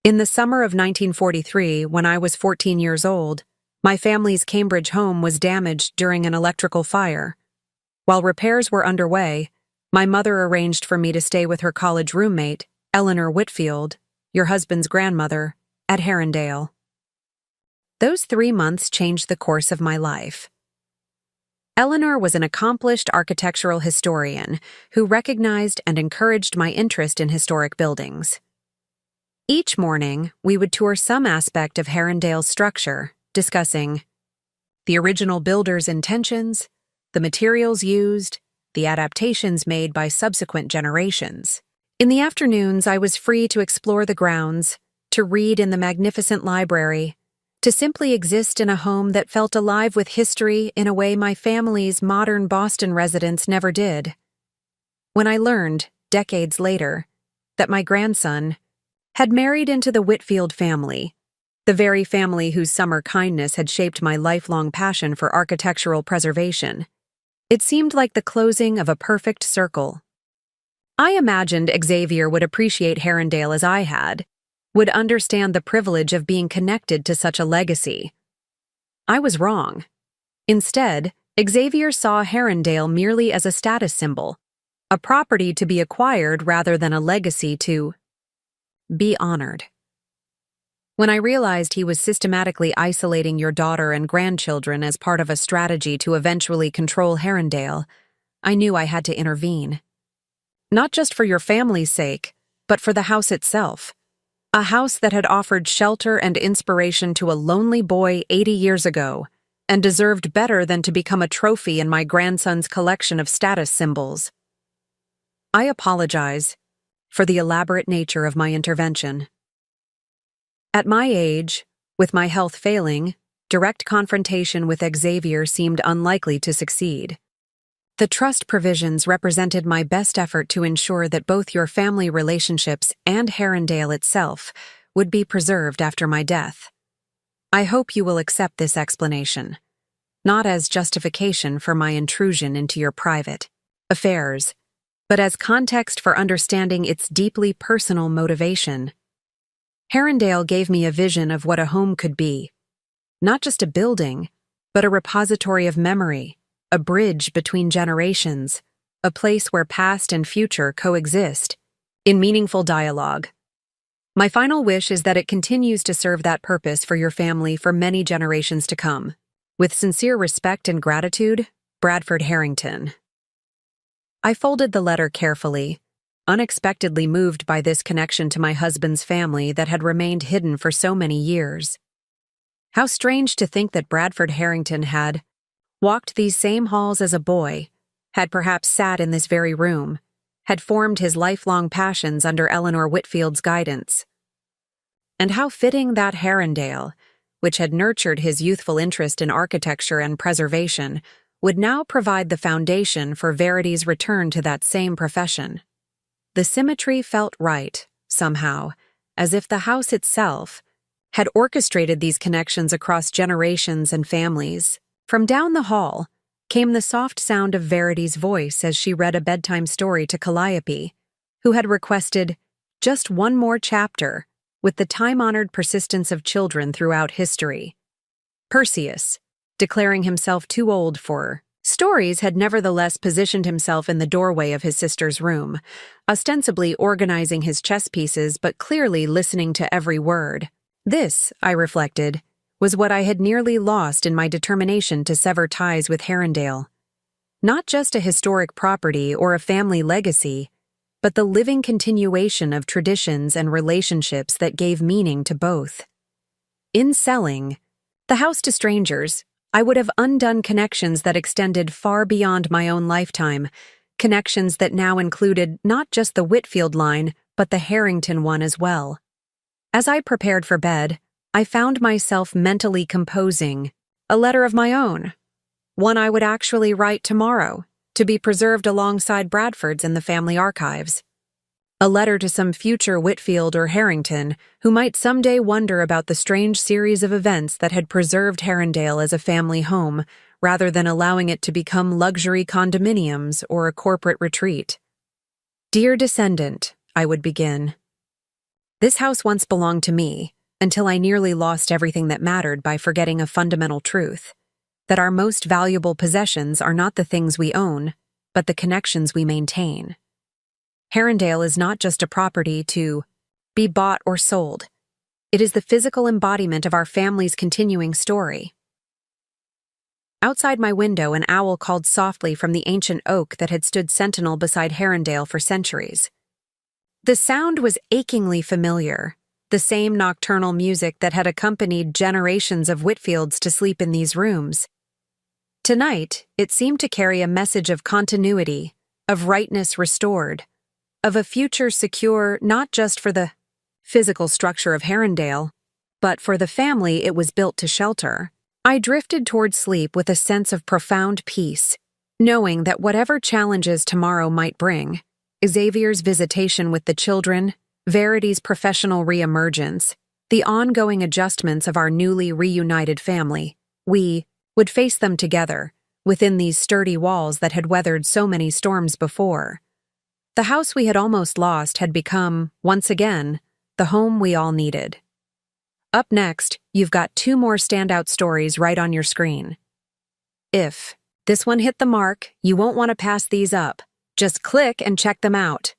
In the summer of 1943, when I was 14 years old, my family's Cambridge home was damaged during an electrical fire. While repairs were underway, my mother arranged for me to stay with her college roommate, Eleanor Whitfield, your husband's grandmother, at Herondale. Those 3 months changed the course of my life. Eleanor was an accomplished architectural historian who recognized and encouraged my interest in historic buildings. Each morning, we would tour some aspect of Herondale's structure, discussing the original builder's intentions, the materials used, the adaptations made by subsequent generations. In the afternoons, I was free to explore the grounds, to read in the magnificent library, to simply exist in a home that felt alive with history in a way my family's modern Boston residence never did. When I learned, decades later, that my grandson had married into the Whitfield family, the very family whose summer kindness had shaped my lifelong passion for architectural preservation, it seemed like the closing of a perfect circle. I imagined Xavier would appreciate Herondale as I had, would understand the privilege of being connected to such a legacy. I was wrong. Instead, Xavier saw Herondale merely as a status symbol, a property to be acquired rather than a legacy to be honored. When I realized he was systematically isolating your daughter and grandchildren as part of a strategy to eventually control Herondale, I knew I had to intervene. Not just for your family's sake, but for the house itself. A house that had offered shelter and inspiration to a lonely boy 80 years ago, and deserved better than to become a trophy in my grandson's collection of status symbols. I apologize for the elaborate nature of my intervention. At my age, with my health failing, direct confrontation with Xavier seemed unlikely to succeed. The trust provisions represented my best effort to ensure that both your family relationships and Herondale itself would be preserved after my death. I hope you will accept this explanation, not as justification for my intrusion into your private affairs, but as context for understanding its deeply personal motivation. Herondale gave me a vision of what a home could be, not just a building, but a repository of memory, a bridge between generations, a place where past and future coexist, in meaningful dialogue. My final wish is that it continues to serve that purpose for your family for many generations to come. With sincere respect and gratitude, Bradford Harrington. I folded the letter carefully, unexpectedly moved by this connection to my husband's family that had remained hidden for so many years. How strange to think that Bradford Harrington had walked these same halls as a boy, had perhaps sat in this very room, had formed his lifelong passions under Eleanor Whitfield's guidance. And how fitting that Herondale, which had nurtured his youthful interest in architecture and preservation, would now provide the foundation for Verity's return to that same profession. The symmetry felt right, somehow, as if the house itself had orchestrated these connections across generations and families. From down the hall came the soft sound of Verity's voice as she read a bedtime story to Calliope, who had requested just one more chapter with the time-honored persistence of children throughout history. Perseus, declaring himself too old for stories, had nevertheless positioned himself in the doorway of his sister's room, ostensibly organizing his chess pieces but clearly listening to every word. This, I reflected, was what I had nearly lost in my determination to sever ties with Herondale. Not just a historic property or a family legacy, but the living continuation of traditions and relationships that gave meaning to both. In selling the house to strangers, I would have undone connections that extended far beyond my own lifetime, connections that now included not just the Whitfield line, but the Harrington one as well. As I prepared for bed, I found myself mentally composing a letter of my own, one I would actually write tomorrow, to be preserved alongside Bradford's in the family archives. A letter to some future Whitfield or Harrington who might someday wonder about the strange series of events that had preserved Herondale as a family home, rather than allowing it to become luxury condominiums or a corporate retreat. Dear descendant, I would begin. This house once belonged to me, until I nearly lost everything that mattered by forgetting a fundamental truth, that our most valuable possessions are not the things we own, but the connections we maintain. Herondale is not just a property to be bought or sold. It is the physical embodiment of our family's continuing story. Outside my window, an owl called softly from the ancient oak that had stood sentinel beside Herondale for centuries. The sound was achingly familiar, the same nocturnal music that had accompanied generations of Whitfields to sleep in these rooms. Tonight, it seemed to carry a message of continuity, of rightness restored, of a future secure not just for the physical structure of Herondale, but for the family it was built to shelter. I drifted toward sleep with a sense of profound peace, knowing that whatever challenges tomorrow might bring, Xavier's visitation with the children, Verity's professional reemergence, the ongoing adjustments of our newly reunited family, we would face them together, within these sturdy walls that had weathered so many storms before. The house we had almost lost had become, once again, the home we all needed. Up next, you've got 2 more standout stories right on your screen. If this one hit the mark, you won't want to pass these up. Just click and check them out.